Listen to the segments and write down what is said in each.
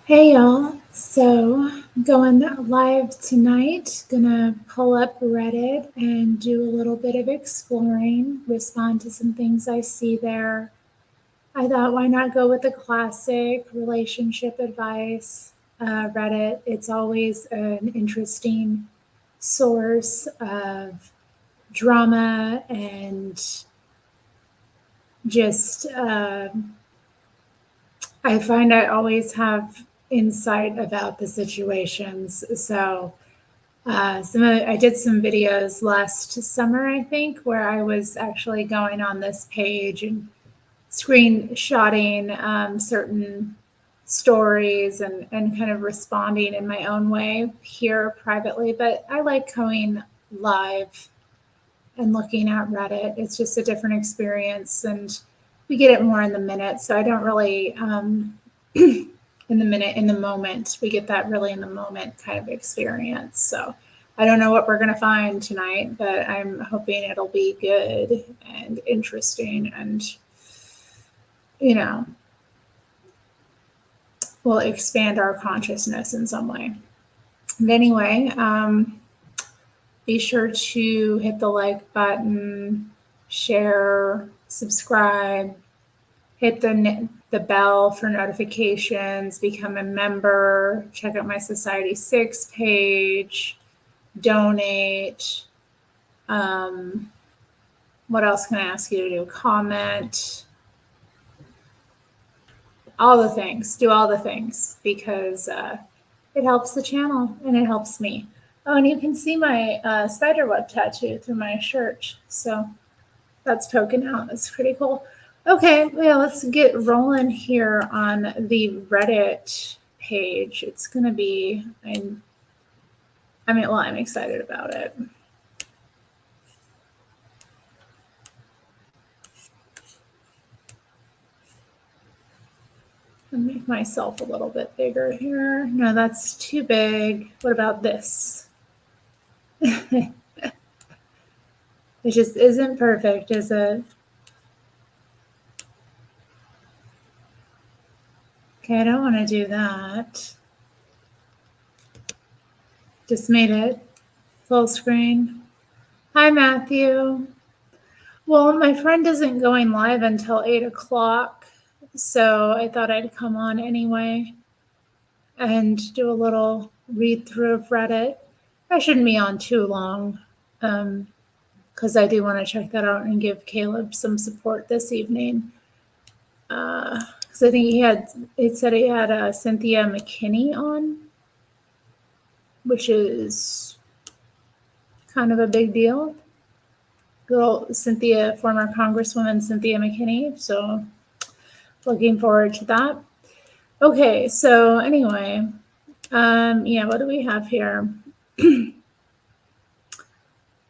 Hey y'all, so going live tonight, gonna pull up Reddit and do a little bit of exploring, respond to some things I see there. I thought, why not go with the classic relationship advice? Reddit, it's always an interesting source of drama and just I find I always have insight about the situations. So I did some videos last summer, I think, where I was actually going on this page and screenshotting certain stories and kind of responding in my own way here privately. But I like going live and looking at Reddit. It's just a different experience, and we get it more in the minute. So I don't really in the minute, in the moment. We get that really in the moment kind of experience. So I don't know what we're going to find tonight, but I'm hoping it'll be good and interesting and, you know, will expand our consciousness in some way. But anyway, be sure to hit the like button, share, subscribe, hit the bell for notifications, become a member, check out my Society 6 page, donate. What else can I ask you to do? Comment. All the things. Do all the things because it helps the channel and it helps me. Oh, and you can see my spider web tattoo through my shirt. So that's poking out. That's pretty cool. Okay, well, let's get rolling here on the Reddit page. It's going to be, I'm excited about it. I'll make myself a little bit bigger here. No, that's too big. What about this? It just isn't perfect, is it? Okay, I don't want to do that. Just made it full screen. Hi, Matthew. Well, my friend isn't going live until 8 o'clock, so I thought I'd come on anyway and do a little read through of Reddit. I shouldn't be on too long because I do want to check that out and give Caleb some support this evening. Because I think it said he had Cynthia McKinney on, which is kind of a big deal. Girl, former Congresswoman Cynthia McKinney. So looking forward to that. Okay, so anyway, what do we have here?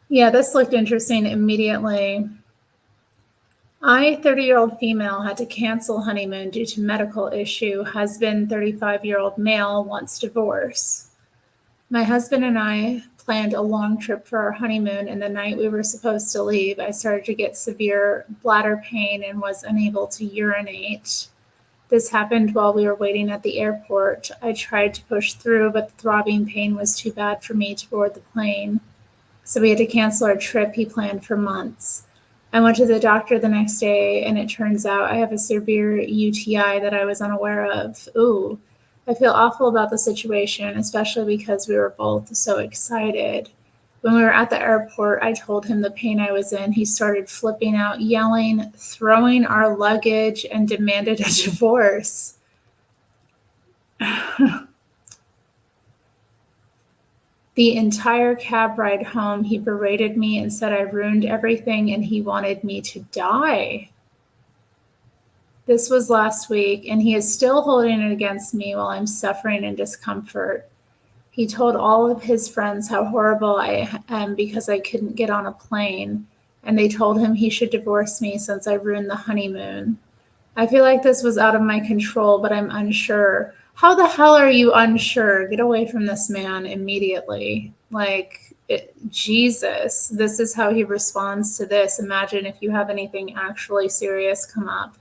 Yeah, this looked interesting immediately. 30-year-old female, had to cancel honeymoon due to medical issue. Husband, 35-year-old male, wants divorce. My husband and I planned a long trip for our honeymoon, and the night we were supposed to leave, I started to get severe bladder pain and was unable to urinate. This happened while we were waiting at the airport. I tried to push through, but the throbbing pain was too bad for me to board the plane. So we had to cancel our trip he planned for months. I went to the doctor the next day, and it turns out I have a severe UTI that I was unaware of. Ooh, I feel awful about the situation, especially because we were both so excited. When we were at the airport, I told him the pain I was in. He started flipping out, yelling, throwing our luggage, and demanded a divorce. The entire cab ride home, he berated me and said I ruined everything and he wanted me to die. This was last week, and he is still holding it against me while I'm suffering in discomfort. He told all of his friends how horrible I am because I couldn't get on a plane, and they told him he should divorce me since I ruined the honeymoon. I feel like this was out of my control, but I'm unsure. How the hell are you unsure? Get away from this man immediately. Jesus, this is how he responds to this. Imagine if you have anything actually serious come up.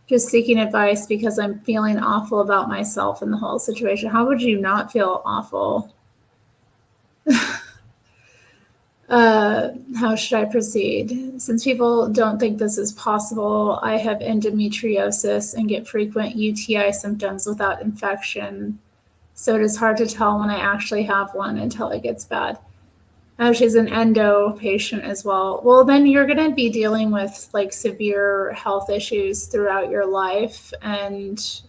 Just seeking advice because I'm feeling awful about myself and the whole situation. How would you not feel awful? How should I proceed? Since people don't think this is possible, I have endometriosis and get frequent UTI symptoms without infection. So it is hard to tell when I actually have one until it gets bad. Oh, she's an endo patient as well. Well, then you're going to be dealing with like severe health issues throughout your life. And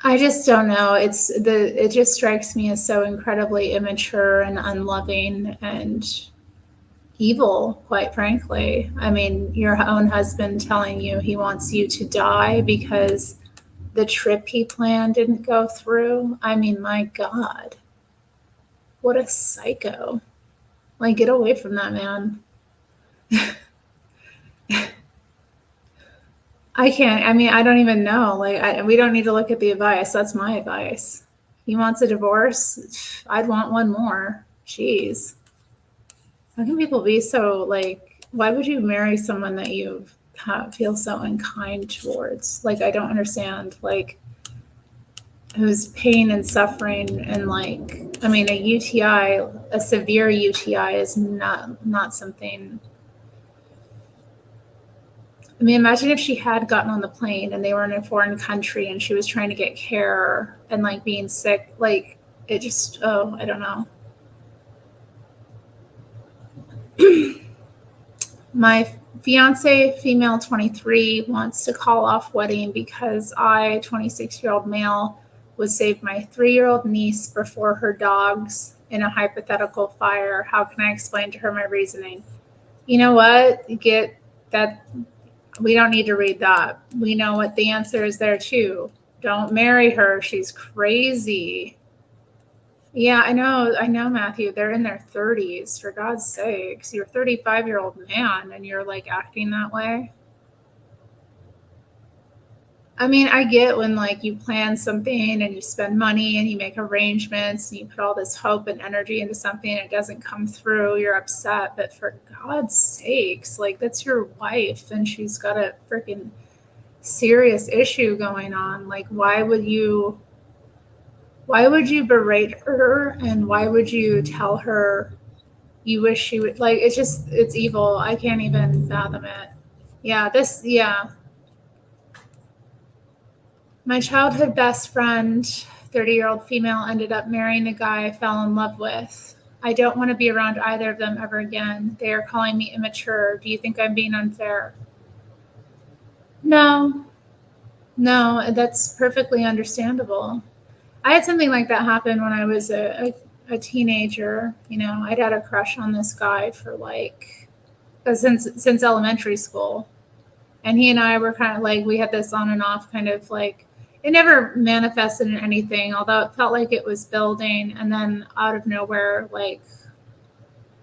I just don't know. It just strikes me as so incredibly immature and unloving and evil, quite frankly. I mean, your own husband telling you he wants you to die because the trip he planned didn't go through. I mean, my God, what a psycho. Like, get away from that man. I can't. I mean, I don't even know. Like, we don't need to look at the advice. That's my advice. He wants a divorce. I'd want one more. Jeez. How can people be so like? Why would you marry someone that you feel so unkind towards? Like, I don't understand. Like, who's pain and suffering and like, I mean, a UTI, a severe UTI, is not something. I mean, imagine if she had gotten on the plane and they were in a foreign country and she was trying to get care and like being sick. Like, it just, oh, I don't know. My fiance, female 23, wants to call off wedding because I, 26-year-old male, would save my 3-year-old niece before her dogs in a hypothetical fire. How can I explain to her my reasoning? You know what? Get that. We don't need to read that. We know what the answer is there too. Don't marry her. She's crazy. Yeah, I know, Matthew. They're in their 30s, for God's sakes. You're a 35-year-old man and you're like acting that way. I mean, I get when like you plan something and you spend money and you make arrangements and you put all this hope and energy into something and it doesn't come through, you're upset. But for God's sakes, like that's your wife and she's got a freaking serious issue going on. Like why would you berate her and why would you tell her you wish she would, like, it's evil. I can't even fathom it. Yeah. My childhood best friend, 30-year-old female, ended up marrying the guy I fell in love with. I don't want to be around either of them ever again. They are calling me immature. Do you think I'm being unfair? No, no, that's perfectly understandable. I had something like that happen when I was a teenager. You know, I'd had a crush on this guy for like since elementary school, and he and I were kind of like we had this on and off kind of like it never manifested in anything, although it felt like it was building. And then out of nowhere, like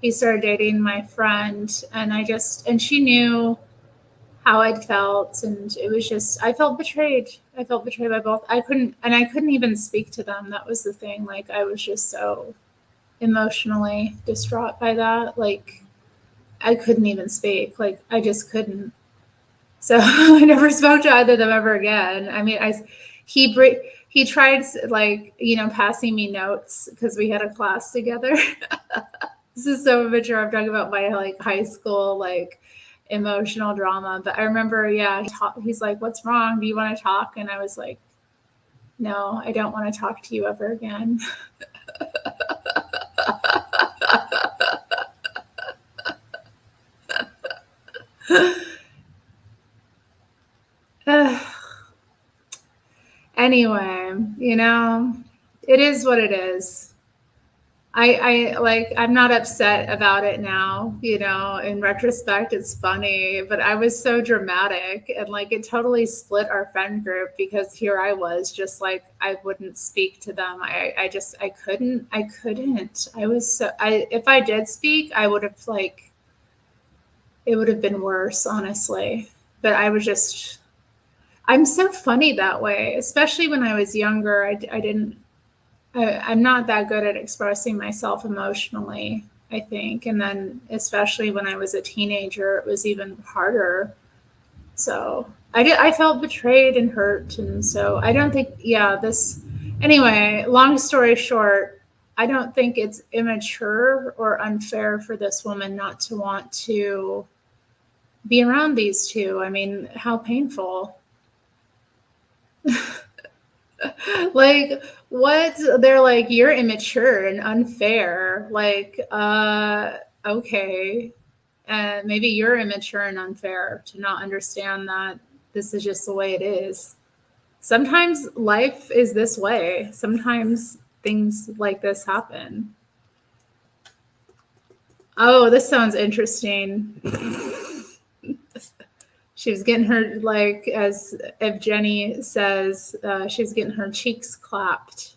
he started dating my friend, and she knew how I'd felt, and it was just I felt betrayed. I felt betrayed by both. I couldn't even speak to them. That was the thing. Like I was just so emotionally distraught by that. Like I couldn't even speak. Like I just couldn't. So I never spoke to either of them ever again. I mean, he he tried like passing me notes because we had a class together. This is so immature. I'm talking about my like high school like emotional drama. But I remember, yeah, he's like, "What's wrong? Do you want to talk?" And I was like, "No, I don't want to talk to you ever again." Anyway, it is what it is. I'm not upset about it now, in retrospect, it's funny, but I was so dramatic and like it totally split our friend group because here I was just like, I wouldn't speak to them. I couldn't, if I did speak, I would have like, it would have been worse, honestly, but I'm so funny that way, especially when I was younger. I'm not that good at expressing myself emotionally. I think. And then especially when I was a teenager, it was even harder. So I felt betrayed and hurt. And so I don't think, anyway, long story short, I don't think it's immature or unfair for this woman not to want to be around these two. I mean, how painful. Like, what? They're like, you're immature and unfair. Like, okay. And maybe you're immature and unfair to not understand that this is just the way it is. Sometimes life is this way. Sometimes things like this happen. Oh, this sounds interesting. She was getting her, like, as if Jenny says, she's getting her cheeks clapped.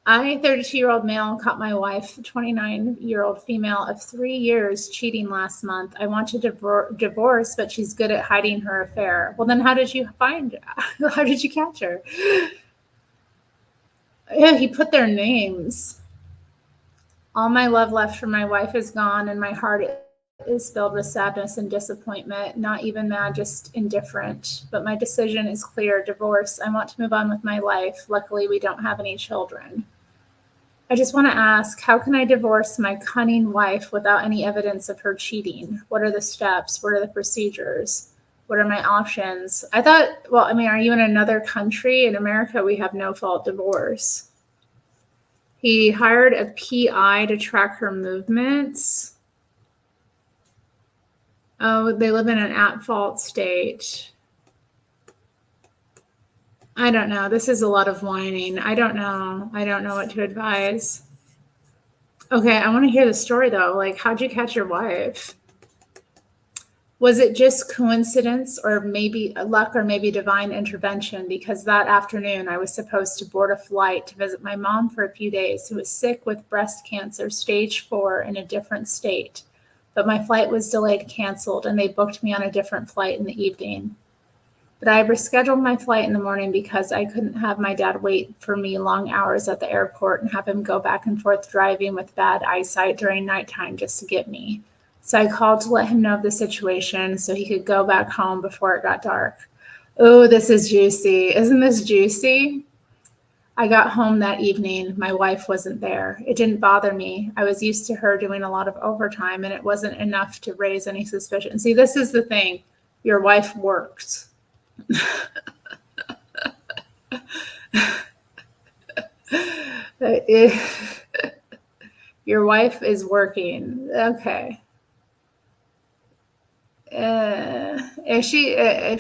I, 32-year-old male, caught my wife, 29-year-old female of 3 years, cheating last month. I want to divorce, but she's good at hiding her affair. Well, then how did you how did you catch her? Yeah, he put their names. All my love left for my wife is gone, and my heart is filled with sadness and disappointment. Not even mad, just indifferent. But my decision is clear: divorce. I want to move on with my life. Luckily, we don't have any children. I just want to ask, how can I divorce my cunning wife without any evidence of her cheating? What are the steps? What are the procedures? What are my options? I thought, well, I mean, are you in another country? In America, we have no fault divorce. He hired a PI to track her movements. Oh, they live in an at-fault state. I don't know. This is a lot of whining. I don't know. I don't know what to advise. Okay, I want to hear the story though. Like, how'd you catch your wife? Was it just coincidence or maybe luck or maybe divine intervention? Because that afternoon I was supposed to board a flight to visit my mom for a few days, who was sick with breast cancer, stage 4, in a different state. But my flight was delayed, canceled, and they booked me on a different flight in the evening. But I rescheduled my flight in the morning because I couldn't have my dad wait for me long hours at the airport and have him go back and forth driving with bad eyesight during nighttime just to get me. So I called to let him know of the situation so he could go back home before it got dark. Oh, this is juicy. Isn't this juicy? I got home that evening. My wife wasn't there. It didn't bother me. I was used to her doing a lot of overtime, and it wasn't enough to raise any suspicion. See, this is the thing. Your wife works. Your wife is working. Okay. If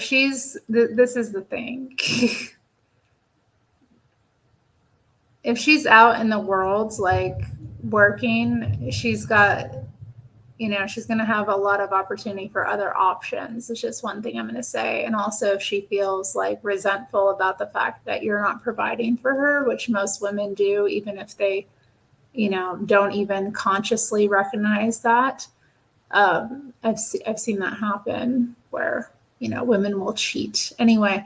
she's, this is the thing. If she's out in the world, like working, she's got, she's going to have a lot of opportunity for other options. It's just one thing I'm going to say. And also, if she feels like resentful about the fact that you're not providing for her, which most women do, even if they, don't even consciously recognize that. I've seen that happen where, women will cheat. Anyway,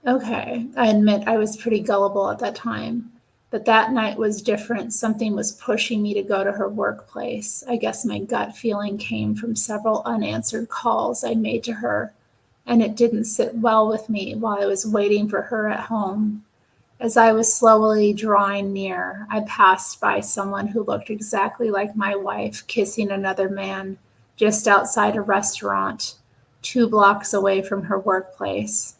okay, I admit I was pretty gullible at that time, but that night was different. Something was pushing me to go to her workplace. I guess my gut feeling came from several unanswered calls I made to her, and it didn't sit well with me while I was waiting for her at home. As I was slowly drawing near, I passed by someone who looked exactly like my wife kissing another man just outside a restaurant 2 blocks away from her workplace.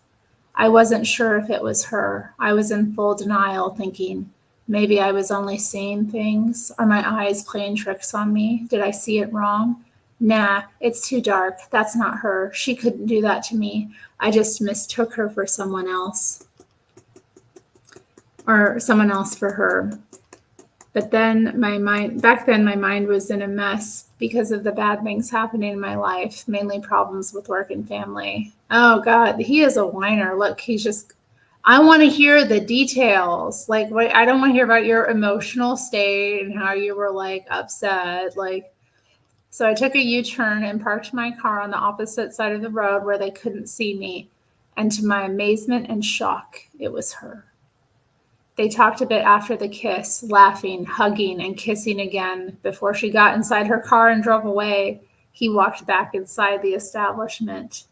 I wasn't sure if it was her. I was in full denial, thinking maybe I was only seeing things. Are my eyes playing tricks on me? Did I see it wrong? Nah, it's too dark. That's not her. She couldn't do that to me. I just mistook her for someone else. Or someone else for her. But then my mind was in a mess because of the bad things happening in my life, mainly problems with work and family. Oh God, he is a whiner. Look, I want to hear the details. Like, I don't want to hear about your emotional state and how you were like upset. So I took a U-turn and parked my car on the opposite side of the road where they couldn't see me. And to my amazement and shock, it was her. They talked a bit after the kiss, laughing, hugging, and kissing again. Before she got inside her car and drove away, he walked back inside the establishment.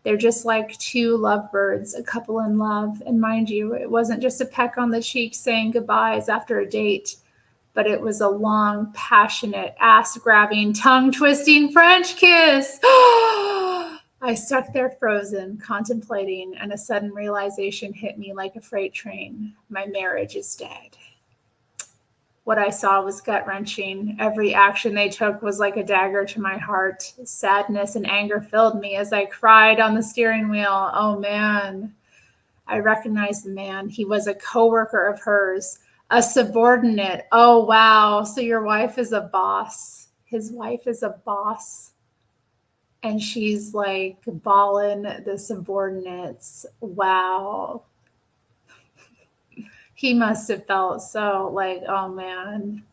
They're just like two lovebirds, a couple in love. And mind you, it wasn't just a peck on the cheek saying goodbyes after a date, but it was a long, passionate, ass-grabbing, tongue-twisting French kiss. I stuck there frozen, contemplating, and a sudden realization hit me like a freight train. My marriage is dead. What I saw was gut-wrenching. Every action they took was like a dagger to my heart. Sadness and anger filled me as I cried on the steering wheel. Oh, man. I recognized the man. He was a coworker of hers, a subordinate. Oh, wow. So your wife is a boss. His wife is a boss. And she's like balling the subordinates. Wow. He must have felt so like, oh man.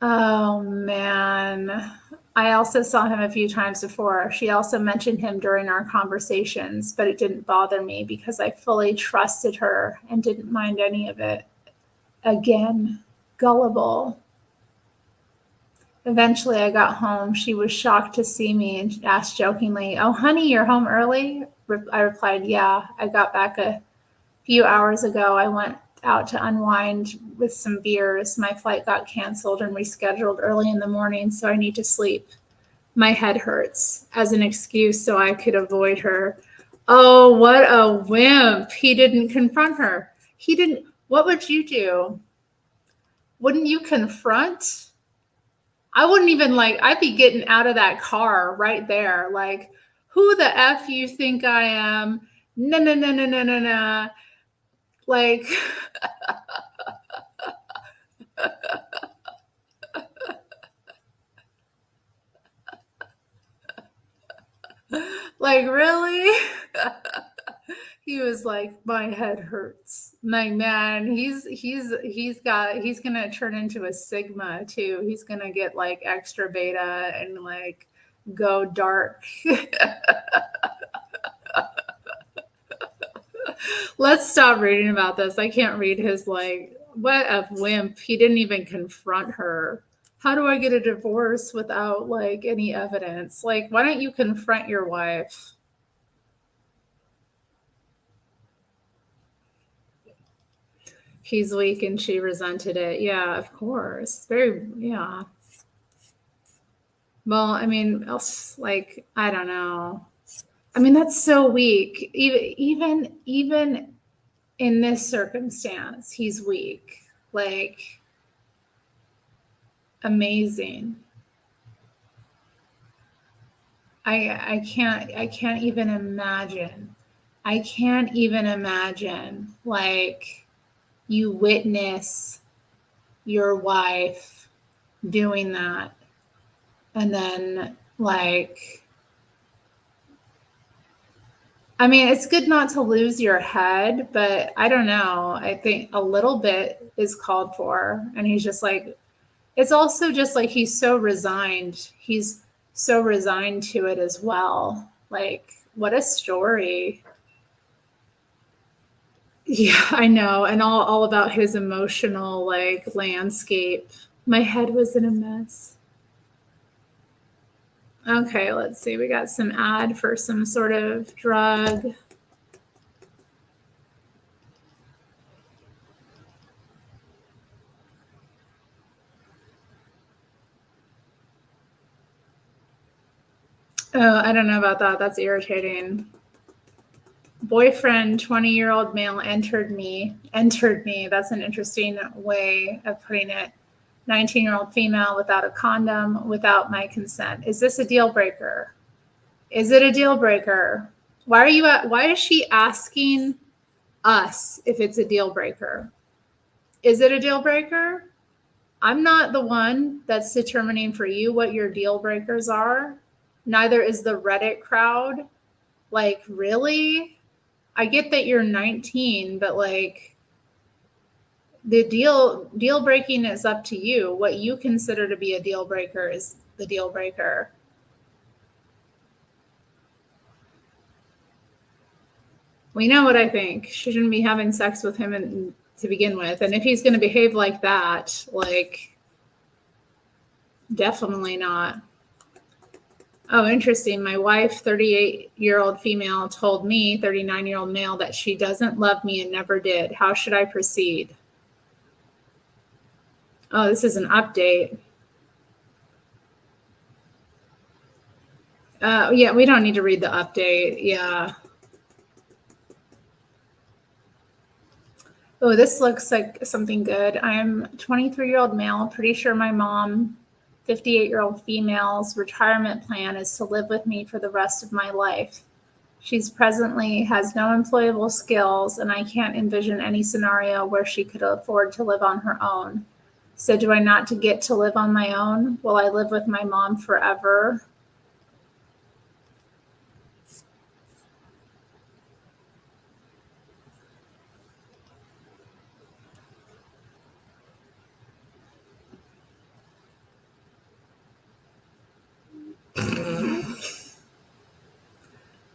Oh man. I also saw him a few times before. She also mentioned him during our conversations, but it didn't bother me because I fully trusted her and didn't mind any of it. Again, gullible. Eventually, I got home. She was shocked to see me and asked jokingly, "Oh, honey, you're home early?" I replied, "Yeah, I got back a few hours ago. I went out to unwind with some beers. My flight got canceled and rescheduled early in the morning, so I need to sleep. My head hurts," as an excuse so I could avoid her. Oh, what a wimp. He didn't confront her. He didn't. What would you do? Wouldn't you confront? I wouldn't even I'd be getting out of that car right there. Like, who the F you think I am? No, no, no, no, no, no, no. Like, like really? He was like, my head hurts. Like, man, he's gonna turn into a Sigma too. He's gonna get like extra beta and like go dark. Let's stop reading about this. I can't read his like, what a wimp. He didn't even confront her. How do I get a divorce without like any evidence? Like, why don't you confront your wife? He's weak and she resented it. Yeah, of course. Very, yeah. Well, I mean, like, I don't know. I mean, that's so weak. Even in this circumstance, he's weak. Like, amazing. I can't even imagine. I can't even imagine like you witness your wife doing that and then like, I mean, it's good not to lose your head, but I don't know. I think a little bit is called for. And he's just like, it's also just like he's so resigned. He's so resigned to it as well. Like, what a story. Yeah, I know. And all about his emotional like landscape. My head was in a mess. Okay, let's see. We got some ad for some sort of drug. Oh, I don't know about that. That's irritating. Boyfriend, 20-year-old male entered me. That's an interesting way of putting it. 19-year-old female without a condom, without my consent. Is this a deal breaker? Is it a deal breaker? Why is she asking us if it's a deal breaker? Is it a deal breaker? I'm not the one that's determining for you what your deal breakers are. Neither is the Reddit crowd. Like, really? I get that you're 19, but like the deal breaking is up to you. What you consider to be a deal breaker is the deal breaker. We know what I think. She shouldn't be having sex with him to begin with. And if he's going to behave like that, like, definitely not. Oh, interesting. My wife, 38-year-old female, told me, 39-year-old male, that she doesn't love me and never did. How should I proceed? Oh, this is an update. Yeah, we don't need to read the update. Yeah. Oh, this looks like something good. I'm 23-year-old male. Pretty sure my mom, 58-year-old female's retirement plan is to live with me for the rest of my life. She's presently has no employable skills, and I can't envision any scenario where she could afford to live on her own. So do I not to get to live on my own? Will I live with my mom forever?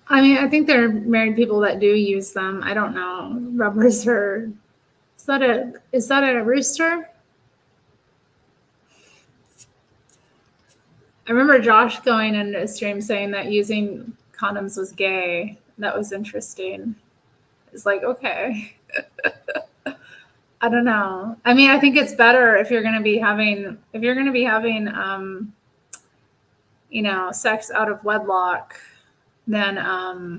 I mean, I think there are married people that do use them. I don't know. Rubbers are. Is that a rooster? I remember Josh going into a stream saying that using condoms was gay. That was interesting. It's like, okay. I don't know. I mean, I think it's better if you're going to be having sex out of wedlock, then I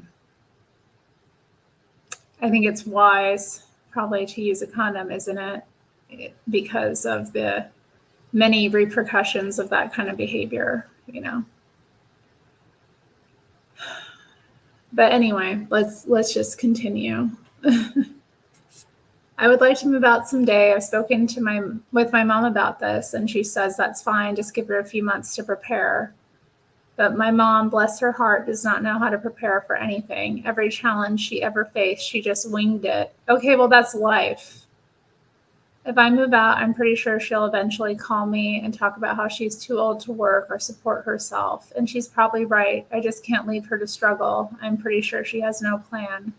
think it's wise probably to use a condom, isn't it? Because of the many repercussions of that kind of behavior, But anyway, let's just continue. I would like to move out someday. I've spoken with my mom about this, and she says that's fine. Just give her a few months to prepare. But my mom, bless her heart, does not know how to prepare for anything. Every challenge she ever faced, she just winged it. Okay, well, that's life. If I move out, I'm pretty sure she'll eventually call me and talk about how she's too old to work or support herself. And she's probably right. I just can't leave her to struggle. I'm pretty sure she has no plan.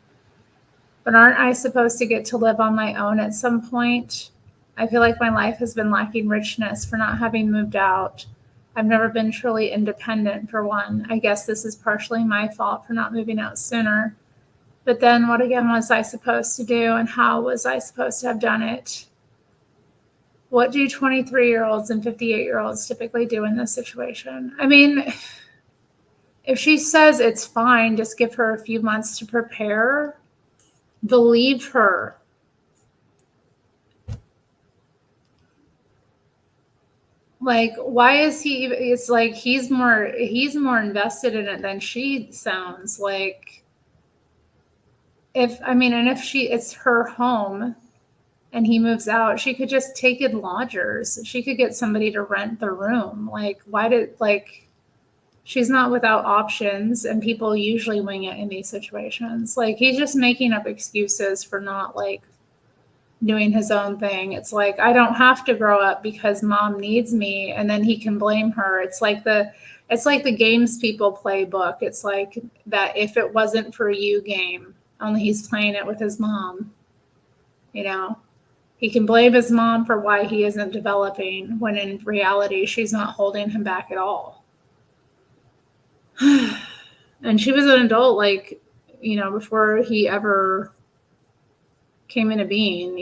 But aren't I supposed to get to live on my own at some point? I feel like my life has been lacking richness for not having moved out. I've never been truly independent, for one. I guess this is partially my fault for not moving out sooner. But then what again was I supposed to do, and how was I supposed to have done it? What do 23-year-olds and 58-year-olds typically do in this situation? I mean, if she says it's fine, just give her a few months to prepare. Believe her. Like, why is he? It's like he's more invested in it than she sounds like. It's her home and he moves out, she could just take in lodgers. She could get somebody to rent the room. Like, she's not without options, and people usually wing it in these situations. Like, he's just making up excuses for not doing his own thing. It's like, I don't have to grow up because mom needs me, and then he can blame her. It's like the games people play book. It's like that if it wasn't for you game, only he's playing it with his mom. He can blame his mom for why he isn't developing, when in reality she's not holding him back at all. And she was an adult, before he ever came into being,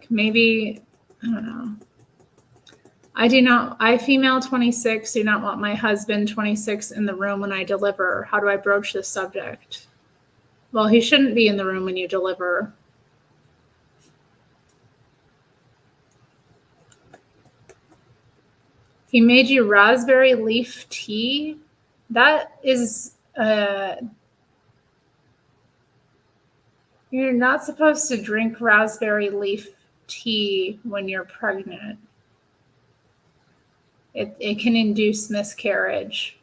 maybe, I don't know. I, female 26, do not want my husband 26 in the room when I deliver. How do I broach this subject? Well, he shouldn't be in the room when you deliver. He made you raspberry leaf tea? That is, you're not supposed to drink raspberry leaf tea when you're pregnant. It can induce miscarriage.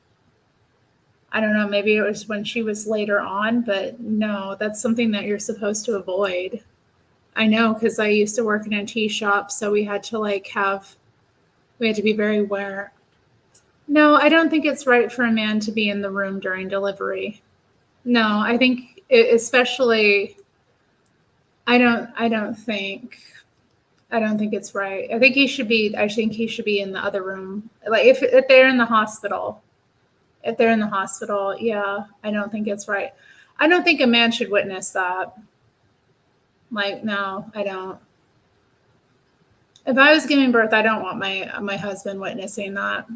I don't know, maybe it was when she was later on, but no, that's something that you're supposed to avoid. I know, because I used to work in a tea shop, so we had to be very aware. No, I don't think it's right for a man to be in the room during delivery. No, I think especially, I don't think it's right. I think he should be, in the other room. Like if they're in the hospital, yeah, I don't think it's right. I don't think a man should witness that. Like, no, I don't. If I was giving birth, I don't want my husband witnessing that.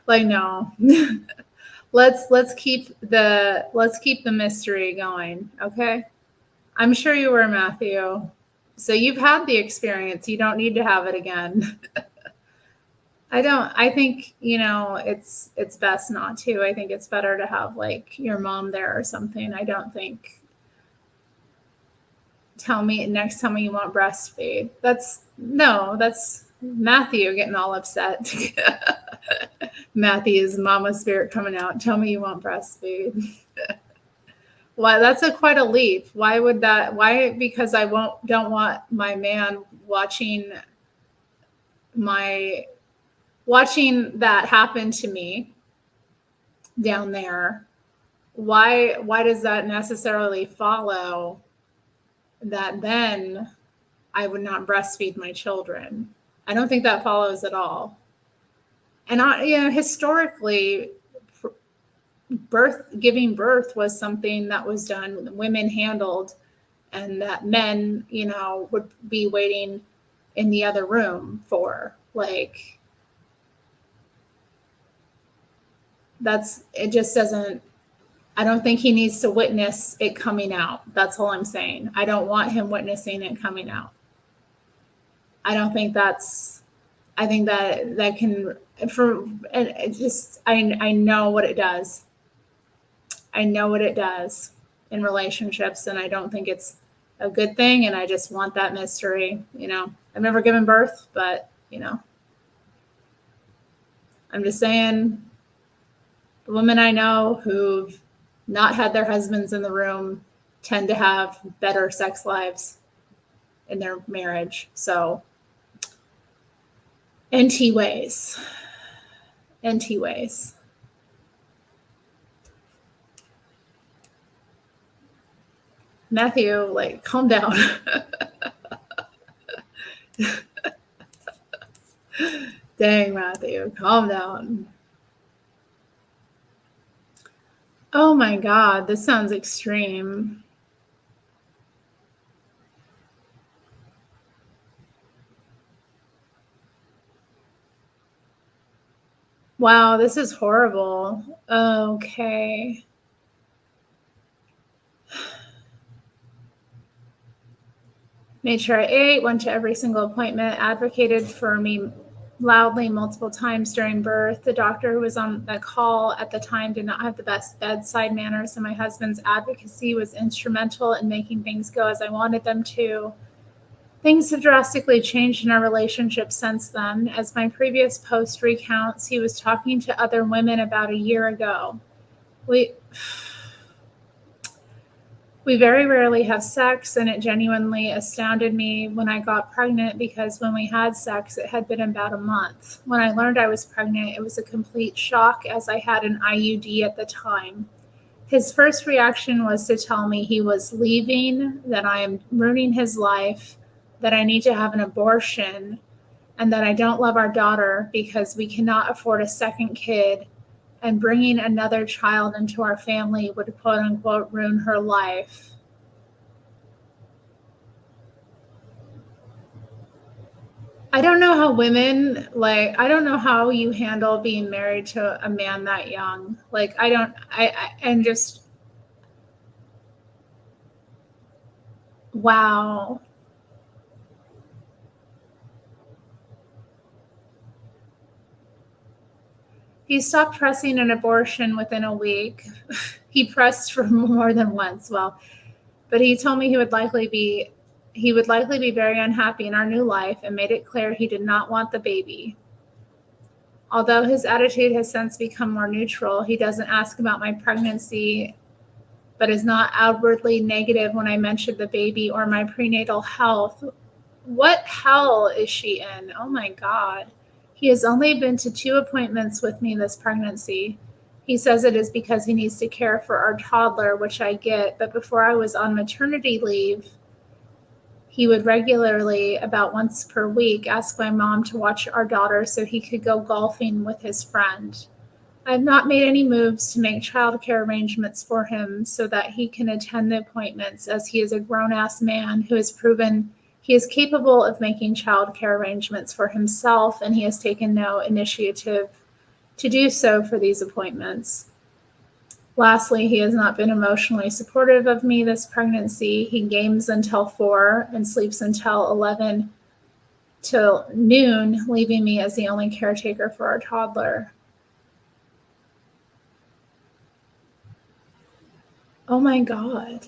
Like, no. Let's keep the mystery going, okay? I'm sure you were, Matthew. So you've had the experience. You don't need to have it again. I think, it's best not to. I think it's better to have like your mom there or something. I don't think tell me you want breastfeed. That's Matthew getting all upset. Matthew's mama spirit coming out. Tell me you want breastfeed. Why? That's quite a leap. Why would that? Why? Because I don't want my man watching that happen to me down there. Why does that necessarily follow that then I would not breastfeed my children? I don't think that follows at all. And historically, giving birth was something that was done, women handled, and that men, would be waiting in the other room for. Like, it just doesn't, I don't think he needs to witness it coming out. That's all I'm saying. I don't want him witnessing it coming out. I don't think I think that can, I know what it does. I know what it does in relationships, and I don't think it's a good thing. And I just want that mystery. I've never given birth, but I'm just saying, the women I know who've not had their husbands in the room tend to have better sex lives in their marriage. So, NT ways. Matthew, like, calm down. Dang, Matthew, calm down. Oh my God, this sounds extreme. Wow, this is horrible. Okay. Made sure I ate, went to every single appointment, advocated for me loudly multiple times during birth. The doctor who was on the call at the time did not have the best bedside manners, and my husband's advocacy was instrumental in making things go as I wanted them to. Things have drastically changed in our relationship since then. As my previous post recounts, he was talking to other women about a year ago. We very rarely have sex, and it genuinely astounded me when I got pregnant because when we had sex, it had been about a month. When I learned I was pregnant, it was a complete shock as I had an IUD at the time. His first reaction was to tell me he was leaving, that I am ruining his life, that I need to have an abortion, and that I don't love our daughter because we cannot afford a second kid, and bringing another child into our family would quote unquote ruin her life. I don't know how women, I don't know how you handle being married to a man that young. Wow. He stopped pressing an abortion within a week. He pressed for more than once. Well, but he told me he would likely be very unhappy in our new life and made it clear he did not want the baby. Although his attitude has since become more neutral, he doesn't ask about my pregnancy, but is not outwardly negative when I mention the baby or my prenatal health. What hell is she in? Oh my God. He has only been to 2 appointments with me this pregnancy. He says it is because he needs to care for our toddler, which I get, but before I was on maternity leave, he would regularly, about once per week, ask my mom to watch our daughter so he could go golfing with his friend. I have not made any moves to make childcare arrangements for him so that he can attend the appointments, as he is a grown-ass man who has proven he is capable of making childcare arrangements for himself, and he has taken no initiative to do so for these appointments. Lastly, he has not been emotionally supportive of me this pregnancy. He games until 4 and sleeps until 11 till noon, leaving me as the only caretaker for our toddler. Oh my God.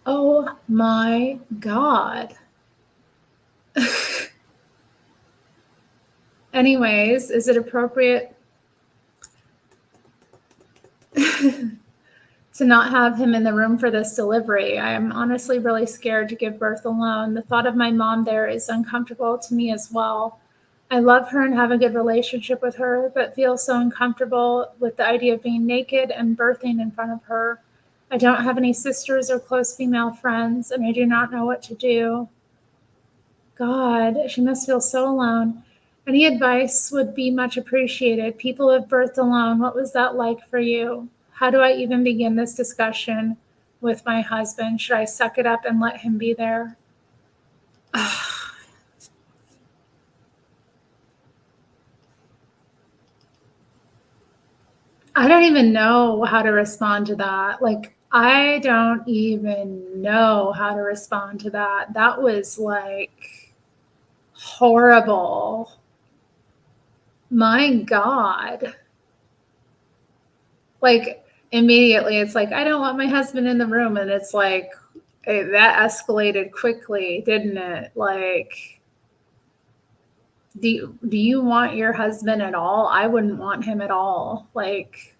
Oh my God. Anyways, is it appropriate to not have him in the room for this delivery? I am honestly really scared to give birth alone. The thought of my mom there is uncomfortable to me as well. I love her and have a good relationship with her, but feel so uncomfortable with the idea of being naked and birthing in front of her. I don't have any sisters or close female friends, and I do not know what to do. God, she must feel so alone. Any advice would be much appreciated. People have birthed alone. What was that like for you? How do I even begin this discussion with my husband? Should I suck it up and let him be there? I don't even know how to respond to that. Like, I don't even know how to respond to that. That was like horrible. My God. Like, immediately, it's like, I don't want my husband in the room. And it's like, that escalated quickly, didn't it? Like, do you want your husband at all? I wouldn't want him at all. Like,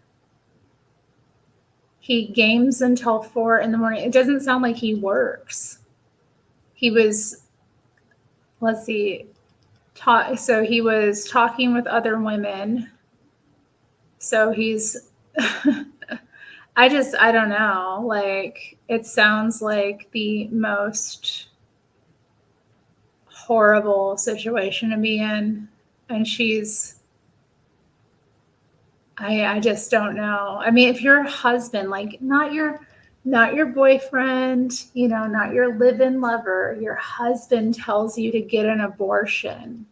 he games until 4 in the morning. It doesn't sound like he works. He was, let's see, so he was talking with other women. So he's, I don't know. Like, it sounds like the most horrible situation to be in. And I just don't know. I mean, if your husband, like, not your boyfriend, not your live-in lover, your husband tells you to get an abortion.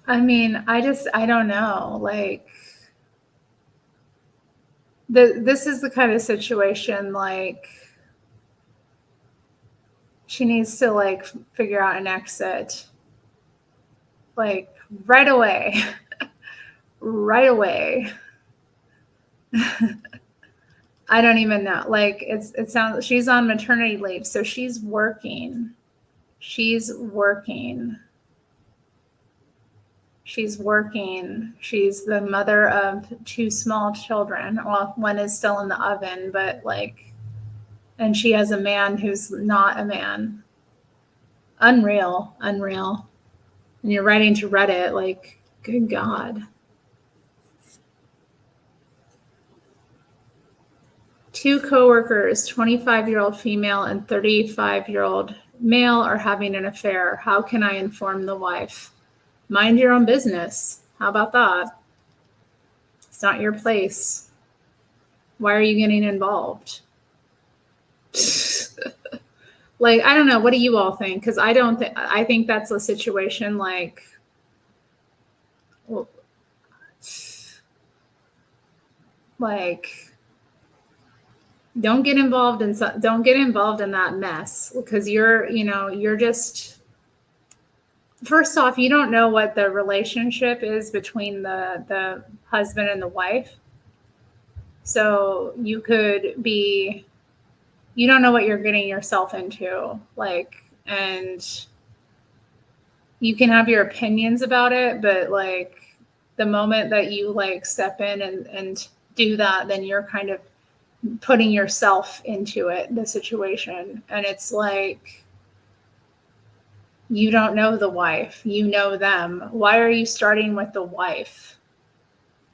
I mean, I don't know. Like, this is the kind of situation, like, she needs to, like, figure out an exit, like, right away. Right away. I don't even know. Like, it sounds, she's on maternity leave, so she's working. She's working. She's the mother of 2 small children. Well, one is still in the oven, but like, and she has a man who's not a man. Unreal. And you're writing to Reddit, like, good God. 2 coworkers, 25-year-old female and 35-year-old male, are having an affair. How can I inform the wife? Mind your own business. How about that? It's not your place. Why are you getting involved? Like, I don't know. What do you all think? Because I think that's a situation like, don't get involved in that mess, because you're just, first off, you don't know what the relationship is between the husband and the wife. So you don't know what you're getting yourself into. Like, and you can have your opinions about it, but like, the moment that you like step in and do that, then you're kind of putting yourself into it, the situation. And it's like, you don't know the wife, you know them. Why are you starting with the wife?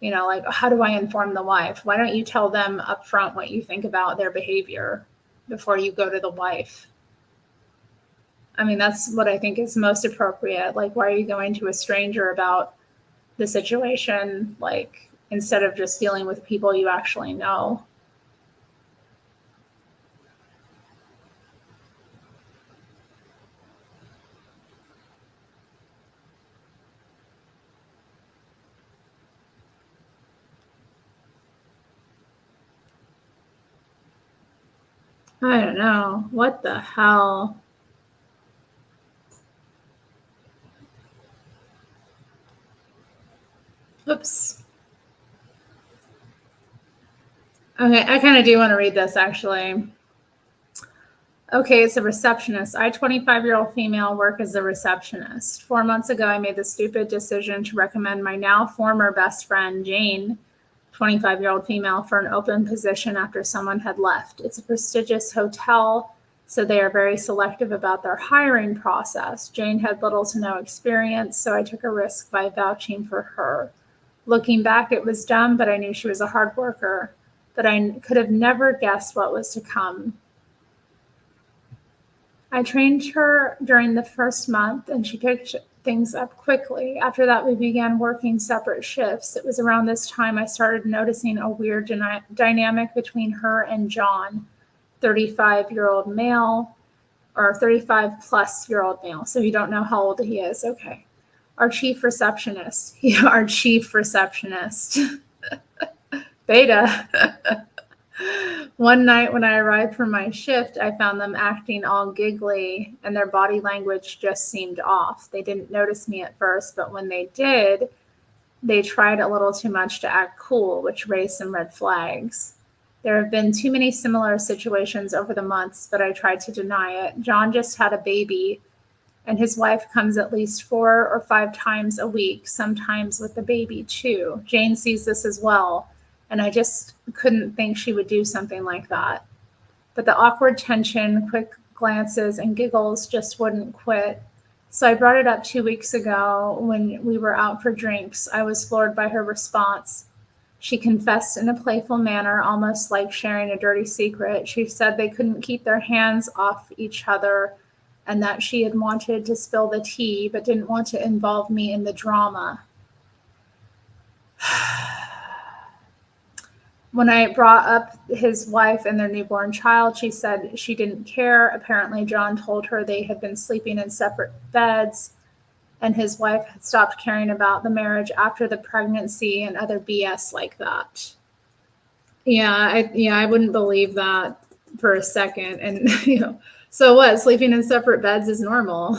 You know, like, how do I inform the wife? Why don't you tell them up front what you think about their behavior before you go to the wife? I mean, that's what I think is most appropriate. Like, why are you going to a stranger about the situation, like, instead of just dealing with people you actually know? I don't know. What the hell? Oops. Okay, I kind of do want to read this actually. Okay, it's a receptionist. I, 25-year-old female, work as a receptionist. 4 months ago, I made the stupid decision to recommend my now former best friend, Jane, 25-year-old female, for an open position after someone had left. It's a prestigious hotel, so they are very selective about their hiring process. Jane had little to no experience, so I took a risk by vouching for her. Looking back, it was dumb, but I knew she was a hard worker. But I could have never guessed what was to come. I trained her during the first month, and she picked things up quickly. After that, we began working separate shifts. It was around this time I started noticing a weird dynamic between her and John, 35-year-old male, or 35 plus year old male. So you don't know how old he is. Okay. Our chief receptionist. Yeah, our chief receptionist. Beta. One night when I arrived for my shift, I found them acting all giggly and their body language just seemed off. They didn't notice me at first, but when they did, they tried a little too much to act cool, which raised some red flags. There have been too many similar situations over the months, but I tried to deny it. John just had a baby, and his wife comes at least 4 or 5 times a week, sometimes with the baby too. Jane sees this as well, and I just couldn't think she would do something like that. But the awkward tension, quick glances, and giggles just wouldn't quit. So I brought it up 2 weeks ago when we were out for drinks. I was floored by her response. She confessed in a playful manner, almost like sharing a dirty secret. She said they couldn't keep their hands off each other and that she had wanted to spill the tea but didn't want to involve me in the drama. When I brought up his wife and their newborn child, she said she didn't care. Apparently, John told her they had been sleeping in separate beds, and his wife had stopped caring about the marriage after the pregnancy and other BS like that. I wouldn't believe that for a second. And so what? Sleeping in separate beds is normal.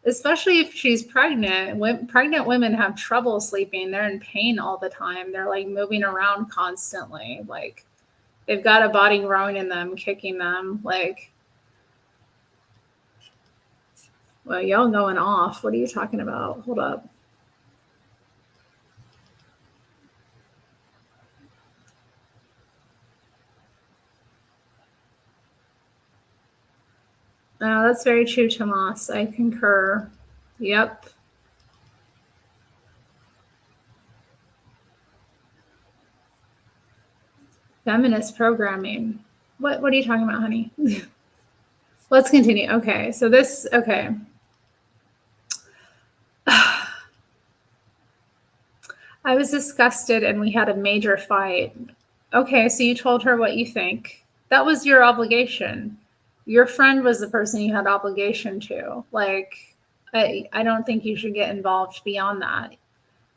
Especially if she's pregnant. Pregnant women have trouble sleeping. They're in pain all the time. They're like moving around constantly. Like they've got a body growing in them, kicking them. Like, well, y'all going off. What are you talking about? Hold up. That's very true, Tomas. I concur. Yep. Feminist programming. What are you talking about, honey? Let's continue. Okay. So okay. I was disgusted and we had a major fight. Okay, so you told her what you think. That was your obligation. Your friend was the person you had obligation to. Like, I don't think you should get involved beyond that.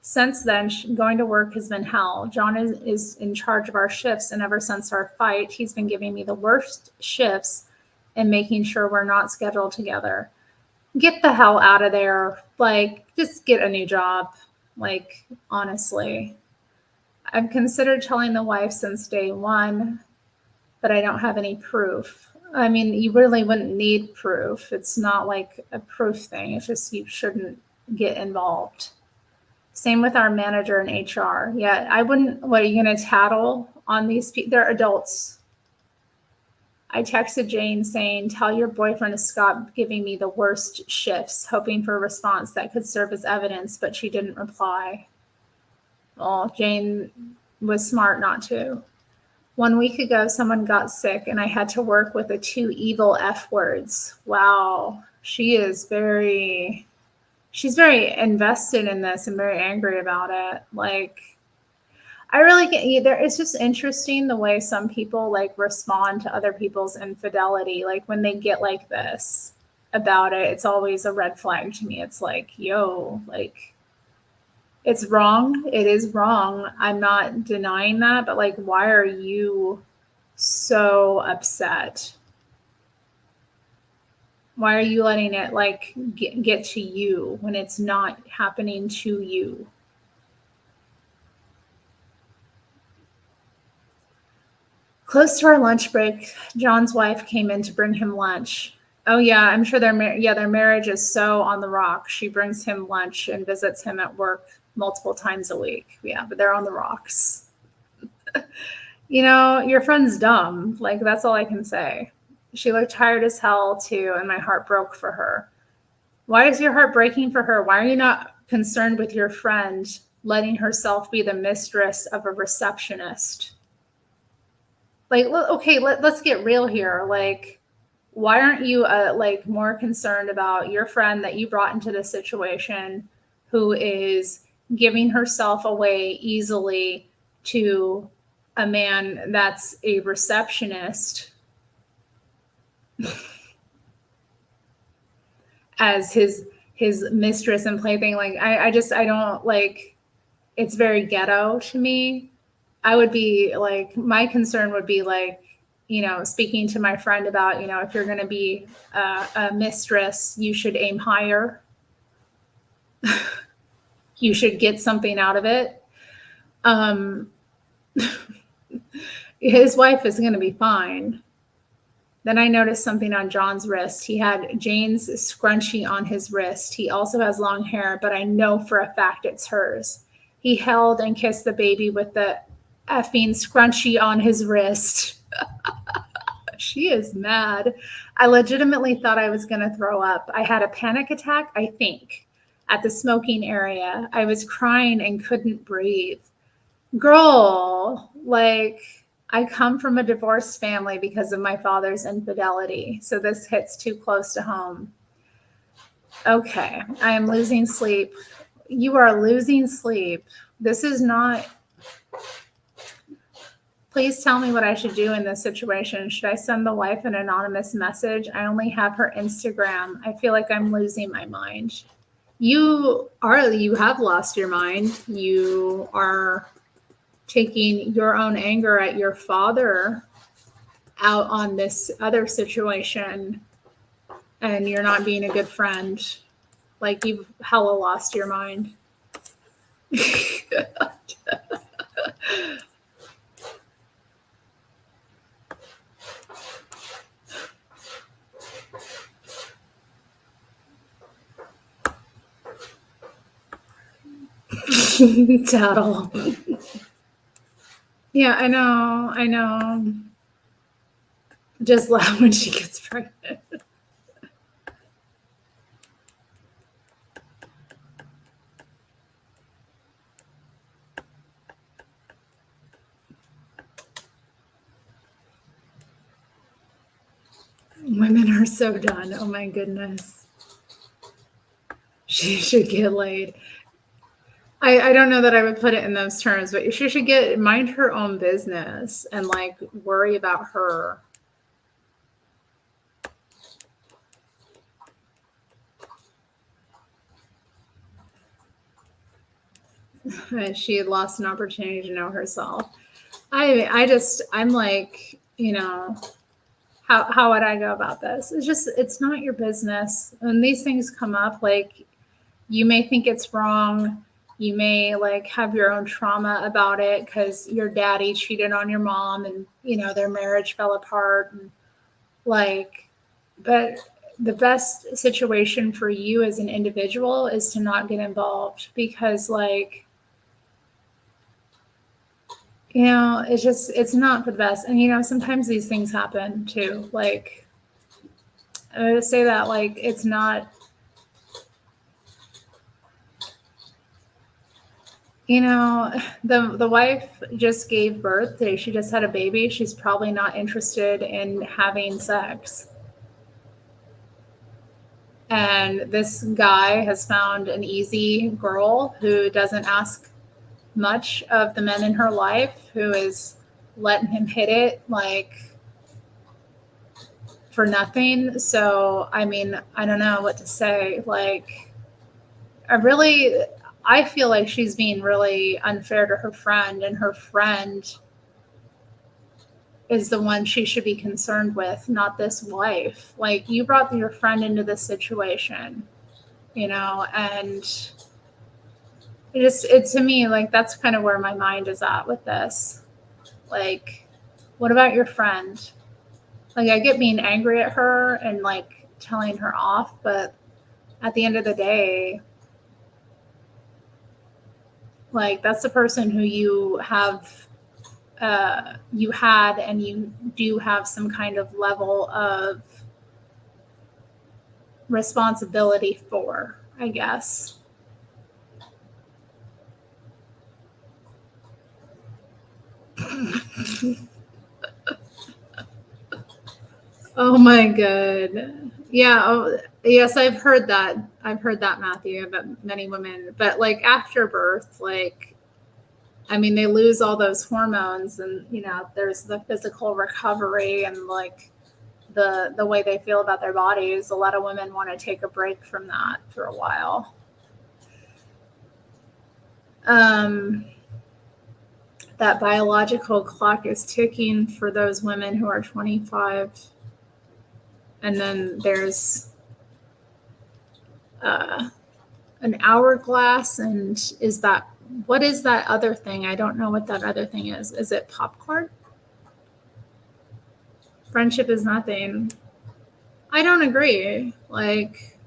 Since then, going to work has been hell. John is in charge of our shifts, and ever since our fight, he's been giving me the worst shifts and making sure we're not scheduled together. Get the hell out of there. Like, just get a new job. Like, honestly. I've considered telling the wife since day one, but I don't have any proof. I mean, you really wouldn't need proof. It's not like a proof thing. It's just you shouldn't get involved. Same with our manager in HR. Yeah, I wouldn't. What are you going to tattle on these people? They're adults. I texted Jane saying, tell your boyfriend to stop giving me the worst shifts, hoping for a response that could serve as evidence, but she didn't reply. Well, Jane was smart not to. 1 week ago, someone got sick and I had to work with the 2 evil F words. Wow. She's very invested in this and very angry about it. Like, I really get either. It's just interesting the way some people like respond to other people's infidelity. Like when they get like this about it, it's always a red flag to me. It's like, yo, like it's wrong. It is wrong. I'm not denying that, but like, why are you so upset? Why are you letting it like get to you when it's not happening to you? Close to our lunch break, John's wife came in to bring him lunch. Oh yeah, I'm sure their marriage is so on the rocks. She brings him lunch and visits him at work multiple times a week. Yeah, but they're on the rocks. You know, your friend's dumb. Like, that's all I can say. She looked tired as hell too, and my heart broke for her. Why is your heart breaking for her? Why are you not concerned with your friend letting herself be the mistress of a receptionist? Like, okay, let's get real here. Like, why aren't you like more concerned about your friend that you brought into this situation who is giving herself away easily to a man that's a receptionist as his mistress and plaything? Like, I don't like, it's very ghetto to me. I would be like, my concern would be like, you know, speaking to my friend about, you know, if you're going to be a mistress, you should aim higher. You should get something out of it. His wife is going to be fine. Then I noticed something on John's wrist. He had Jane's scrunchie on his wrist. He also has long hair, but I know for a fact it's hers. He held and kissed the baby with the effing scrunchie on his wrist. She is mad. I legitimately thought I was going to throw up. I had a panic attack, I think, at the smoking area. I was crying and couldn't breathe. Girl, like, I come from a divorced family because of my father's infidelity. So this hits too close to home. Okay, I am losing sleep. You are losing sleep. This is not. Please tell me what I should do in this situation. Should I send the wife an anonymous message? I only have her Instagram. I feel like I'm losing my mind. You have lost your mind. You are taking your own anger at your father out on this other situation, and you're not being a good friend. Like, you've hella lost your mind. Tattle. Yeah, I know. Just laugh when she gets pregnant. Women are so done. Oh my goodness. She should get laid. I don't know that I would put it in those terms, but she should mind her own business and like worry about her. She had lost an opportunity to know herself. I'm like, you know, how would I go about this? It's not your business. When these things come up, like, you may think it's wrong. You may like have your own trauma about it because your daddy cheated on your mom and, you know, their marriage fell apart and like, but the best situation for you as an individual is to not get involved because, like, it's not for the best. And sometimes these things happen too. Like, I would say that, like, it's not, the wife just gave birth. She just had a baby. She's probably not interested in having sex. And this guy has found an easy girl who doesn't ask much of the men in her life, who is letting him hit it like for nothing. So, I mean, I don't know what to say. Like, I feel like she's being really unfair to her friend, and her friend is the one she should be concerned with, not this wife. Like, you brought your friend into this situation, and it to me, like, that's kind of where my mind is at with this. Like, what about your friend? Like, I get being angry at her and like telling her off, but at the end of the day, like, that's the person who you had, and you do have some kind of level of responsibility for, I guess. Oh my god. Yeah. Oh, yes, I've heard that. I've heard that, Matthew, about many women. But like after birth, like, I mean, they lose all those hormones, and there's the physical recovery and like the way they feel about their bodies. A lot of women want to take a break from that for a while. That biological clock is ticking for those women who are 25. And then there's an hourglass. And what is that other thing? I don't know what that other thing is. Is it popcorn? Friendship is nothing. I don't agree. Like,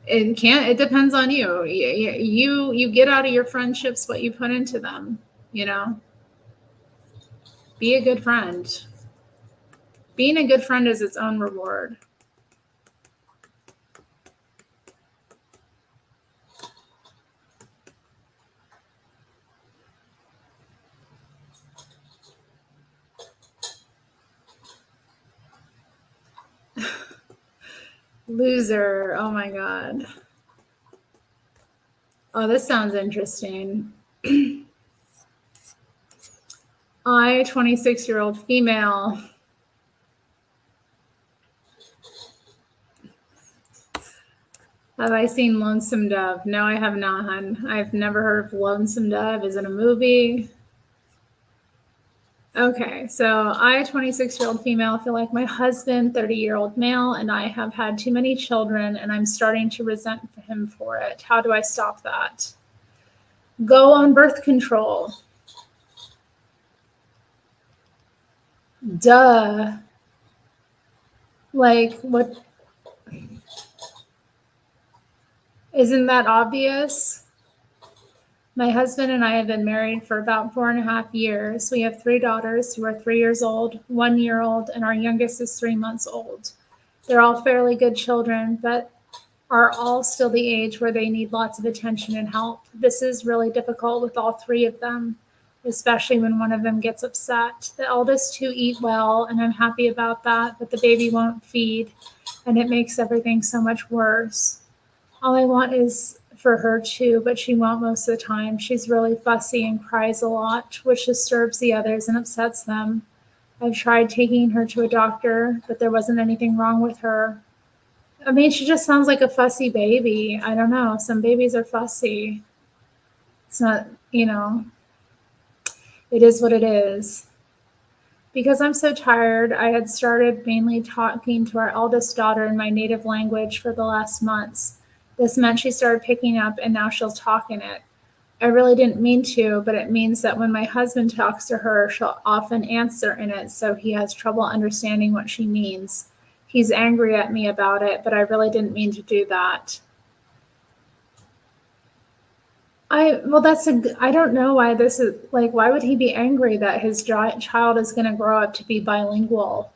it depends on you. You get out of your friendships what you put into them. Be a good friend. Being a good friend is its own reward. Loser. Oh my god. Oh, this sounds interesting. I, 26-year-old female. Have I seen Lonesome Dove? No, I have not, hun. I've never heard of Lonesome Dove. Is it a movie? Okay, so I, 26-year-old female, feel like my husband, 30-year-old male, and I have had too many children, and I'm starting to resent him for it. How do I stop that? Go on birth control. Duh. Like, what? Isn't that obvious? My husband and I have been married for about 4.5 years. We have 3 daughters who are 3 years old, 1 year old, and our youngest is 3 months old. They're all fairly good children, but are all still the age where they need lots of attention and help. This is really difficult with all 3 of them, especially when one of them gets upset. The eldest 2 eat well, and I'm happy about that, but the baby won't feed, and it makes everything so much worse. All I want is for her too, but she won't most of the time. She's really fussy and cries a lot, which disturbs the others and upsets them. I've tried taking her to a doctor, but there wasn't anything wrong with her. I mean, she just sounds like a fussy baby. I don't know. Some babies are fussy. It's not, it is what it is. Because I'm so tired, I had started mainly talking to our eldest daughter in my native language for the last months. This meant she started picking up, and now she'll talk in it. I really didn't mean to, but it means that when my husband talks to her, she'll often answer in it, so he has trouble understanding what she means. He's angry at me about it, but I really didn't mean to do that. I don't know why this is like, why would he be angry that his child is going to grow up to be bilingual?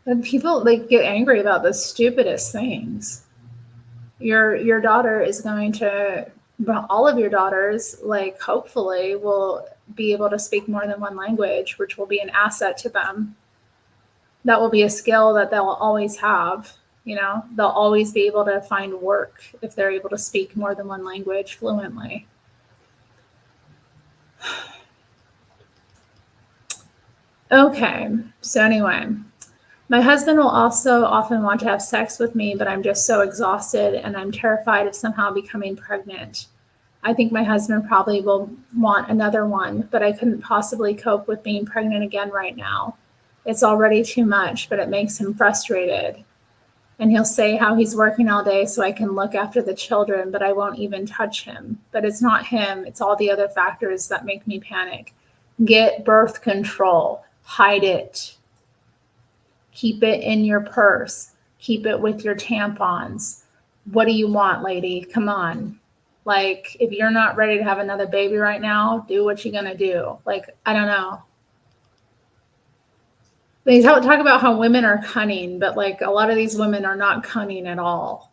And people like get angry about the stupidest things. Your daughter is going to, well, all of your daughters, like, hopefully will be able to speak more than one language, which will be an asset to them. That will be a skill that they'll always have. They'll always be able to find work if they're able to speak more than one language fluently. Okay, so anyway, my husband will also often want to have sex with me, but I'm just so exhausted and I'm terrified of somehow becoming pregnant. I think my husband probably will want another one, but I couldn't possibly cope with being pregnant again right now. It's already too much, but it makes him frustrated. And he'll say how he's working all day so I can look after the children, but I won't even touch him. But it's not him, it's all the other factors that make me panic. Get birth control, hide it. Keep it in your purse. Keep it with your tampons. What do you want, lady? Come on. Like, if you're not ready to have another baby right now, do what you're going to do. Like, I don't know. They talk about how women are cunning, but like a lot of these women are not cunning at all.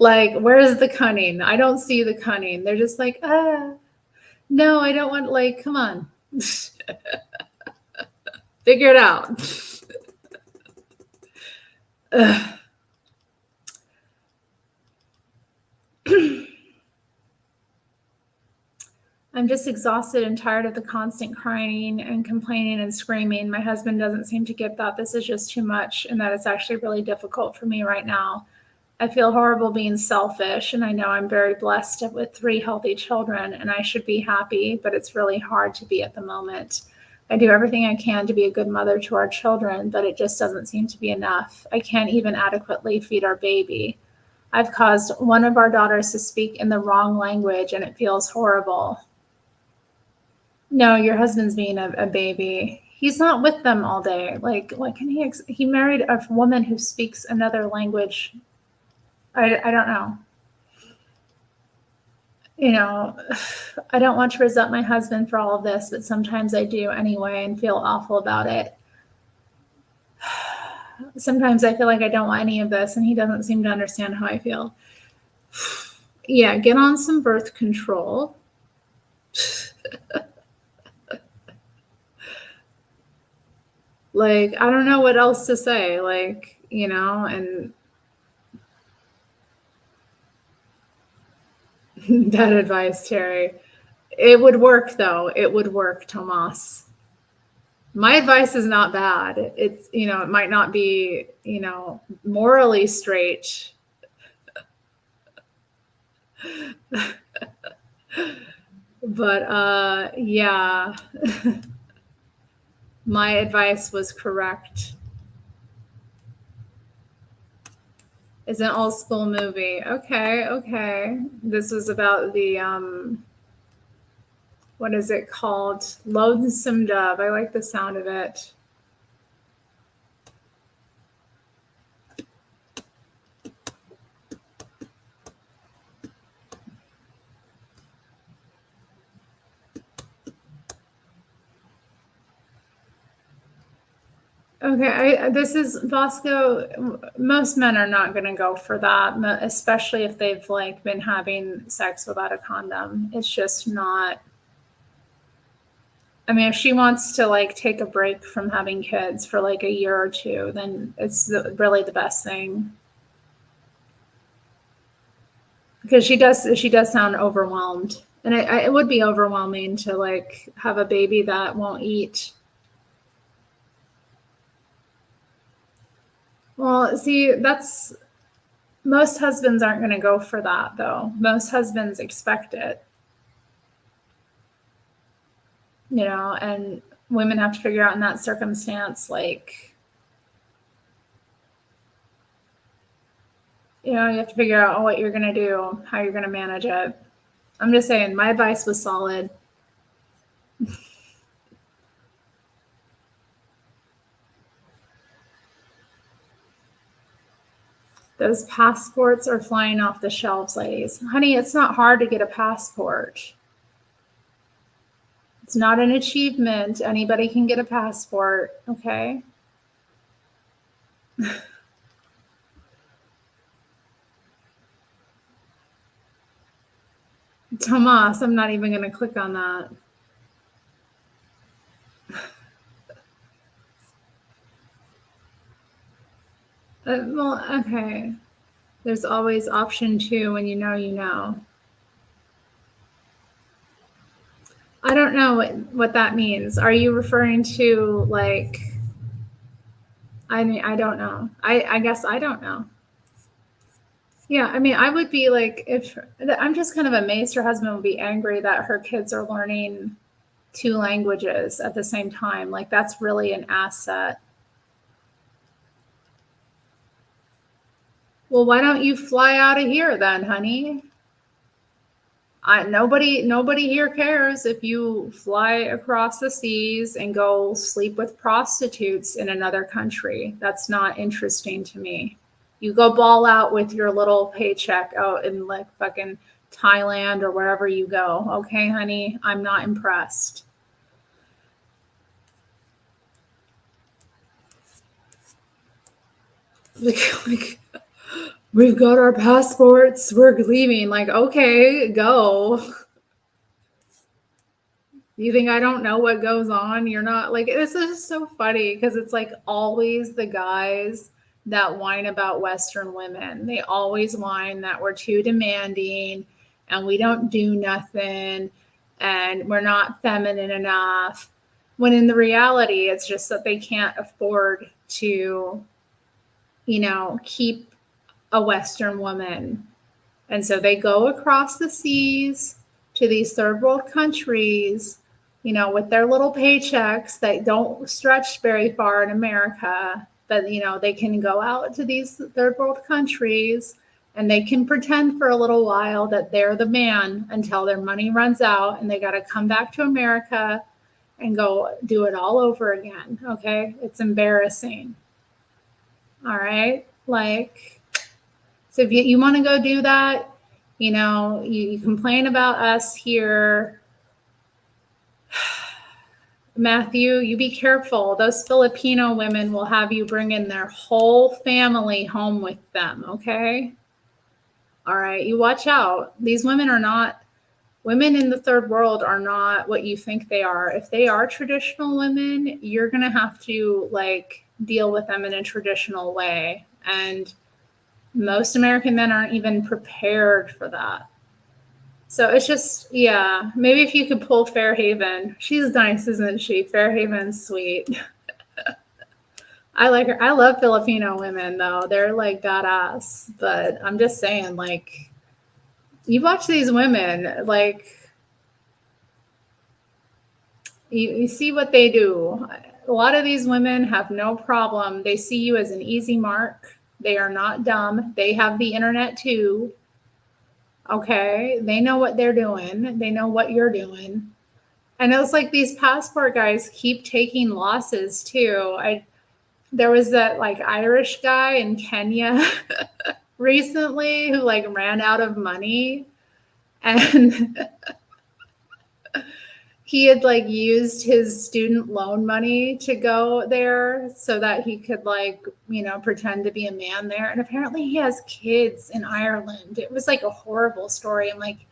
Like, where's the cunning? I don't see the cunning. They're just like, no, I don't want, like, come on. Figure it out. I'm just exhausted and tired of the constant crying and complaining and screaming. My husband doesn't seem to get that this is just too much and that it's actually really difficult for me right now. I feel horrible being selfish, and I know I'm very blessed with 3 healthy children, and I should be happy, but it's really hard to be at the moment. I do everything I can to be a good mother to our children, but it just doesn't seem to be enough. I can't even adequately feed our baby. I've caused one of our daughters to speak in the wrong language, and it feels horrible. No, your husband's being a baby. He's not with them all day. Like, what can he married a woman who speaks another language. I don't know. I don't want to resent my husband for all of this, but sometimes I do anyway and feel awful about it. Sometimes I feel like I don't want any of this, and he doesn't seem to understand how I feel. Yeah, get on some birth control. Like, I don't know what else to say. Like, and that advice, Terry. It would work, though. It would work, Tomas. My advice is not bad. It's, it might not be, morally straight. But, yeah. My advice was correct. It's an old school movie. Okay. This was about the, what is it called? Lonesome Dove. I like the sound of it. Okay, this is Bosco. Most men are not going to go for that, especially if they've like been having sex without a condom. It's just not. I mean, if she wants to like take a break from having kids for like a year or 2, then it's really the best thing. Because she does sound overwhelmed, and it would be overwhelming to like have a baby that won't eat. Well, see, most husbands aren't going to go for that, though. Most husbands expect it, and women have to figure out in that circumstance, like, you have to figure out what you're going to do, how you're going to manage it. I'm just saying, my advice was solid. Those passports are flying off the shelves, ladies. Honey, it's not hard to get a passport. It's not an achievement. Anybody can get a passport, okay? Tomas, I'm not even going to click on that. Well, okay. There's always option 2 when you know you know. I don't know what that means. Are you referring to like, I mean, I don't know. I guess I don't know. Yeah, I mean, I would be like, if I'm just kind of amazed her husband would be angry that her kids are learning 2 languages at the same time. Like, that's really an asset. Well, why don't you fly out of here then, honey? Nobody here cares if you fly across the seas and go sleep with prostitutes in another country. That's not interesting to me. You go ball out with your little paycheck out in like fucking Thailand or wherever you go. Okay, honey, I'm not impressed. Like, we've got our passports, we're leaving. Like, okay, go. You think I don't know what goes on? You're not like, this is so funny because it's like always the guys that whine about Western women. They always whine that we're too demanding and we don't do nothing and we're not feminine enough. When in the reality, it's just that they can't afford to, keep a Western woman. And so they go across the seas to these third world countries, with their little paychecks that don't stretch very far in America, but, they can go out to these third world countries and they can pretend for a little while that they're the man until their money runs out and they got to come back to America and go do it all over again. Okay. It's embarrassing. All right. Like, so if you want to go do that, you complain about us here. Matthew, you be careful. Those Filipino women will have you bring in their whole family home with them, okay? All right, you watch out. These women in the third world are not what you think they are. If they are traditional women, you're going to have to deal with them in a traditional way. And most American men aren't even prepared for that. So it's just, yeah, maybe if you could pull Fairhaven. She's nice, isn't she? Fairhaven's sweet. I like her. I love Filipino women, though. They're badass. But I'm just saying, you watch these women, you see what they do. A lot of these women have no problem. They see you as an easy mark. They are not dumb. They have the internet too. Okay. They know what they're doing. They know what you're doing. And it's like these passport guys keep taking losses too. There was that Irish guy in Kenya recently who ran out of money and he had used his student loan money to go there so that he could pretend to be a man there. And apparently he has kids in Ireland. It was a horrible story. I'm like,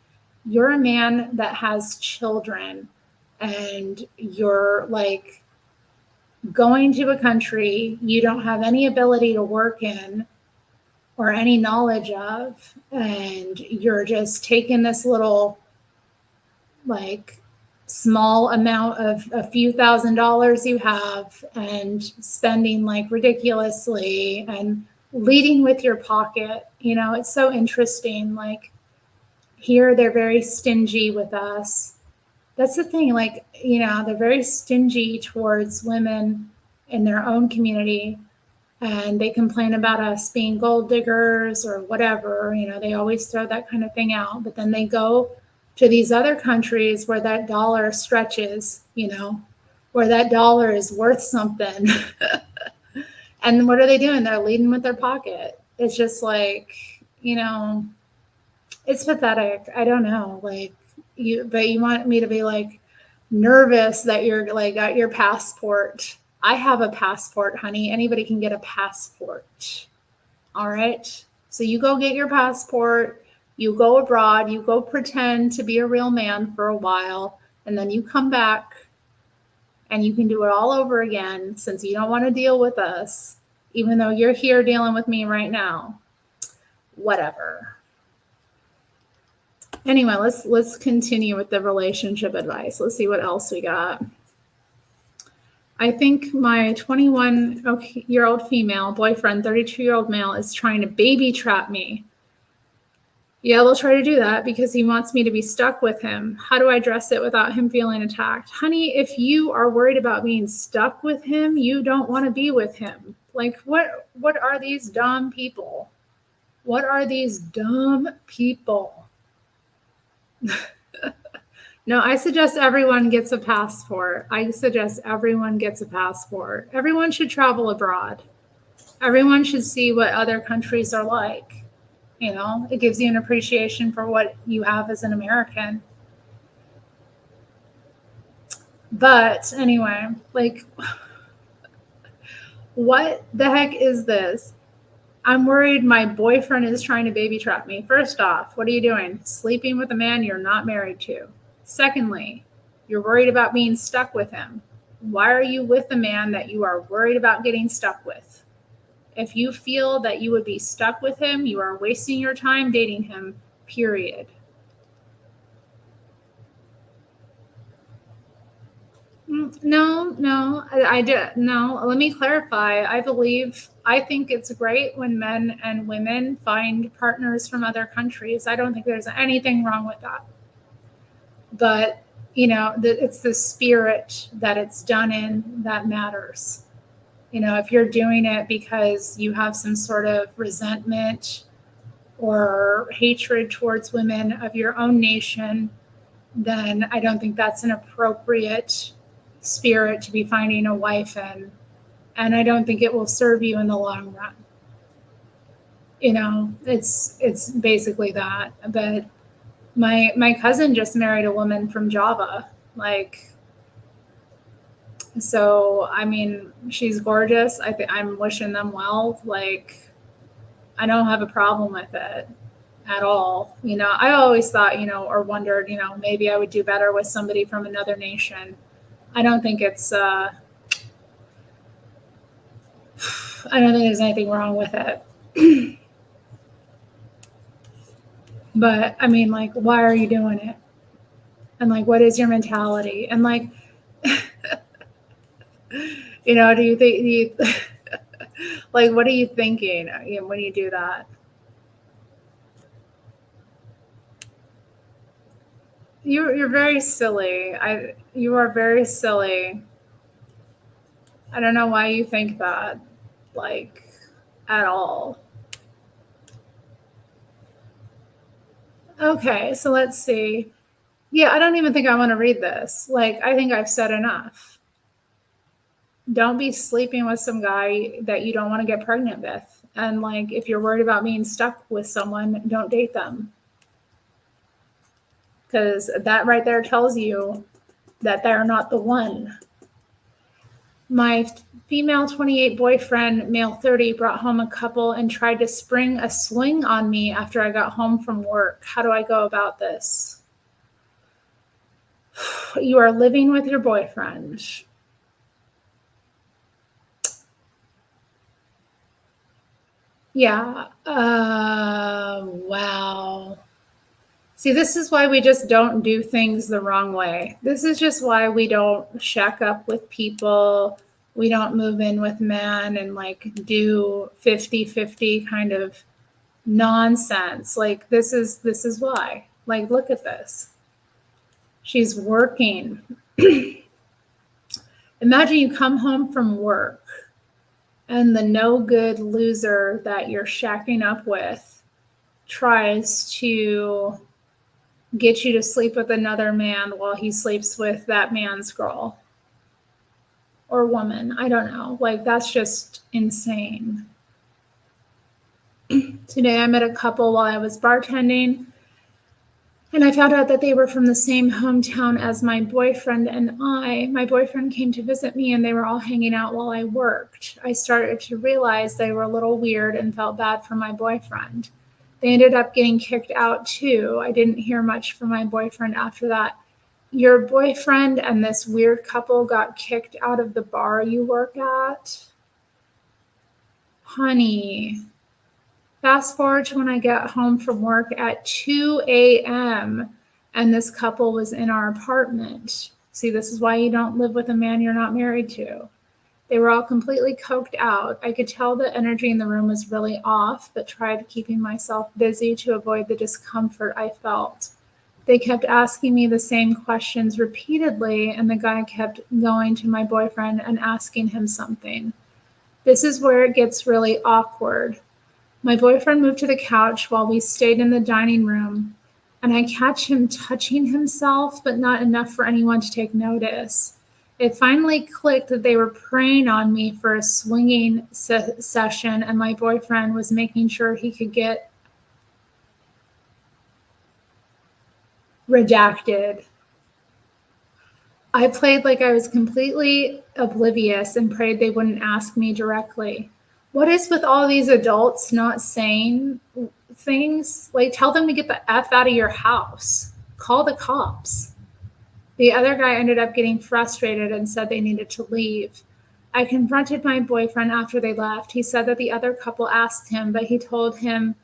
you're a man that has children and you're going to a country you don't have any ability to work in or any knowledge of, and you're just taking this little small amount of a few $1,000s you have and spending ridiculously and leading with your pocket. It's so interesting. Here they're very stingy with us. That's the thing. They're very stingy towards women in their own community, and they complain about us being gold diggers or whatever. They always throw that kind of thing out, but then they go to these other countries where that dollar stretches, where that dollar is worth something. And what are they doing? They're leading with their pocket. It's just like, you know, it's pathetic. I don't know. Like but you want me to be like nervous that you're like got your passport. I have a passport, honey. Anybody can get a passport. All right. So you go get your passport, you go abroad, you go pretend to be a real man for a while, and then you come back and you can do it all over again since you don't want to deal with us, even though you're here dealing with me right now. Whatever. Anyway, let's continue with the relationship advice. Let's see what else we got. I think my 21-year-old female boyfriend, 32-year-old male, is trying to baby trap me. Yeah, they'll try to do that because he wants me to be stuck with him. How do I address it without him feeling attacked? Honey, if you are worried about being stuck with him, you don't want to be with him. Like what are these dumb people? What are these dumb people? No, I suggest everyone gets a passport. I suggest everyone gets a passport. Everyone should travel abroad. Everyone should see what other countries are like. You know, it gives you an appreciation for what you have as an American. But anyway, like, what the heck is this? I'm worried my boyfriend is trying to baby trap me. First off, what are you doing? Sleeping with a man you're not married to. Secondly, you're worried about being stuck with him. Why are you with a man that you are worried about getting stuck with? If you feel that you would be stuck with him, you are wasting your time dating him, period. No, I did. No, let me clarify. I think it's great when men and women find partners from other countries. I don't think there's anything wrong with that. But, it's the spirit that it's done in that matters. If you're doing it because you have some sort of resentment or hatred towards women of your own nation, then I don't think that's an appropriate spirit to be finding a wife in. And I don't think it will serve you in the long run. It's basically that. But my cousin just married a woman from Java. So I mean, she's gorgeous. I'm wishing them well. I don't have a problem with it at all. I always thought, or wondered, maybe I would do better with somebody from another nation. I don't think there's anything wrong with it. But I mean, why are you doing it? And what is your mentality? And do you think, what are you thinking when you do that? You're very silly. You are very silly. I don't know why you think that, at all. Okay, so let's see. Yeah, I don't even think I want to read this. I think I've said enough. Don't be sleeping with some guy that you don't want to get pregnant with. And if you're worried about being stuck with someone, don't date them. Because that right there tells you that they're not the one. My female 28 boyfriend, male 30, brought home a couple and tried to spring a swing on me after I got home from work. How do I go about this? You are living with your boyfriend. Yeah. Wow. See, this is why we just don't do things the wrong way. This is just why we don't shack up with people. We don't move in with men and do 50-50 kind of nonsense. This is why. Look at this. She's working. Imagine you come home from work and the no good loser that you're shacking up with tries to get you to sleep with another man while he sleeps with that man's girl or woman. I don't know. That's just insane. Today I met a couple while I was bartending, and I found out that they were from the same hometown as my boyfriend and I. My boyfriend came to visit me and they were all hanging out while I worked. I started to realize they were a little weird and felt bad for my boyfriend. They ended up getting kicked out too. I didn't hear much from my boyfriend after that. Your boyfriend and this weird couple got kicked out of the bar you work at? Honey, fast forward to when I get home from work at 2 a.m. and this couple was in our apartment. See, this is why you don't live with a man you're not married to. They were all completely coked out. I could tell the energy in the room was really off, but tried keeping myself busy to avoid the discomfort I felt. They kept asking me the same questions repeatedly, and the guy kept going to my boyfriend and asking him something. This is where it gets really awkward. My boyfriend moved to the couch while we stayed in the dining room, and I catch him touching himself, but not enough for anyone to take notice. It finally clicked that they were preying on me for a swinging session, and my boyfriend was making sure he could get redacted. I played like I was completely oblivious and prayed they wouldn't ask me directly. What is with all these adults not saying things? Like, tell them to get the F out of your house. Call the cops. The other guy ended up getting frustrated and said they needed to leave. I confronted my boyfriend after they left. He said that the other couple asked him, but he told him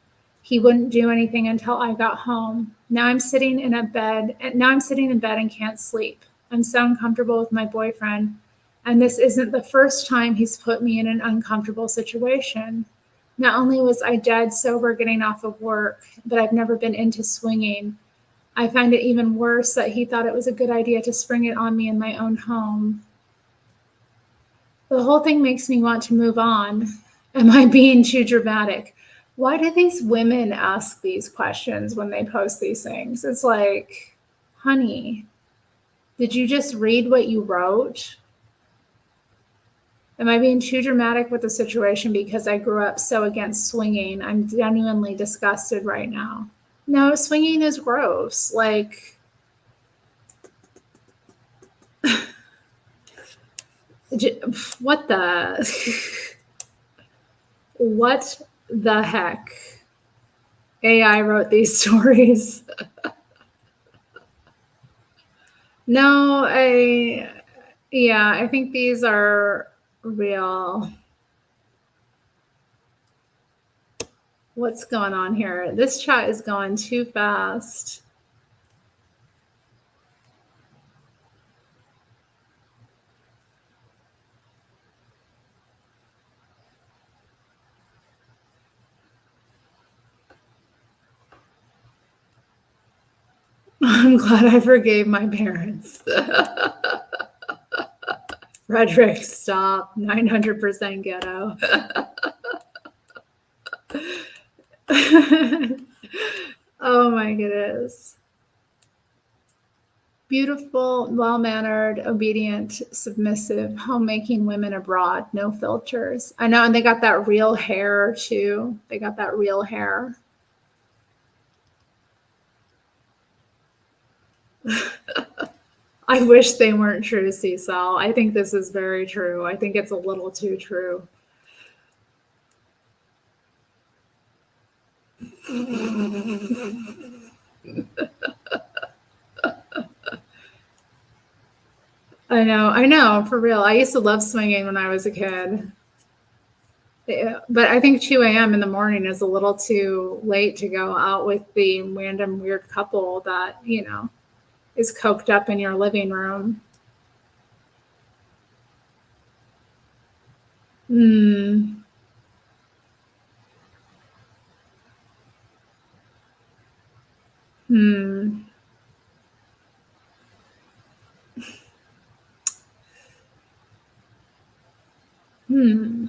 he wouldn't do anything until I got home. Now I'm sitting in bed and can't sleep. I'm so uncomfortable with my boyfriend, and this isn't the first time he's put me in an uncomfortable situation. Not only was I dead sober getting off of work, but I've never been into swinging. I find it even worse that he thought it was a good idea to spring it on me in my own home. The whole thing makes me want to move on. Am I being too dramatic? Why do these women ask these questions when they post these things? It's like, honey, did you just read what you wrote? Am I being too dramatic with the situation because I grew up so against swinging? I'm genuinely disgusted right now. No, swinging is gross. Like, what the what the heck? AI wrote these stories. No, I think these are real. What's going on here? This chat is going too fast. I'm glad I forgave my parents. Frederick, stop. 900% ghetto. Oh my goodness. Beautiful, well-mannered, obedient, submissive, homemaking women abroad, no filters. I know, and they got that real hair too. They got that real hair. I wish they weren't true, Cecil. I think this is very true. I think it's a little too true. I know, for real. I used to love swinging when I was a kid. Yeah, but I think 2 a.m. in the morning is a little too late to go out with the random weird couple that, is coked up in your living room. Hmm. Hmm. Hmm.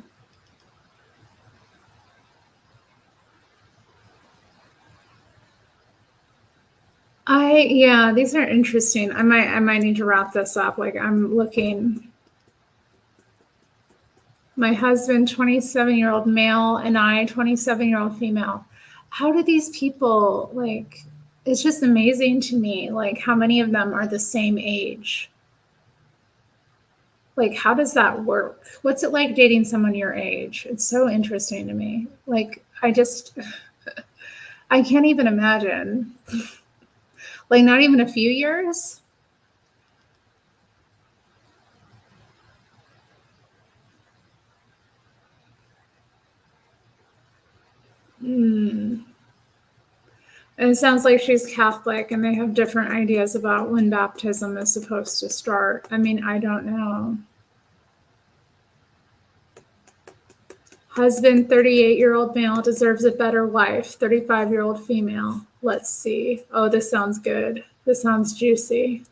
Yeah, these are interesting. I might need to wrap this up. Like I'm looking. My husband, 27-year-old male, and I, 27-year-old female. How do these people, like, it's just amazing to me, like, how many of them are the same age? Like, how does that work? What's it like dating someone your age? It's so interesting to me. Like, I can't even imagine. Like, not even a few years? Hmm. And it sounds like she's Catholic and they have different ideas about when baptism is supposed to start. I mean, I don't know. Husband, 38-year-old male, deserves a better wife, 35-year-old female. Let's see. Oh, this sounds good. This sounds juicy.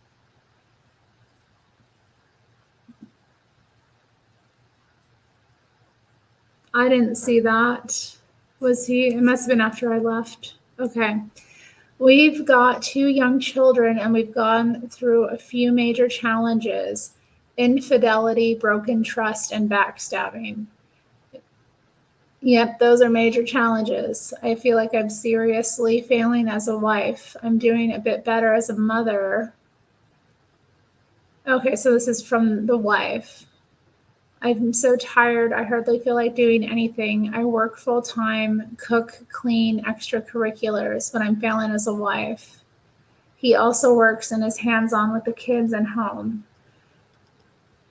I didn't see that. Was he? It must have been after I left. Okay. We've got 2 young children and we've gone through a few major challenges: infidelity, broken trust, and backstabbing. Yep, those are major challenges. I feel like I'm seriously failing as a wife. I'm doing a bit better as a mother. Okay, so this is from the wife. I'm so tired. I hardly feel like doing anything. I work full time, cook, clean, extracurriculars, but I'm failing as a wife. He also works and is hands on with the kids and home.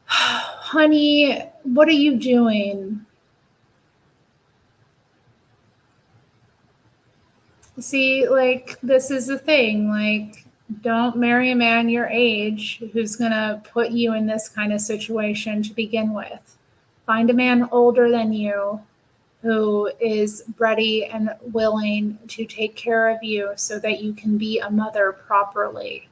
Honey, what are you doing? See, like, this is the thing. Like, don't marry a man your age who's going to put you in this kind of situation to begin with. Find a man older than you who is ready and willing to take care of you so that you can be a mother properly.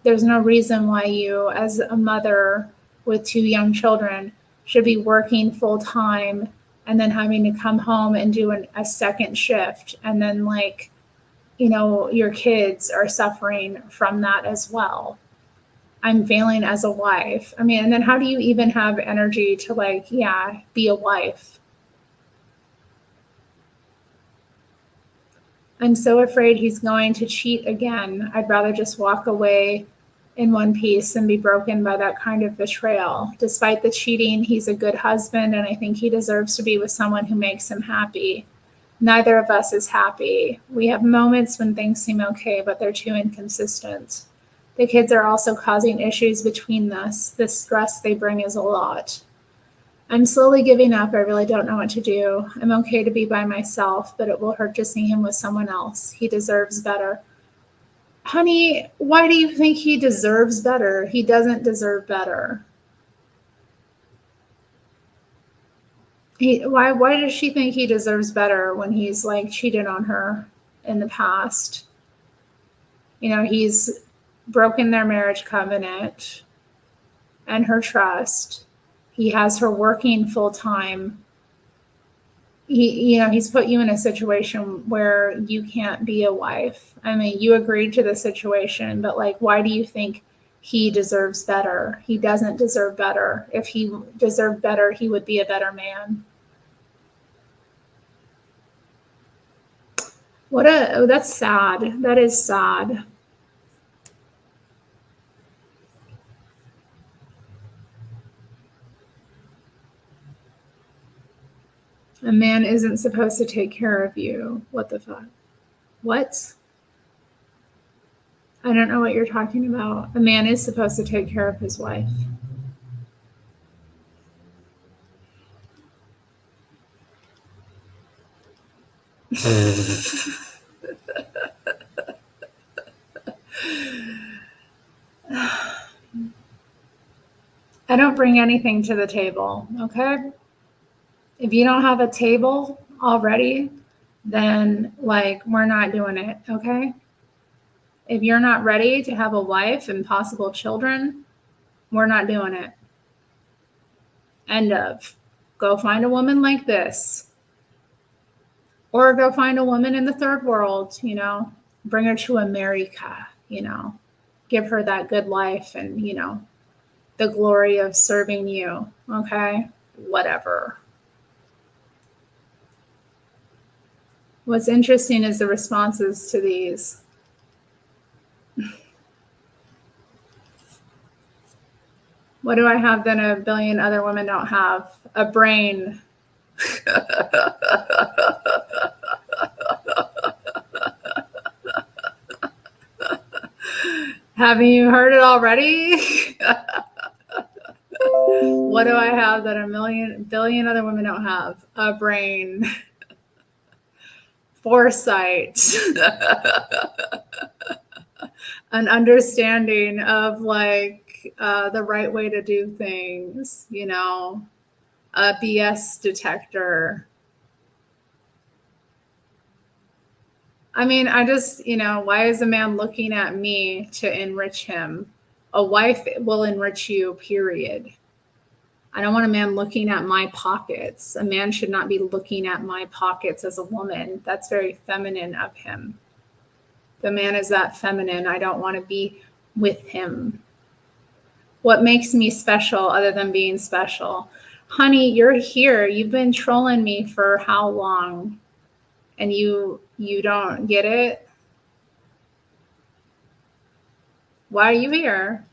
There's no reason why you, as a mother with 2 young children, should be working full time and then having to come home and do a second shift. And then, like, your kids are suffering from that as well. I'm failing as a wife. I mean, and then how do you even have energy to, like, yeah, be a wife? I'm so afraid he's going to cheat again. I'd rather just walk away in one piece than be broken by that kind of betrayal. Despite the cheating, he's a good husband, and I think he deserves to be with someone who makes him happy. Neither of us is happy. We have moments when things seem okay, but they're too inconsistent. The kids are also causing issues between us. The stress they bring is a lot. I'm slowly giving up. I really don't know what to do. I'm okay to be by myself, but it will hurt to see him with someone else. He deserves better. Honey, why do you think he deserves better? He doesn't deserve better. Why does she think he deserves better when he's, like, cheated on her in the past? He's broken their marriage covenant and her trust. He has her working full time. He's put you in a situation where you can't be a wife. I mean, you agreed to the situation, but, like, why do you think he deserves better? He doesn't deserve better. If he deserved better, he would be a better man. That's sad. That is sad. A man isn't supposed to take care of you. What the fuck? What? I don't know what you're talking about. A man is supposed to take care of his wife. I don't bring anything to the table, okay? If you don't have a table already, then, like, we're not doing it, okay? If you're not ready to have a wife and possible children, we're not doing it. End of. Go find a woman like this. Or go find a woman in the third world, bring her to America, give her that good life and, the glory of serving you, okay? whatever. What's interesting is the responses to these. What do I have that a billion other women don't have? A brain. Haven't you heard it already? What do I have that a billion other women don't have? A brain. Foresight. An understanding of like the right way to do things, you know, a BS detector. I mean, I just, you know, why is a man looking at me to enrich him? A wife will enrich you, period. I don't want a man looking at my pockets. A man should not be looking at my pockets as a woman. That's very feminine of him. The man is that feminine. I don't want to be with him. What makes me special other than being special? Honey, you're here. You've been trolling me for how long? And you don't get it? Why are you here?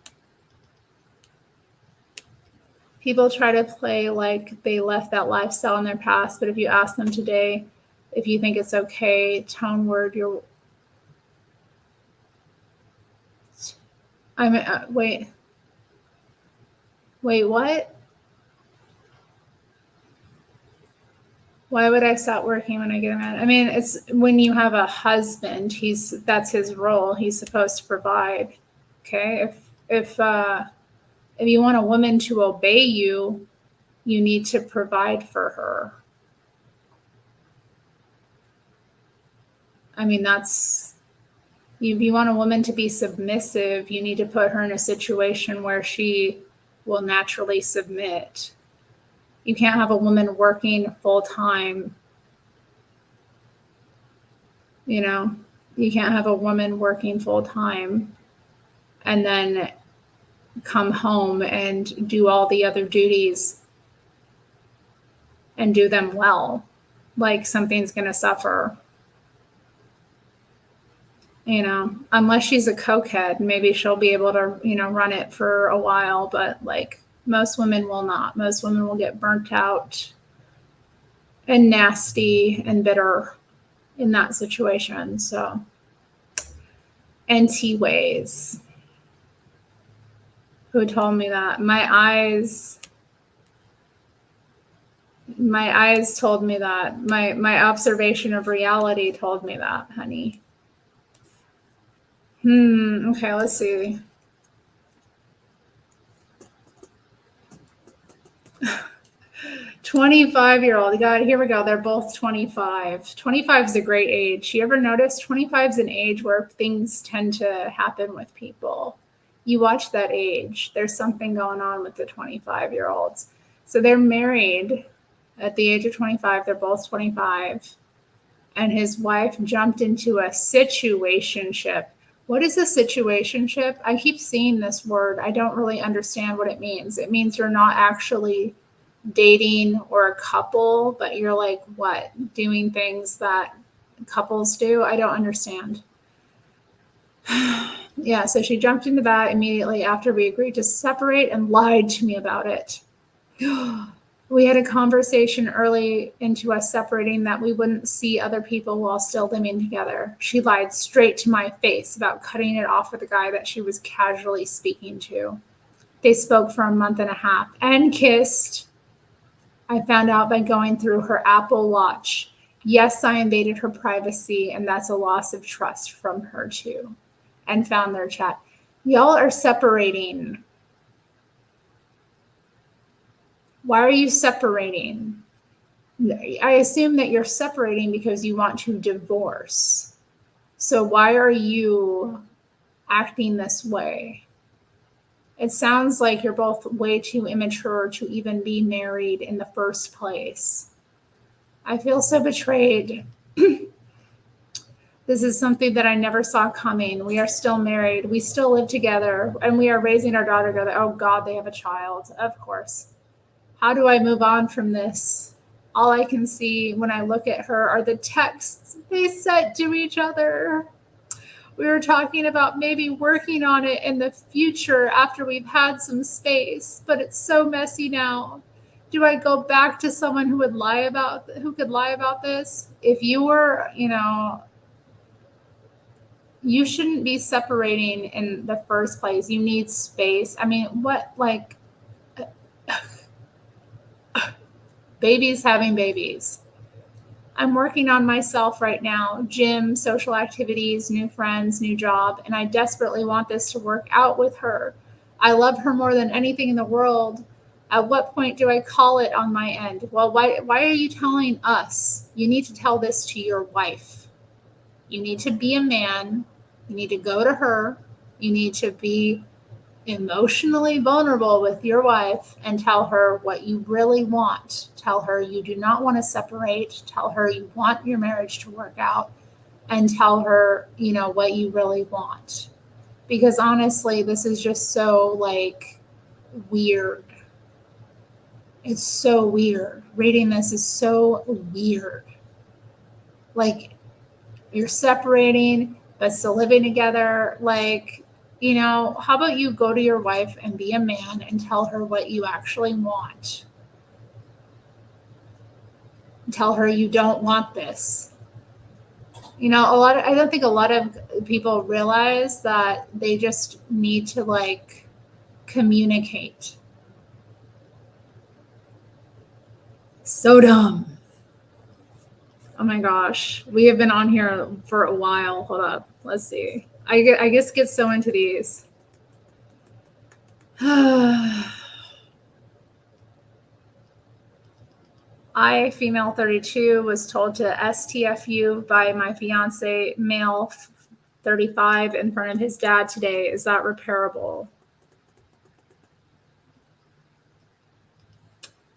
People try to play like they left that lifestyle in their past, but if you ask them today if you think it's okay, tone word, you're... wait, what? Why would I stop working when I get a man? I mean, it's when you have a husband, that's his role. He's supposed to provide. Okay. If you want a woman to obey you, you need to provide for her. I mean, if you want a woman to be submissive, you need to put her in a situation where she will naturally submit. You can't have a woman working full time. You know, you can't have a woman working full time and then come home and do all the other duties and do them well. Like something's going to suffer. You know, unless she's a cokehead, maybe she'll be able to, you know, run it for a while, but like most women will not. Most women will get burnt out and nasty and bitter in that situation. So, NT ways. Who told me that? My eyes told me that. My observation of reality told me that, honey. Okay, let's see. $25-year-old. God, here we go. They're both 25. 25 is a great age. You ever notice 25 is an age where things tend to happen with people? You watch that age. There's something going on with the 25-year-olds. So they're married at the age of 25. They're both 25. And his wife jumped into a situationship. What is a situationship? I keep seeing this word. I don't really understand what it means. It means you're not actually dating or a couple, but you're like, what? Doing things that couples do? I don't understand. Yeah, so she jumped into that immediately after we agreed to separate and lied to me about it. We had a conversation early into us separating that we wouldn't see other people while still living together. She lied straight to my face about cutting it off with a guy that she was casually speaking to. They spoke for a month and a half and kissed. I found out by going through her Apple Watch. Yes, I invaded her privacy, and that's a loss of trust from her too. And found their chat. Y'all are separating. Why are you separating? I assume that you're separating because you want to divorce. So why are you acting this way? It sounds like you're both way too immature to even be married in the first place. I feel so betrayed. This is something that I never saw coming. We are still married. We still live together, and we are raising our daughter together. Oh God, they have a child. Of course. How do I move on from this? All I can see when I look at her are the texts they sent to each other. We were talking about maybe working on it in the future after we've had some space, but it's so messy now. Do I go back to someone who could lie about this? If you were, you shouldn't be separating in the first place. You need space. I mean, what, like, babies having babies. I'm working on myself right now, gym, social activities, new friends, new job, and I desperately want this to work out with her. I love her more than anything in the world. At what point do I call it on my end? Well, why are you telling us? You need to tell this to your wife. You need to be a man. You need to go to her. You need to be emotionally vulnerable with your wife and tell her what you really want. Tell her you do not want to separate. Tell her you want your marriage to work out, and tell her, what you really want. Because honestly, this is just so like weird. It's so weird. Reading this is so weird. Like, you're separating, but still living together. Like, how about you go to your wife and be a man and tell her what you actually want? Tell her you don't want this. I don't think a lot of people realize that they just need to like communicate. So dumb. Oh my gosh. We have been on here for a while. Hold up. Let's see. I guess get so into these. I, female 32, was told to STFU by my fiance, male 35, in front of his dad today. Is that repairable?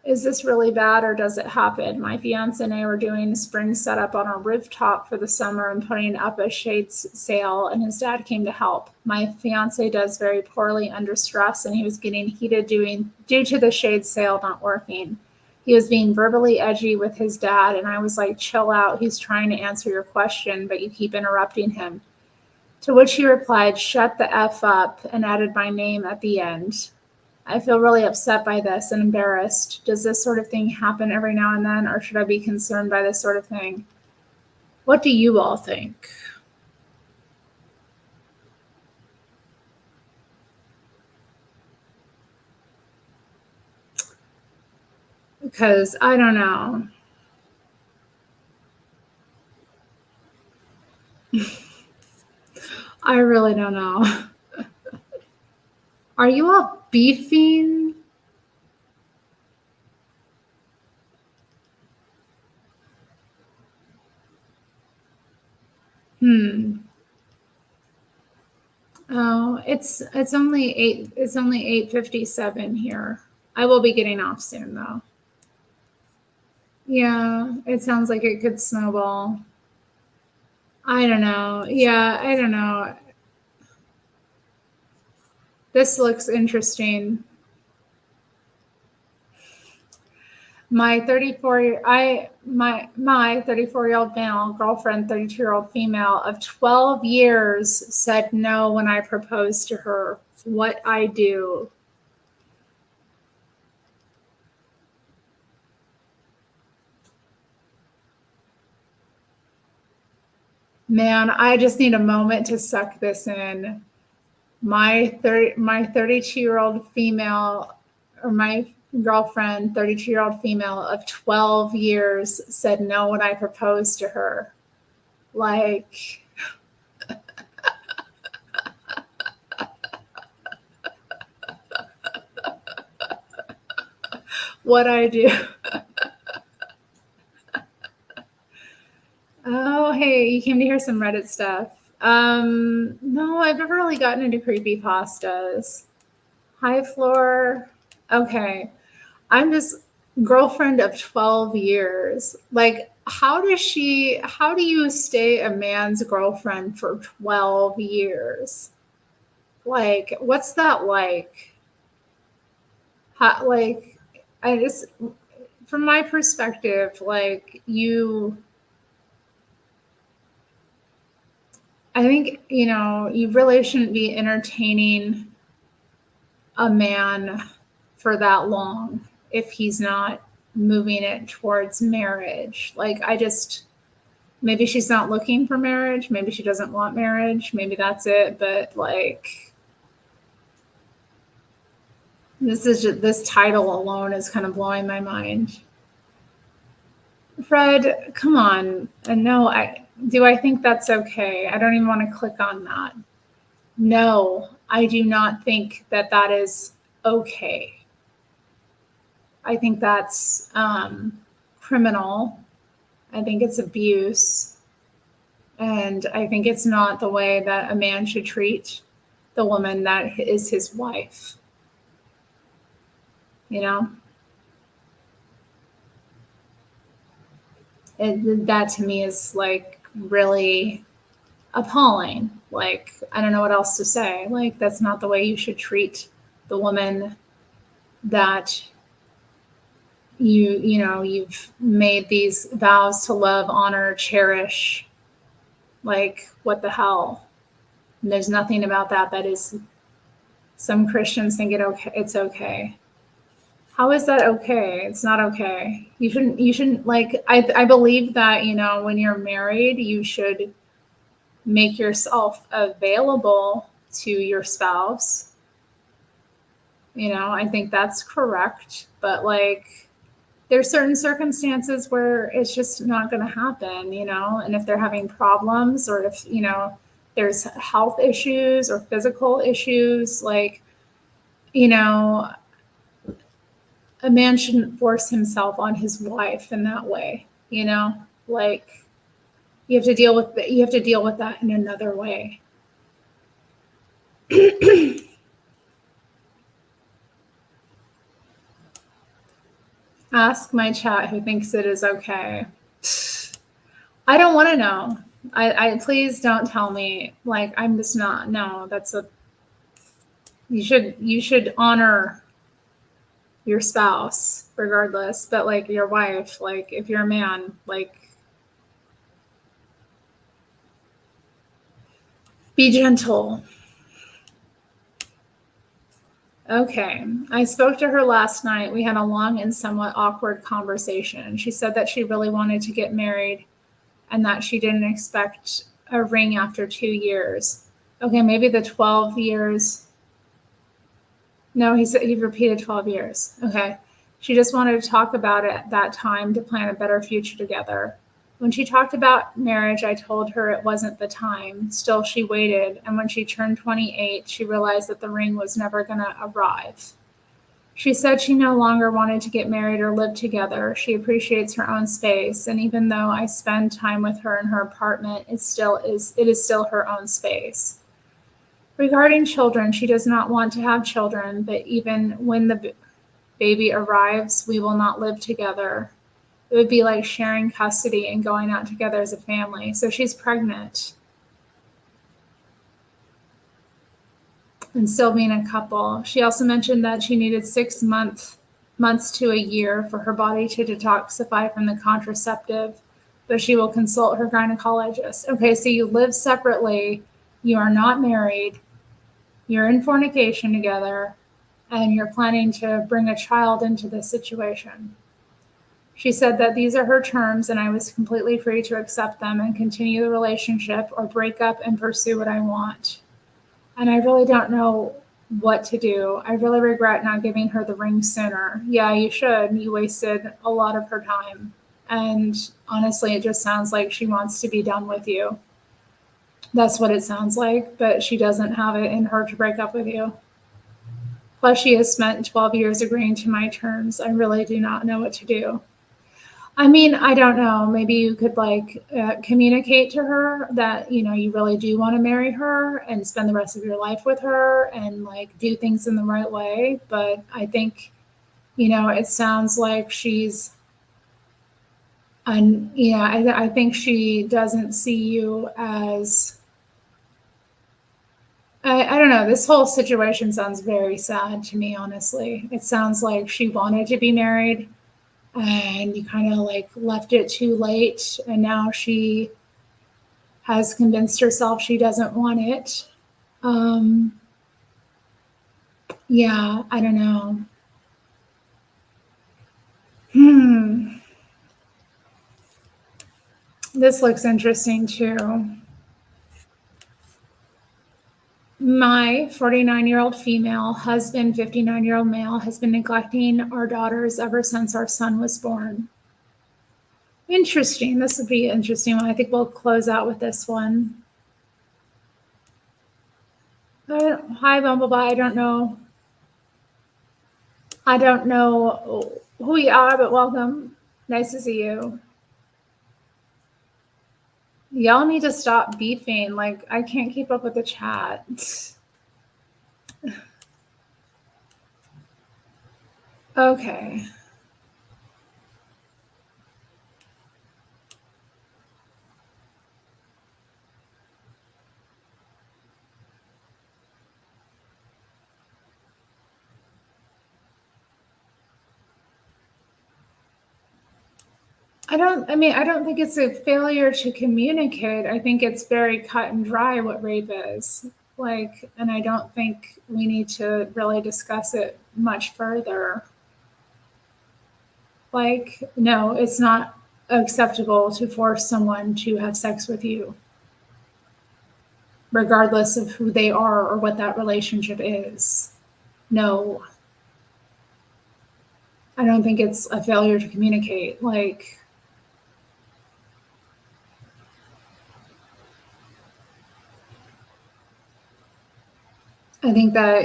Is this really bad or does it happen? My fiance and I were doing a spring setup on our rooftop for the summer and putting up a shade sail, and his dad came to help. My fiance does very poorly under stress, and he was getting heated due to the shade sail not working. He was being verbally edgy with his dad, and I was like, chill out. He's trying to answer your question, but you keep interrupting him. To which he replied, shut the F up, and added my name at the end. I feel really upset by this and embarrassed. Does this sort of thing happen every now and then, or should I be concerned by this sort of thing? What do you all think? Because I don't know. I really don't know. Are you all beefing? Oh, it's only 8:57 here. I will be getting off soon though. Yeah, it sounds like it could snowball. I don't know. Yeah, I don't know. This looks interesting. My 34-year-old male girlfriend, 32-year-old female of 12 years said no when I proposed to her. What I do? Man, I just need a moment to suck this in. My 32-year-old female, or my girlfriend, 32-year-old female of 12 years said no when I proposed to her. Like, what I do? Oh, hey, you came to hear some Reddit stuff. No, I've never really gotten into creepy pastas. High floor. Okay. I'm just girlfriend of 12 years. Like, how do you stay a man's girlfriend for 12 years? Like, what's that like? Like, I just, from my perspective, like I think, you really shouldn't be entertaining a man for that long if he's not moving it towards marriage. Like, maybe she's not looking for marriage. Maybe she doesn't want marriage. Maybe that's it. But like, this title alone is kind of blowing my mind. Fred, come on. And no, I think that's okay. I don't even want to click on that. No, I do not think that that is okay. I think that's criminal. I think it's abuse. And I think it's not the way that a man should treat the woman that is his wife. You know? That to me is like really appalling. Like, I don't know what else to say. Like, that's not the way you should treat the woman that you've made these vows to love, honor, cherish. Like, what the hell? And there's nothing about that is, some Christians think it's okay. How is that okay? It's not okay. You shouldn't like, I believe that, when you're married, you should make yourself available to your spouse. I think that's correct. But like, there's certain circumstances where it's just not going to happen, and if they're having problems, or if, there's health issues or physical issues, like, a man shouldn't force himself on his wife in that way, like, you have to deal with that in another way. Ask my chat who thinks it is okay. I don't want to know. I please don't tell me. Like, I'm just not. No, you should honor your spouse regardless. But like, your wife, like, if you're a man, like, be gentle. Okay. I spoke to her last night. We had a long and somewhat awkward conversation. She said that she really wanted to get married and that she didn't expect a ring after 2 years. Okay, maybe the 12 years. No, he repeated 12 years. Okay. She just wanted to talk about it at that time to plan a better future together. When she talked about marriage, I told her it wasn't the time. Still, she waited, and when she turned 28, she realized that the ring was never going to arrive. She said she no longer wanted to get married or live together. She appreciates her own space, and even though I spend time with her in her apartment, it is still her own space. Regarding children, she does not want to have children, but even when the baby arrives, we will not live together. It would be like sharing custody and going out together as a family. So she's pregnant and still being a couple. She also mentioned that she needed 6 months to a year for her body to detoxify from the contraceptive, but she will consult her gynecologist. Okay, so you live separately, you are not married, you're in fornication together, and you're planning to bring a child into this situation. She said that these are her terms and I was completely free to accept them and continue the relationship or break up and pursue what I want. And I really don't know what to do. I really regret not giving her the ring sooner. Yeah, you should. You wasted a lot of her time. And honestly, it just sounds like she wants to be done with you. That's what it sounds like, but she doesn't have it in her to break up with you. Plus, she has spent 12 years agreeing to my terms. I really do not know what to do. I mean, I don't know. Maybe you could communicate to her that, you really do want to marry her and spend the rest of your life with her and like do things in the right way. But I think, it sounds like I think she doesn't see you as I don't know. This whole situation sounds very sad to me, honestly. It sounds like she wanted to be married and you kind of like left it too late. And now she has convinced herself she doesn't want it. Um, yeah, I don't know. This looks interesting too. My 49-year-old female husband, 59-year-old male, has been neglecting our daughters ever since our son was born. Interesting. This would be an interesting one. I think we'll close out with this one. Hi, Bumblebee. I don't know who you are, but welcome. Nice to see you. Y'all need to stop beefing. Like, I can't keep up with the chat. Okay. I don't think it's a failure to communicate. I think it's very cut and dry what rape is. Like, and I don't think we need to really discuss it much further. Like, no, it's not acceptable to force someone to have sex with you, regardless of who they are or what that relationship is. No, I don't think it's a failure to communicate. Like, I think that,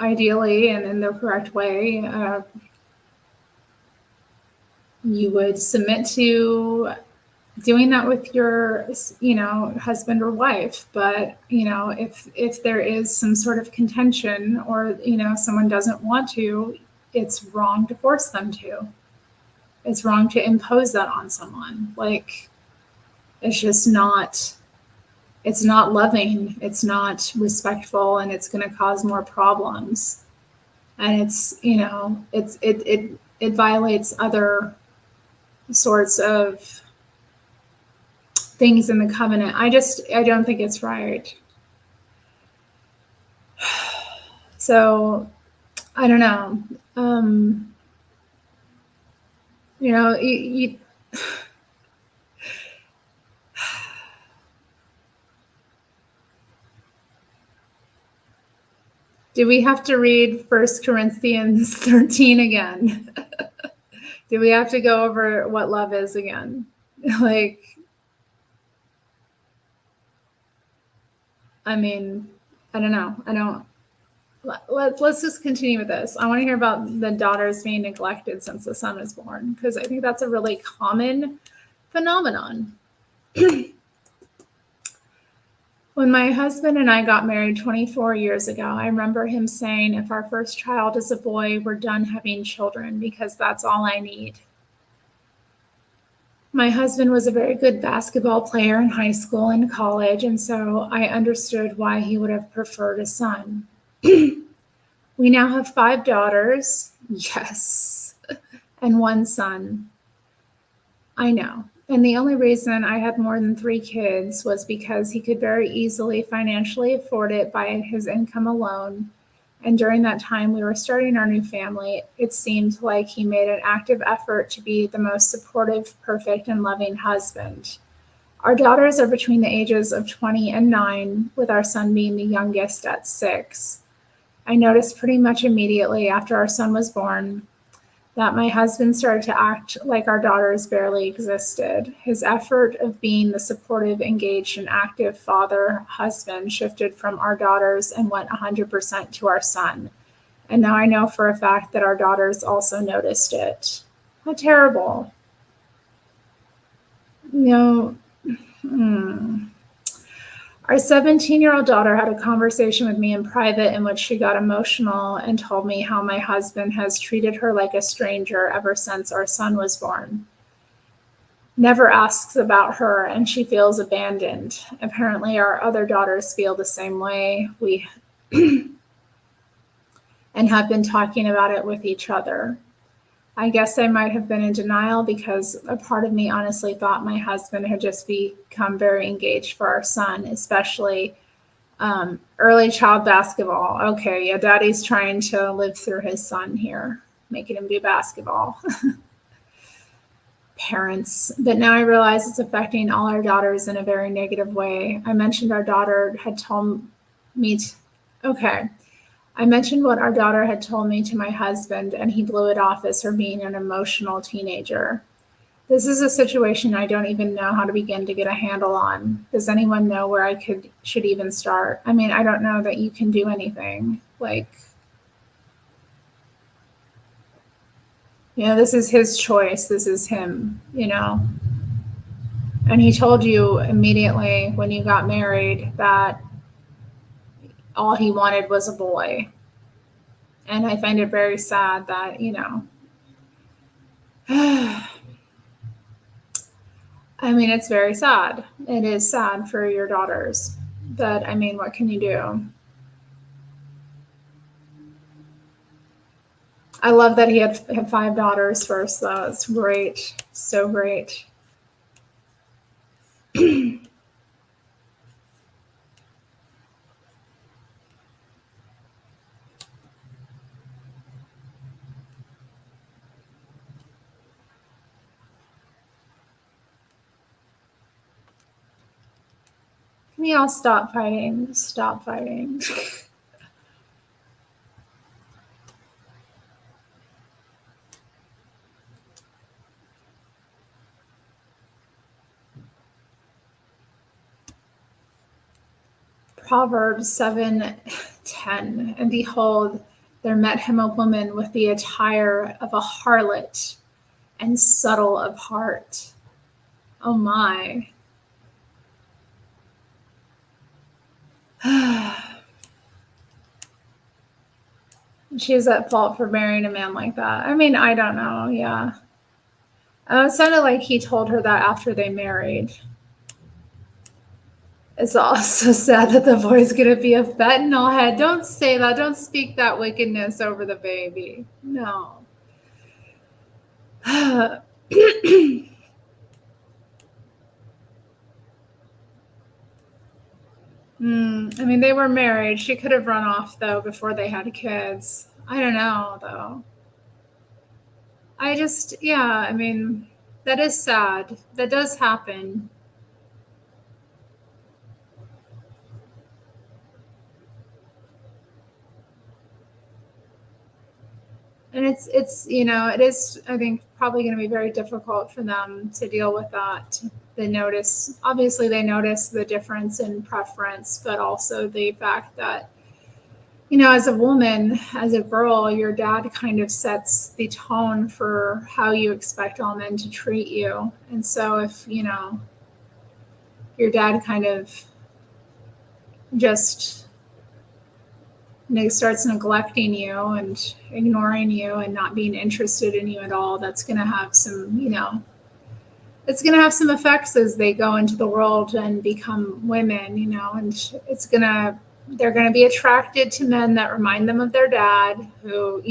ideally and in the correct way, you would submit to doing that with your, husband or wife. But, if there is some sort of contention or, someone doesn't want to, it's wrong to force them to. It's wrong to impose that on someone. Like, it's just not, it's not loving, it's not respectful, and it's going to cause more problems. And it's, it violates other sorts of things in the covenant. I don't think it's right. So I don't know. Do we have to read 1 Corinthians 13 again? Do we have to go over what love is again? Like, I don't know. Let's just continue with this. I want to hear about the daughters being neglected since the son was born, because I think that's a really common phenomenon. When my husband and I got married 24 years ago, I remember him saying, if our first child is a boy, we're done having children because that's all I need. My husband was a very good basketball player in high school and college, and so I understood why he would have preferred a son. We now have 5 daughters, yes, and 1 son. I know. And the only reason I had more than 3 kids was because he could very easily financially afford it by his income alone. And during that time we were starting our new family, it seemed like he made an active effort to be the most supportive, perfect, and loving husband. Our daughters are between the ages of 20 and 9, with our son being the youngest at 6. I noticed pretty much immediately after our son was born that my husband started to act like our daughters barely existed. His effort of being the supportive, engaged, and active father husband shifted from our daughters and went 100% to our son. And now I know for a fact that our daughters also noticed it. How terrible. Our 17-year-old daughter had a conversation with me in private in which she got emotional and told me how my husband has treated her like a stranger ever since our son was born. never asks about her, and she feels abandoned. Apparently, our other daughters feel the same way. We and have been talking about it with each other. I guess I might have been in denial because a part of me honestly thought my husband had just become very engaged for our son, especially early child basketball. Okay, yeah, daddy's trying to live through his son here, making him do basketball. Parents. But now I realize it's affecting all our daughters in a very negative way. I mentioned our daughter had told me, okay. I mentioned what our daughter had told me to my husband, and he blew it off as her being an emotional teenager. This is a situation I don't even know how to begin to get a handle on. Does anyone know where should even start? I mean, I don't know that you can do anything. Like, this is his choice. This is him. And he told you immediately when you got married that all he wanted was a boy. And I find it very sad that. I mean, it's very sad. It is sad for your daughters. But I mean, what can you do? I love that he had 5 daughters first, though. It's great. So great. Can we all stop fighting? Stop fighting. Proverbs 7:10. And behold, there met him a woman with the attire of a harlot and subtle of heart. Oh my. She is at fault for marrying a man like that. I mean, I don't know. Yeah. It sounded like he told her that after they married. It's also sad that the boy's going to be a fentanyl head. Don't say that. Don't speak that wickedness over the baby. No. I mean, they were married. She could have run off, though, before they had kids. I don't know, though. I mean, that is sad. That does happen. And it is, I think, probably going to be very difficult for them to deal with that. Obviously, they notice the difference in preference, but also the fact that, as a woman, as a girl, your dad kind of sets the tone for how you expect all men to treat you. And so if, your dad kind of just starts neglecting you and ignoring you and not being interested in you at all, that's going to have it's going to have some effects as they go into the world and become women, and they're going to be attracted to men that remind them of their dad, who,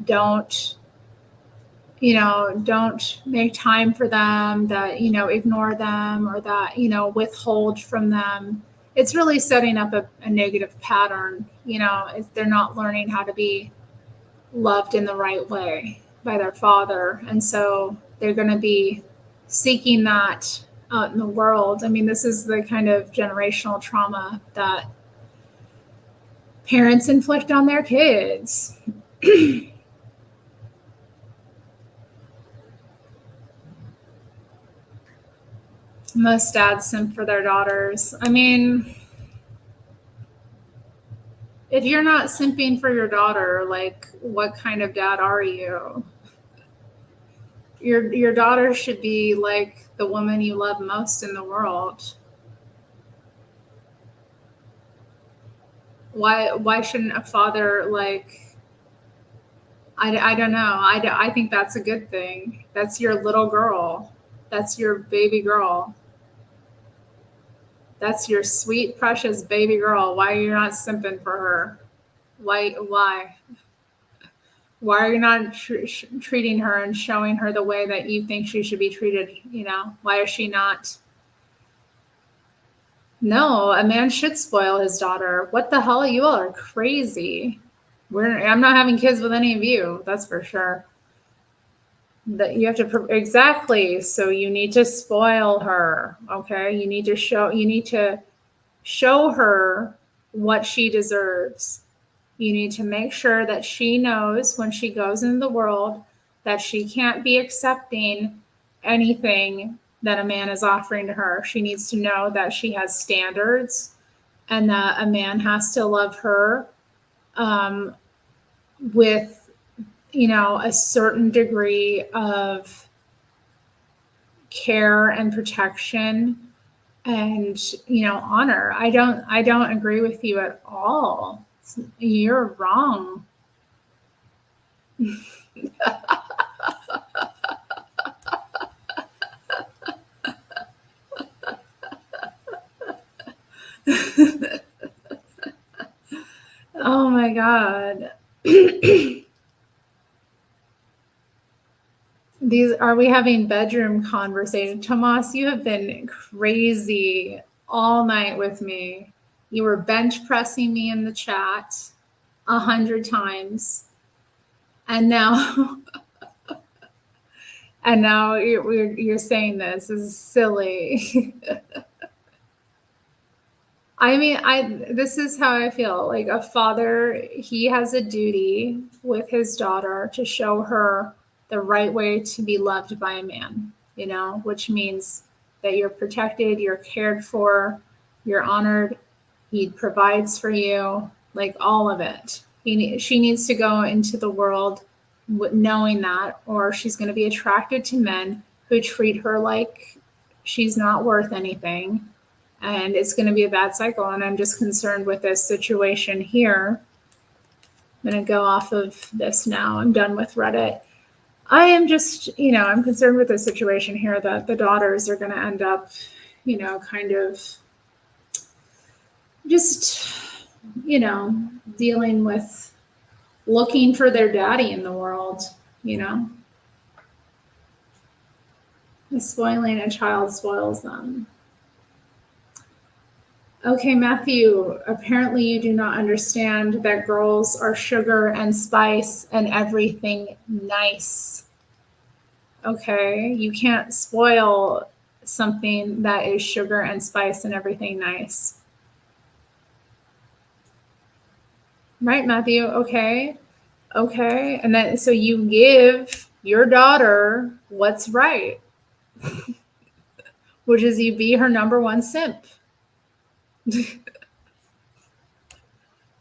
don't, don't make time for them, that, ignore them, or that, withhold from them. It's really setting up a negative pattern. If they're not learning how to be loved in the right way by their father. And so they're going to be seeking that out in the world. I mean, this is the kind of generational trauma that parents inflict on their kids. Most dads simp for their daughters. I mean, if you're not simping for your daughter, like, what kind of dad are you? Your daughter should be like the woman you love most in the world. Why shouldn't a father, like, I don't know. I think that's a good thing. That's your little girl. That's your baby girl. That's your sweet, precious baby girl. Why are you not simping for her? Why? Why are you not treating her and showing her the way that you think she should be treated? Why is she not? No, a man should spoil his daughter. What the hell? You all are crazy. I'm not having kids with any of you. That's for sure. That you have to exactly. So you need to spoil her. Okay. You need to show her what she deserves. You need to make sure that she knows when she goes into the world that she can't be accepting anything that a man is offering to her. She needs to know that she has standards and that a man has to love her um, with, a certain degree of care and protection and, honor. I don't agree with you at all. You're wrong. Oh my God. Are we having bedroom conversation? Tomas, you have been crazy all night with me. You were bench pressing me in the chat 100 times. And now, and now you're saying this is silly. I mean, this is how I feel. Like a father, he has a duty with his daughter to show her the right way to be loved by a man, which means that you're protected, you're cared for, you're honored, he provides for you, like all of it. She needs to go into the world knowing that, or she's going to be attracted to men who treat her like she's not worth anything, and it's going to be a bad cycle. And I'm just concerned with this situation here. I'm going to go off of this now. I'm done with Reddit. I am just, I'm concerned with the situation here that the daughters are going to end up, kind of just, dealing with looking for their daddy in the world, Spoiling a child spoils them. Okay, Matthew, apparently you do not understand that girls are sugar and spice and everything nice. Okay, you can't spoil something that is sugar and spice and everything nice. Right, Matthew? Okay. And then, so you give your daughter what's right, which is you be her number one simp.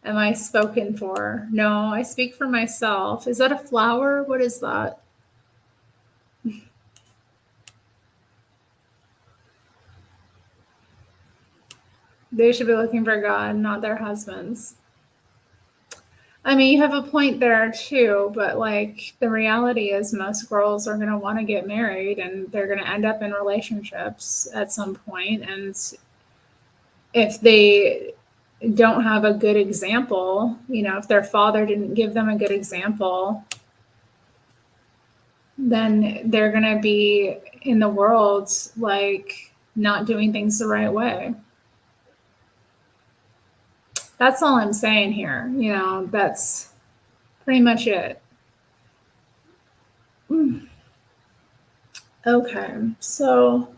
Am I spoken for? No, I speak for myself. Is that a flower? What is that? They should be looking for God, not their husbands. I mean, you have a point there too, but like the reality is most girls are going to want to get married and they're going to end up in relationships at some point. And if they don't have a good example, if their father didn't give them a good example, then they're going to be in the world like not doing things the right way. That's all I'm saying here. That's pretty much it. Okay, so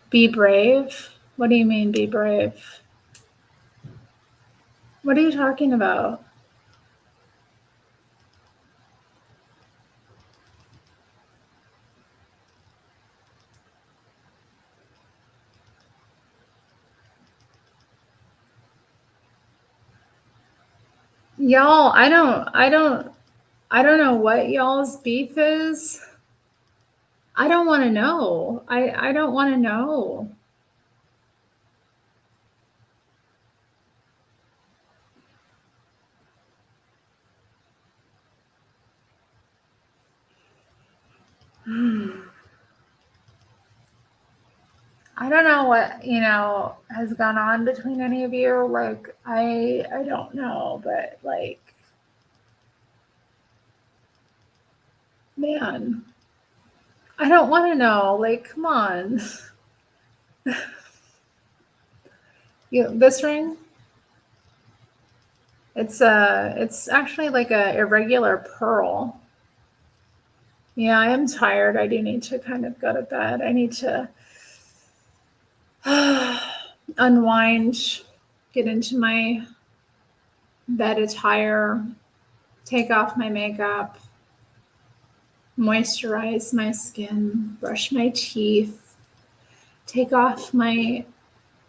be brave. What do you mean, be brave? What are you talking about? Y'all, I don't know what y'all's beef is. I don't want to know. I don't want to know. I don't know what, has gone on between any of you. Like, I don't know, but like, man, I don't want to know. Like, come on. This ring, it's actually like a irregular pearl. Yeah, I am tired. I do need to kind of go to bed. I need to unwind, get into my bed attire, take off my makeup, moisturize my skin, brush my teeth, take off my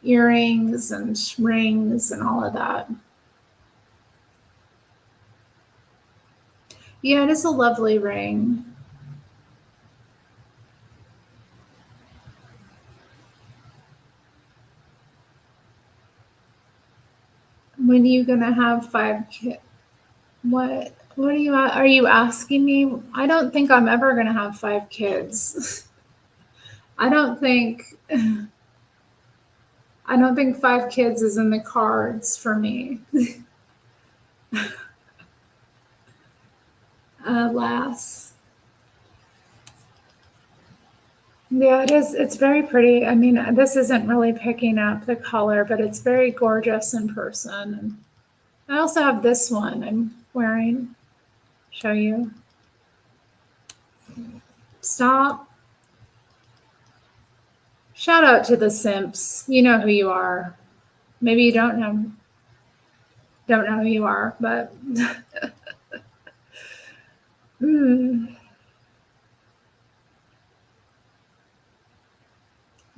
earrings and rings and all of that. Yeah, it is a lovely ring. When are you gonna have 5 kids? What are you asking me? I don't think I'm ever gonna have 5 kids. I don't think I don't think 5 kids is in the cards for me. Alas. Yeah, it is. It's very pretty. I mean, this isn't really picking up the color, but it's very gorgeous in person. And I also have this one I'm wearing. Show you. Stop. Shout out to the simps. You know who you are. Maybe you don't know who you are, but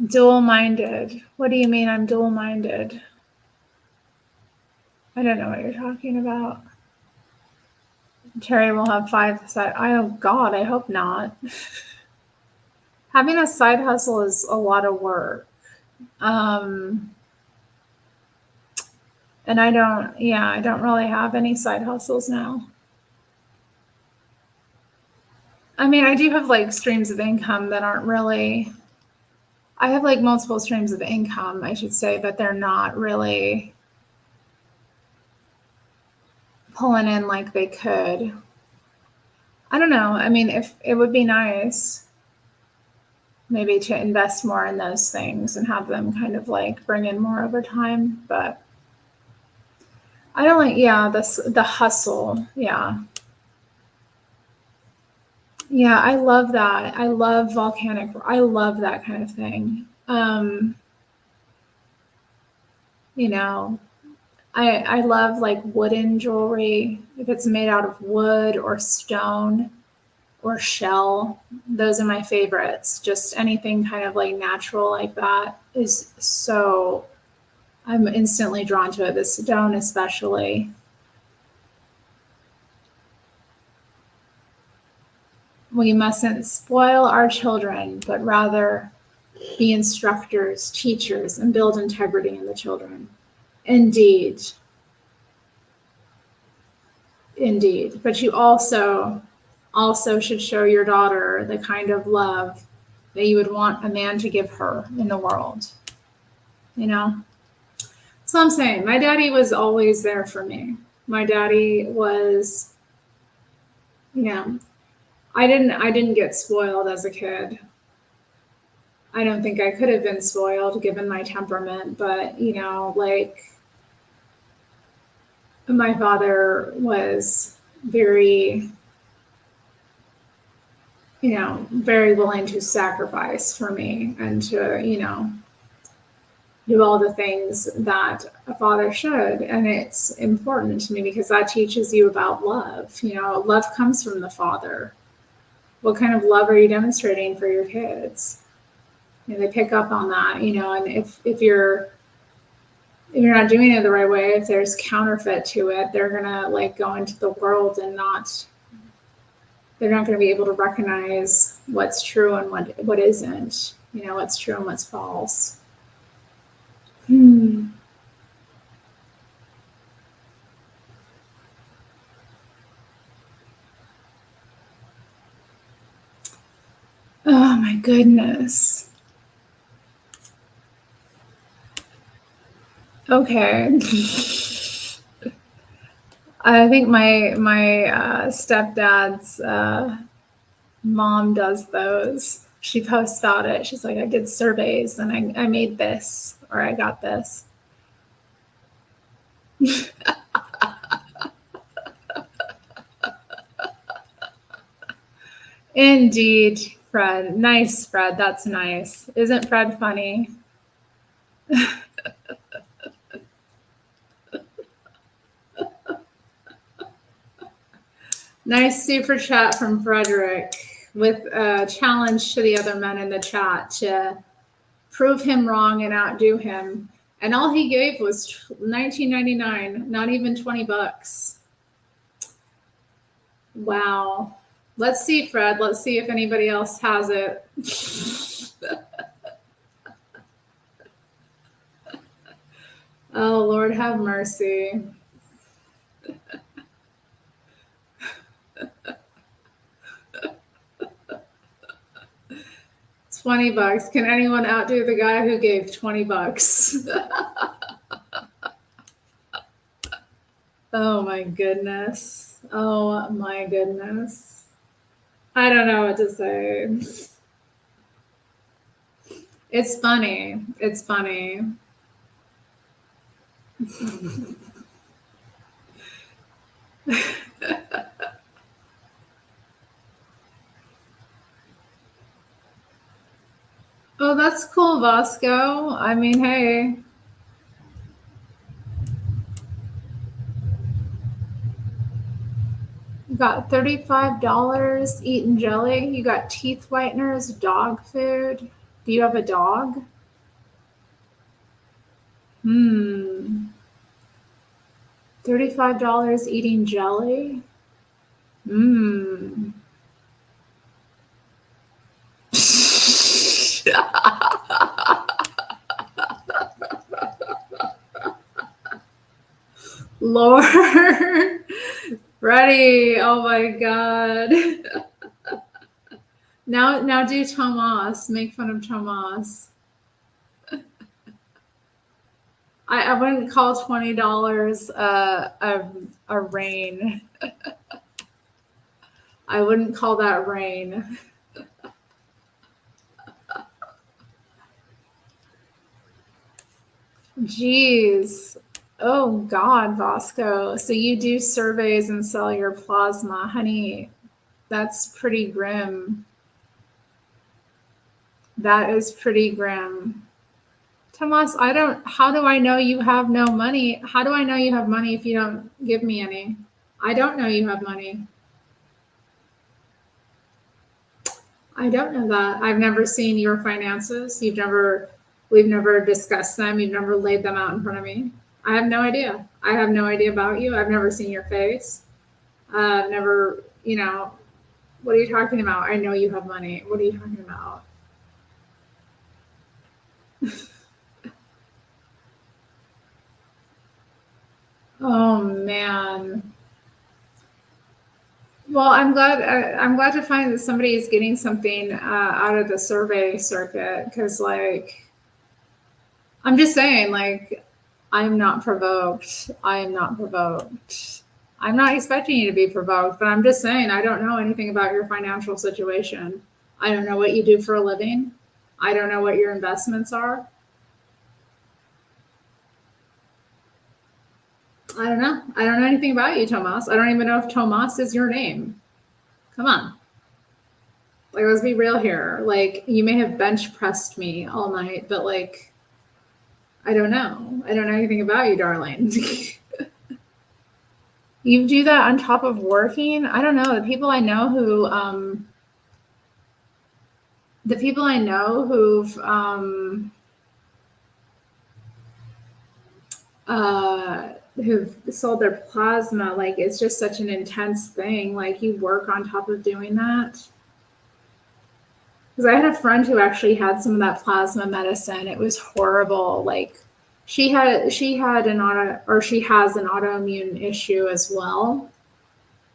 dual-minded. What do you mean I'm dual-minded? I don't know what you're talking about. Terry will have 5 side. Oh God, I hope not. Having a side hustle is a lot of work. And I don't really have any side hustles now. I mean, I do have like streams of income that aren't really, I have like multiple streams of income, I should say, but they're not really pulling in like they could. I don't know. I mean, if it would be nice maybe to invest more in those things and have them kind of like bring in more over time, but I don't like, the hustle. Yeah. Yeah, I love that. I love volcanic. I love that kind of thing. You know, I love like wooden jewelry. If it's made out of wood or stone or shell, those are my favorites. Just anything kind of like natural like that is so, I'm instantly drawn to it. The stone especially. We mustn't spoil our children, but rather be instructors, teachers, and build integrity in the children. Indeed. Indeed. But you also should show your daughter the kind of love that you would want a man to give her in the world. You know? So I'm saying my daddy was always there for me. My daddy was, I didn't get spoiled as a kid. I don't think I could have been spoiled given my temperament, but like my father was very, very willing to sacrifice for me and to, do all the things that a father should. And it's important to me because that teaches you about love. Love comes from the father. What kind of love are you demonstrating for your kids? They pick up on that, and if you're not doing it the right way, if there's counterfeit to it, they're gonna like go into the world and they're not gonna be able to recognize what's true and what isn't, what's true and what's false. Oh my goodness. Okay. I think my stepdad's mom does those. She posts about it. She's like, I did surveys and I made this or I got this. Indeed, Fred. Nice, Fred. That's nice. Isn't Fred funny? Nice super chat from Frederick with a challenge to the other men in the chat to prove him wrong and outdo him. And all he gave was $19.99, not even $20. Wow. Let's see, Fred. Let's see if anybody else has it. Oh, Lord have mercy. $20. Can anyone outdo the guy who gave $20? Oh my goodness. Oh my goodness. I don't know what to say. It's funny. It's funny. Oh, that's cool, Vasco. I mean, hey. You got $35 eating jelly. You got teeth whiteners, dog food. Do you have a dog? $35 eating jelly? Lord. Ready. Oh my God. Now do Tomas. Make fun of Tomas. I wouldn't call $20 a rain. I wouldn't call that rain. Jeez. Oh God, Vasco. So you do surveys and sell your plasma, honey. That's pretty grim. That is pretty grim. Tomas, how do I know you have no money? How do I know you have money if you don't give me any? I don't know you have money. I don't know that. I've never seen your finances. We've never discussed them. You've never laid them out in front of me. I have no idea. I have no idea about you. I've never seen your face. Never, what are you talking about? I know you have money. What are you talking about? Oh man. Well, I'm glad to find that somebody is getting something out of the survey circuit because, I'm just saying, I'm not provoked. I am not provoked. I'm not expecting you to be provoked, but I'm just saying I don't know anything about your financial situation. I don't know what you do for a living. I don't know what your investments are. I don't know. I don't know anything about you, Tomas. I don't even know if Tomas is your name. Come on. Let's be real here. You may have bench pressed me all night, but I don't know. I don't know anything about you, darling. You do that on top of working? I don't know. The people I know who've who've sold their plasma, it's just such an intense thing. You work on top of doing that. Because I had a friend who actually had some of that plasma medicine. It was horrible. She has an autoimmune issue as well.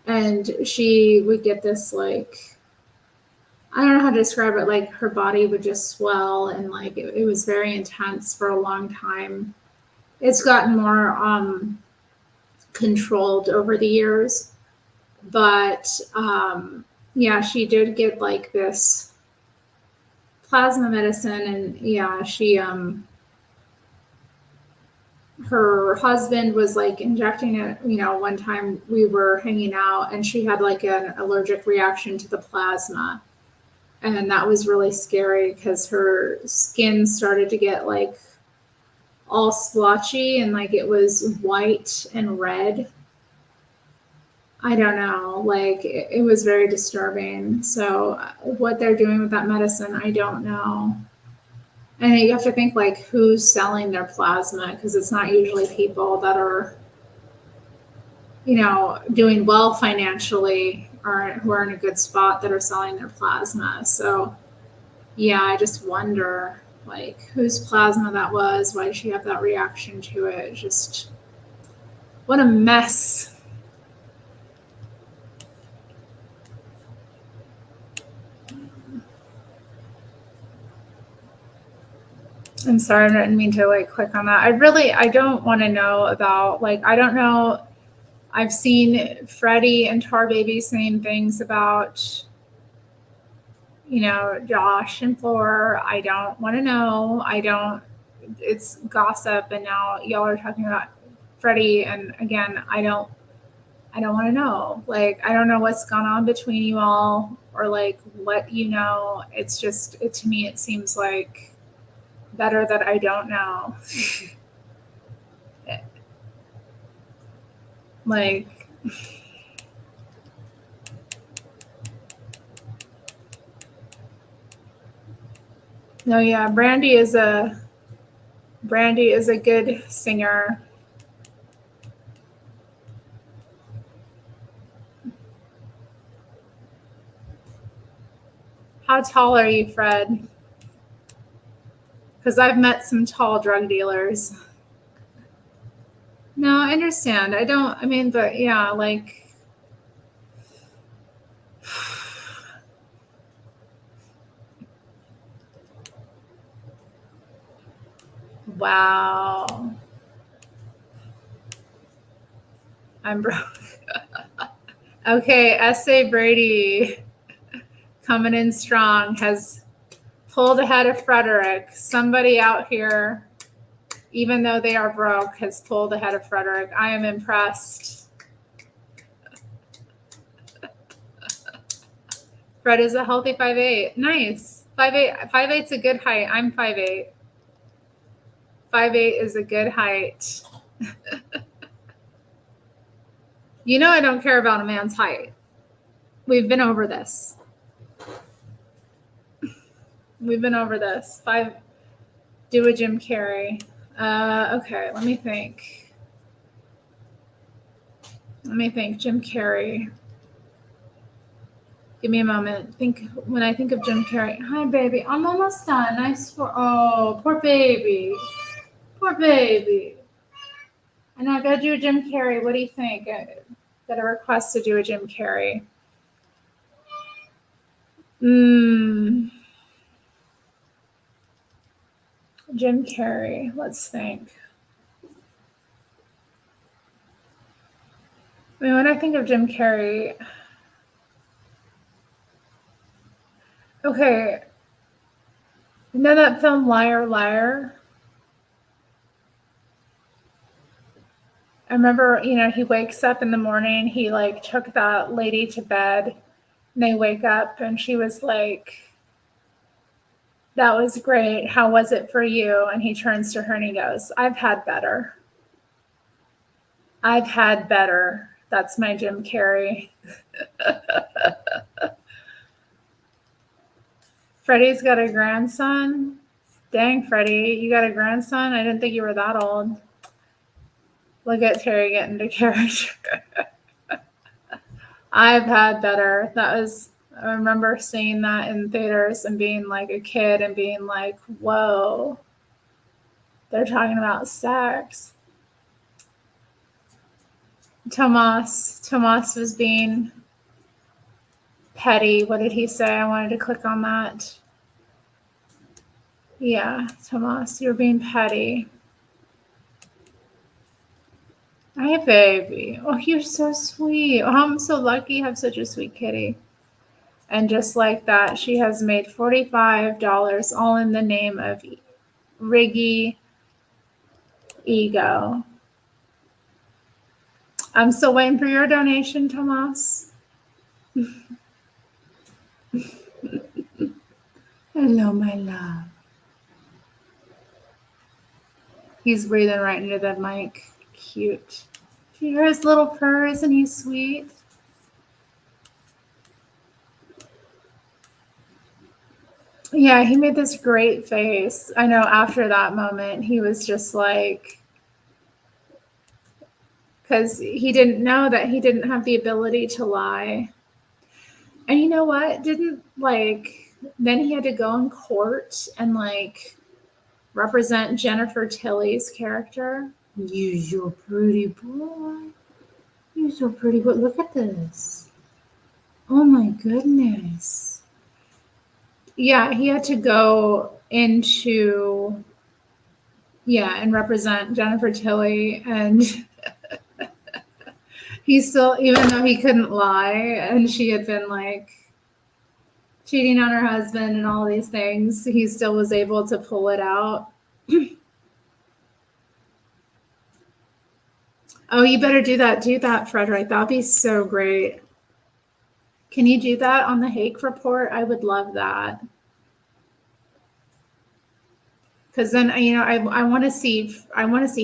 And she would get this I don't know how to describe it. Like her body would just swell and like it was very intense for a long time. It's gotten more controlled over the years, but yeah, she did get like this plasma medicine, and yeah, she her husband was like injecting it, one time we were hanging out and she had like an allergic reaction to the plasma. And that was really scary because her skin started to get like all splotchy and like it was white and red. I don't know. Like it was very disturbing. So what they're doing with that medicine, I don't know. And you have to think like who's selling their plasma because it's not usually people that are, doing well financially or who are in a good spot that are selling their plasma. So yeah, I just wonder like whose plasma that was. Why did she have that reaction to it? Just what a mess. I'm sorry, I didn't mean to like click on that. I don't want to know about like I don't know. I've seen Freddie and Tar Baby saying things about Josh and Floor. I don't want to know. I don't. It's gossip, and now y'all are talking about Freddie, and again, I don't want to know. Like, I don't know what's gone on between you all, or like what It's just, to me, it seems like better that I don't know. Like, no, yeah, Brandy is a good singer. How tall are you, Fred? Because I've met some tall drug dealers. No, I understand. I mean, but yeah, like, wow. I'm broke. Okay, S.A. Brady coming in strong has pulled ahead of Frederick. Somebody out here, even though they are broke, has pulled ahead of Frederick. I am impressed. Fred is a healthy 5'8". Nice. 5'8". 5'8's a good height. I'm 5'8". 5'8 is a good height. I don't care about a man's height. We've been over this. We've been over this. Do a Jim Carrey. Okay, let me think. Jim Carrey. Give me a moment. When I think of Jim Carrey. Hi, baby. I'm almost done. Oh, poor baby. Poor baby. And I gotta do a Jim Carrey. What do you think? I got a request to do a Jim Carrey. Jim Carrey. Let's think. I mean, when I think of Jim Carrey, okay, you know that film Liar Liar? I remember, he wakes up in the morning, he like took that lady to bed, and they wake up and she was like, that was great. How was it for you? And he turns to her and he goes, I've had better. I've had better. That's my Jim Carrey. Freddie's got a grandson. Dang, Freddie, you got a grandson? I didn't think you were that old. Look at Terry getting to character. I've had better. I remember seeing that in theaters and being like a kid and being like, whoa, they're talking about sex. Tomas was being Petty. What did he say? I wanted to click on that. Yeah, Tomas, you're being petty. Hi, baby. Oh, you're so sweet. Oh, I'm so lucky to have such a sweet kitty. And just like that, she has made $45 all in the name of Riggy Ego. I'm still waiting for your donation, Tomas. Hello, my love. He's breathing right into the mic. Cute. You hear his little purr? Isn't he sweet? Yeah, he made this great face. I know after that moment, he was just like, because he didn't know that he didn't have the ability to lie. And you know what? Then he had to go in court and represent Jennifer Tilly's character. You're so pretty boy. You're so pretty boy. Look at this. Oh my goodness. Yeah, he had to go into, and represent Jennifer Tilly. And he still, even though he couldn't lie and she had been cheating on her husband and all these things, he still was able to pull it out. Oh, you better do that, Frederick. That'd be so great. Can you do that on the Hake report? I would love that. Because then, I want to see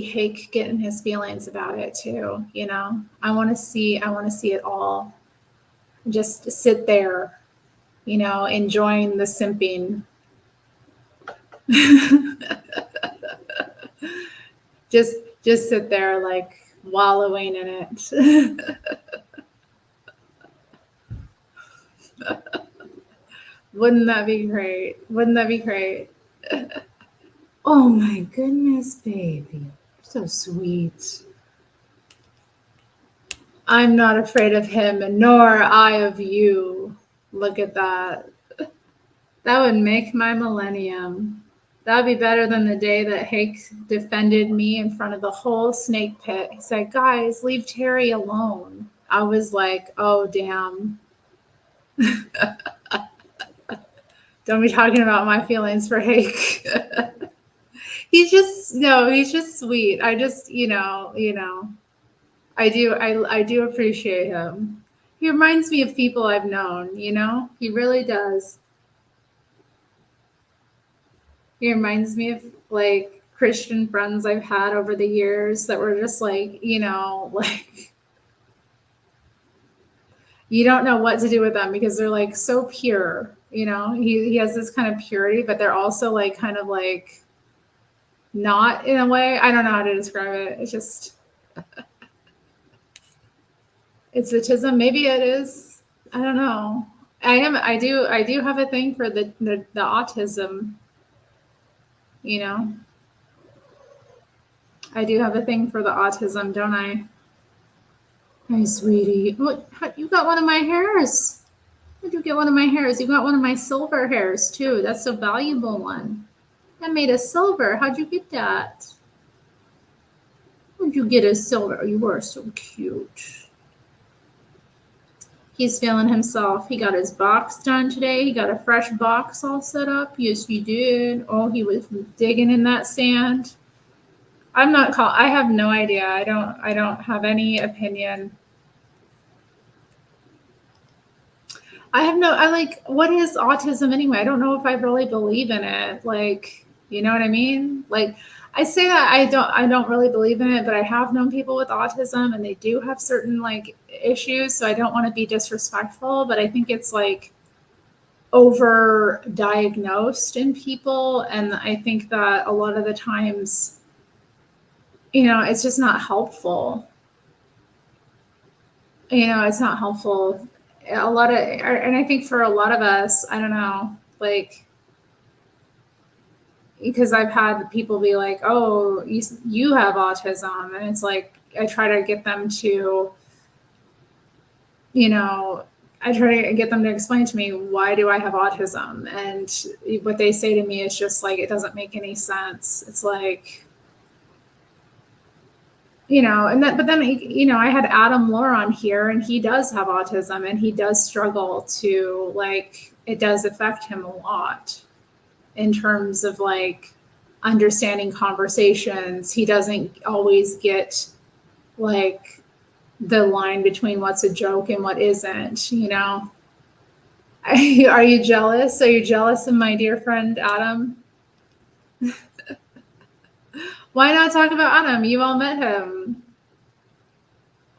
Hake getting his feelings about it too. I want to see it all. Just sit there, enjoying the simping. just sit there wallowing in it. Wouldn't that be great? Oh my goodness, baby. You're so sweet. I'm not afraid of him, nor I of you. Look at that. That would make my millennium. That would be better than the day that Hake defended me in front of the whole snake pit. He said, guys, leave Terri alone. I was like, oh, damn. Don't be talking about my feelings for Hake. He's just sweet. I just, I do appreciate him. He reminds me of people I've known, he really does. He reminds me of Christian friends I've had over the years that were just you don't know what to do with them because they're so pure, he has this kind of purity, but they're also kind of not in a way. I don't know how to describe it. It's just, it's autism. Maybe it is. I don't know. I do have a thing for the autism, I do have a thing for the autism, don't I? Hi, sweetie. What? You got one of my hairs. How'd you get one of my hairs? You got one of my silver hairs, too. That's a valuable one. I made a silver. How'd you get that? How'd you get a silver? You are so cute. He's feeling himself. He got his box done today. He got a fresh box all set up. Yes, he did. Oh, he was digging in that sand. I have no idea. I don't have any opinion. What is autism anyway? I don't know if I really believe in it. You know what I mean? I say that I don't really believe in it, but I have known people with autism and they do have certain issues. So I don't want to be disrespectful, but I think it's over diagnosed in people. And I think that a lot of the times, it's just not helpful. It's not helpful. And I think for a lot of us, I don't know, because I've had people be like, oh, you have autism. And it's I try to get them to, I try to get them to explain to me, why do I have autism? And what they say to me is just like, it doesn't make any sense. It's like, but then, I had Adam Lohr on here, and he does have autism, and he does struggle to, like, it does affect him a lot in terms of like understanding conversations. He doesn't always get like the line between what's a joke and what isn't. Are you jealous? Are you jealous of my dear friend Adam? Why not talk about Adam? You all met him.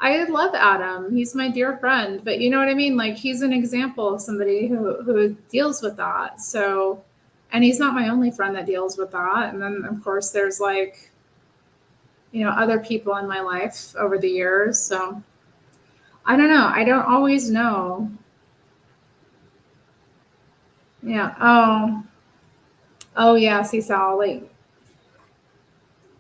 I love Adam. He's my dear friend, but you know what I mean? Like, he's an example of somebody who deals with that. So, and he's not my only friend that deals with that. And then of course there's like, other people in my life over the years. So I don't know. I don't always know. Yeah. Oh yeah. See, Sal, like,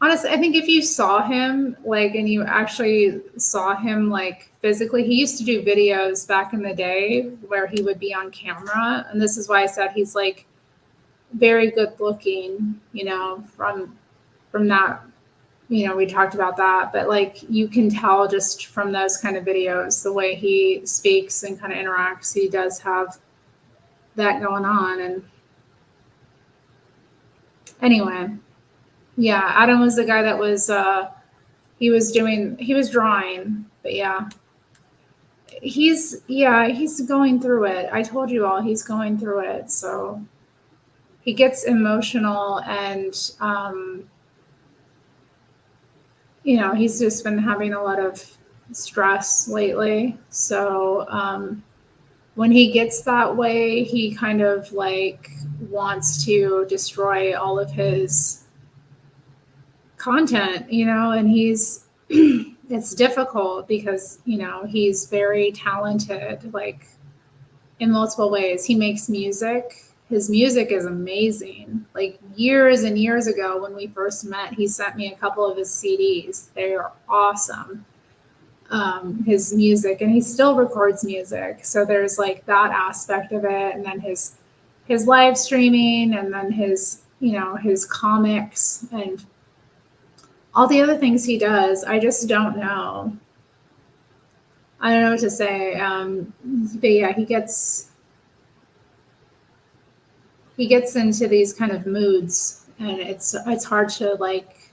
honestly, I think if you saw him, like, and you actually saw him, like, physically, he used to do videos back in the day where he would be on camera. And this is why I said he's, like, very good looking, from that, we talked about that. But, like, you can tell just from those kind of videos, the way he speaks and kind of interacts, he does have that going on. And anyway, yeah, Adam was the guy that was, he was drawing, but yeah, he's going through it. I told you all, he's going through it. So he gets emotional, and he's just been having a lot of stress lately. So when he gets that way, he kind of like wants to destroy all of his content, and he's it's difficult because he's very talented, like, in multiple ways. He makes music. His music is amazing. Like, years and years ago when we first met, he sent me a couple of his CDs. They are awesome. His music, and he still records music. So there's like that aspect of it, and then his live streaming, and then his comics, and all the other things he does. I just don't know. I don't know what to say. But yeah, he gets into these kind of moods, and it's hard to like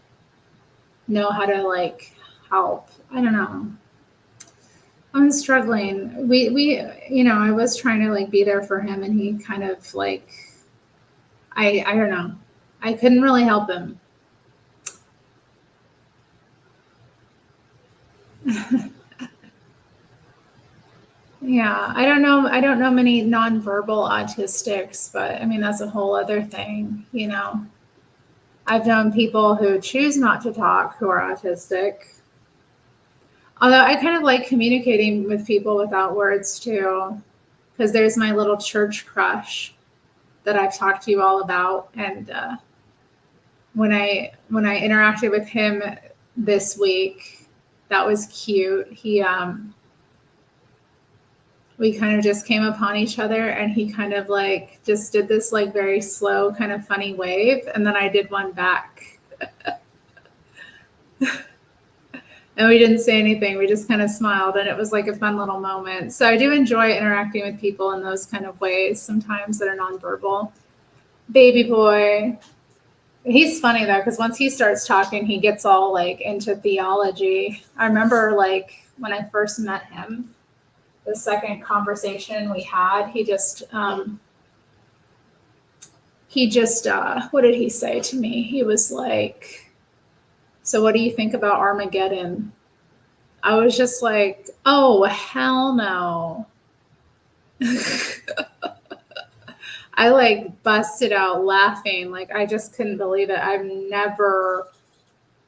know how to like help. I don't know. I'm struggling. We I was trying to like be there for him, and he kind of like, I don't know. I couldn't really help him. Yeah, I don't know. I don't know many nonverbal autistics, but I mean, that's a whole other thing. I've known people who choose not to talk who are autistic. Although I kind of like communicating with people without words too, because there's my little church crush that I've talked to you all about. And when I interacted with him this week, that was cute. We kind of just came upon each other, and he kind of like just did this like very slow kind of funny wave, and then I did one back. And we didn't say anything. We just kind of smiled, and it was like a fun little moment. So I do enjoy interacting with people in those kind of ways sometimes that are nonverbal. Baby boy. He's funny though, because once he starts talking, he gets all like into theology. I remember like when I first met him, the second conversation we had, he just what did he say to me? He was like, "So what do you think about Armageddon?" I was just like, "Oh, hell no." I like busted out laughing. Like, I just couldn't believe it. I've never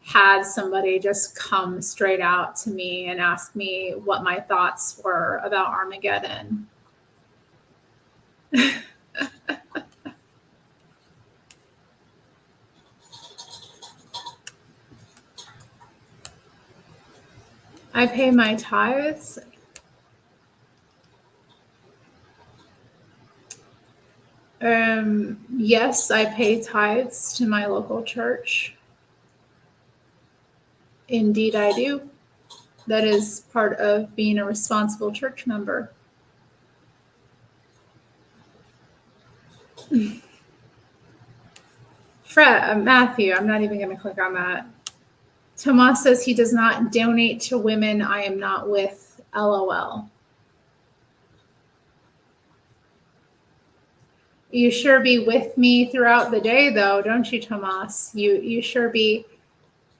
had somebody just come straight out to me and ask me what my thoughts were about Armageddon. I pay my tithes. Yes, I pay tithes to my local church. Indeed, I do. That is part of being a responsible church member. Matthew, I'm not even going to click on that. Tomas says he does not donate to women I am not with. LOL. You sure be with me throughout the day, though, don't you, Tomas? You sure be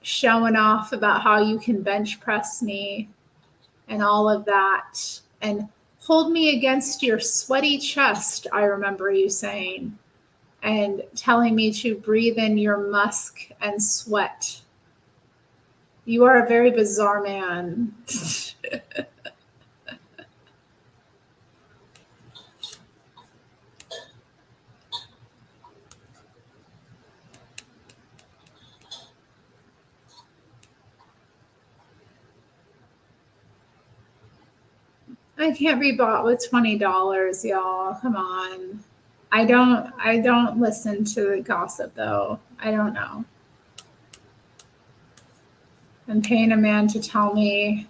showing off about how you can bench press me and all of that, and hold me against your sweaty chest. I remember you saying, and telling me to breathe in your musk and sweat. You are a very bizarre man. I can't be bought with $20, y'all. Come on. I don't listen to the gossip though. I don't know. I'm paying a man to tell me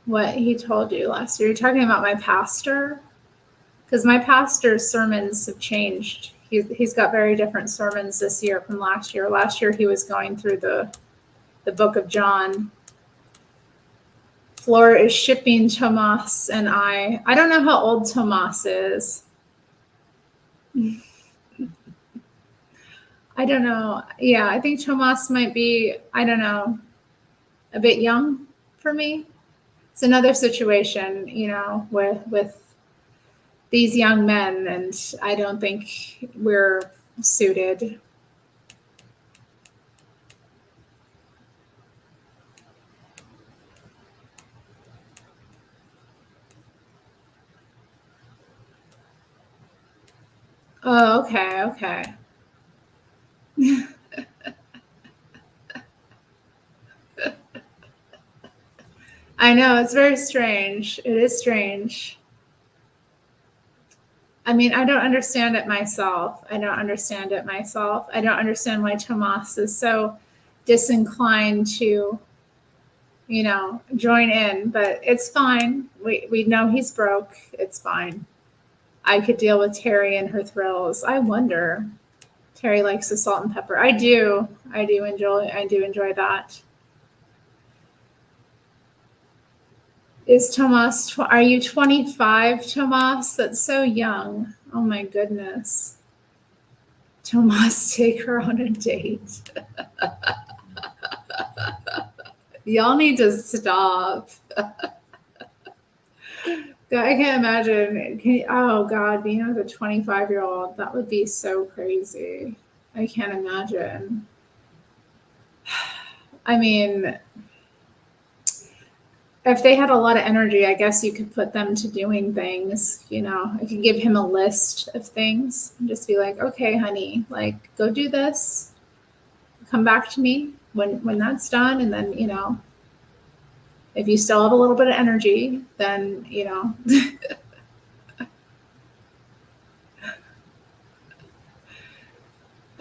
what he told you last year. You're talking about my pastor? Because my pastor's sermons have changed. He's got very different sermons this year from last year. Last year he was going through the book of John. Flora is shipping Tomas and I. I don't know how old Tomas is. I don't know. Yeah, I think Tomas might be, I don't know, a bit young for me. It's another situation, with these young men, and I don't think we're suited. Oh, okay. I know, it's very strange. It is strange. I mean, I don't understand it myself. I don't understand why Tomas is so disinclined to, join in, but it's fine. We know he's broke. It's fine. I could deal with Terri and her thrills. I wonder. Terri likes the salt and pepper. I do enjoy that. Are you 25, Tomas? That's so young. Oh my goodness. Tomas, take her on a date. Y'all need to stop. I can't imagine. Oh God, being with a 25-year-old, that would be so crazy. I can't imagine. I mean, if they had a lot of energy, I guess you could put them to doing things. I could give him a list of things and just be like, okay, honey, like go do this. Come back to me when that's done, and then if you still have a little bit of energy, then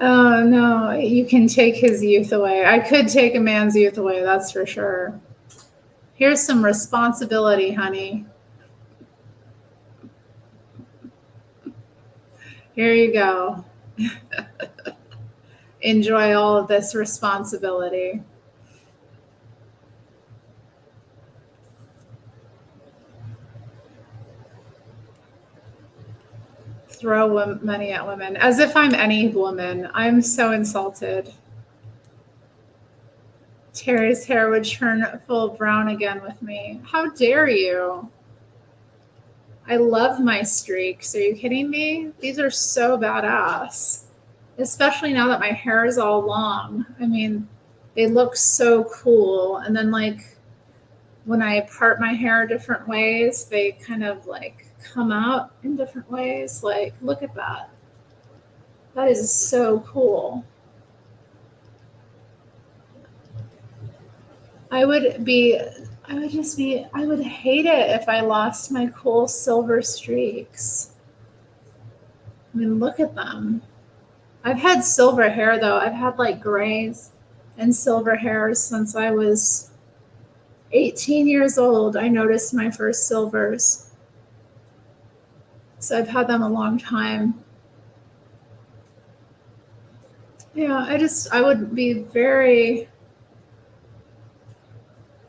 Oh no, you can take his youth away. I could take a man's youth away, that's for sure. Here's some responsibility, honey. Here you go. Enjoy all of this responsibility. Throw money at women. As if I'm any woman. I'm so insulted. Terry's hair would turn full brown again with me. How dare you? I love my streaks. Are you kidding me? These are so badass. Especially now that my hair is all long. I mean, they look so cool. And then like when I part my hair different ways, they kind of like come out in different ways. Like, look at that. That is so cool. I would hate it if I lost my cool silver streaks. I mean, look at them. I've had silver hair though. I've had like grays and silver hairs since I was 18 years old. I noticed my first silvers. So I've had them a long time. Yeah, I would be very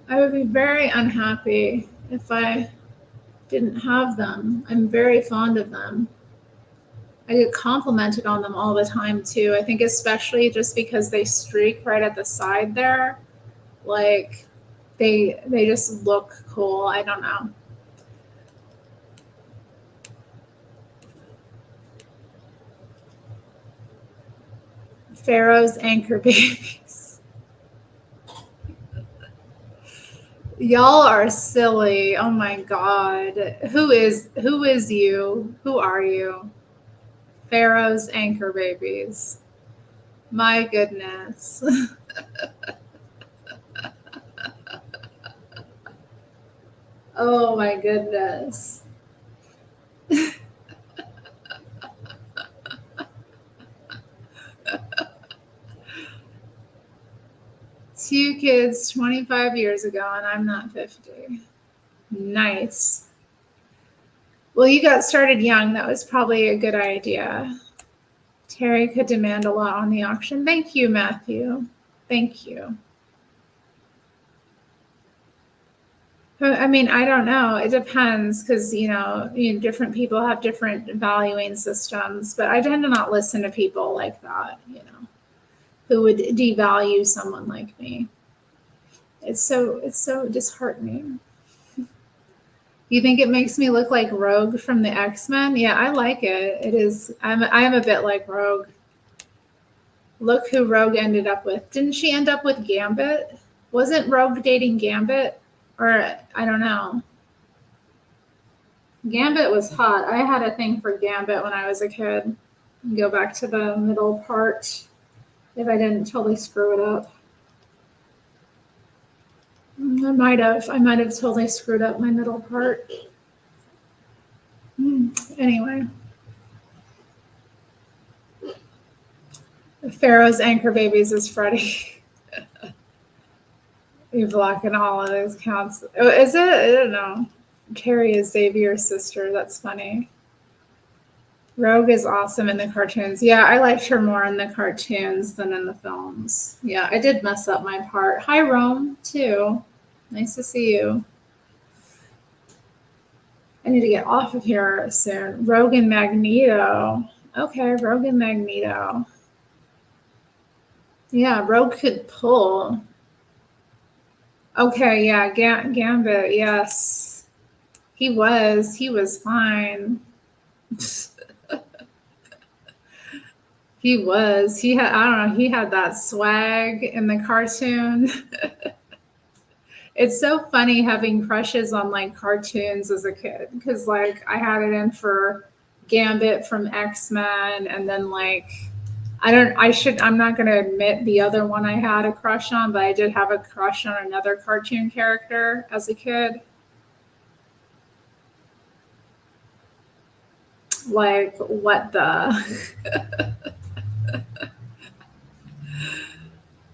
unhappy if I didn't have them. I'm very fond of them. I get complimented on them all the time too. I think especially just because they streak right at the side there. Like they just look cool. I don't know. Pharaoh's anchor babies. Y'all are silly. Oh my god. Who is you? Who are you? Pharaoh's anchor babies. My goodness. Oh my goodness. 2 kids 25 years ago, and I'm not 50. Nice. Well, you got started young. That was probably a good idea. Terry could demand a lot on the auction. Thank you, Matthew. Thank you. I mean, I don't know. It depends because, different people have different valuing systems, but I tend to not listen to people like that, who would devalue someone like me. It's so disheartening. You think it makes me look like Rogue from the X-Men? Yeah, I like it. It is. I am a bit like Rogue. Look who Rogue ended up with. Didn't she end up with Gambit? Wasn't Rogue dating Gambit? Or I don't know. Gambit was hot. I had a thing for Gambit when I was a kid. Go back to the middle part if I didn't totally screw it up. I might have. I might have totally screwed up my middle part. Anyway. Pharaoh's anchor babies is Freddie. You're blocking all of those accounts. Oh, is it? I don't know. Terry is Xavier's sister. That's funny. Rogue is awesome in the cartoons. Yeah, I liked her more in the cartoons than in the films. Yeah, I did mess up my part. Hi, Rome, too. Nice to see you. I need to get off of here soon. Rogue and Magneto. Okay, Rogue and Magneto. Yeah, Rogue could pull. Okay, yeah, Gambit, yes. He was fine. He was. He had, I don't know, he had that swag in the cartoon. It's so funny having crushes on like cartoons as a kid because like I had it in for Gambit from X-Men and then like I'm not going to admit the other one I had a crush on, but I did have a crush on another cartoon character as a kid. Like, what the?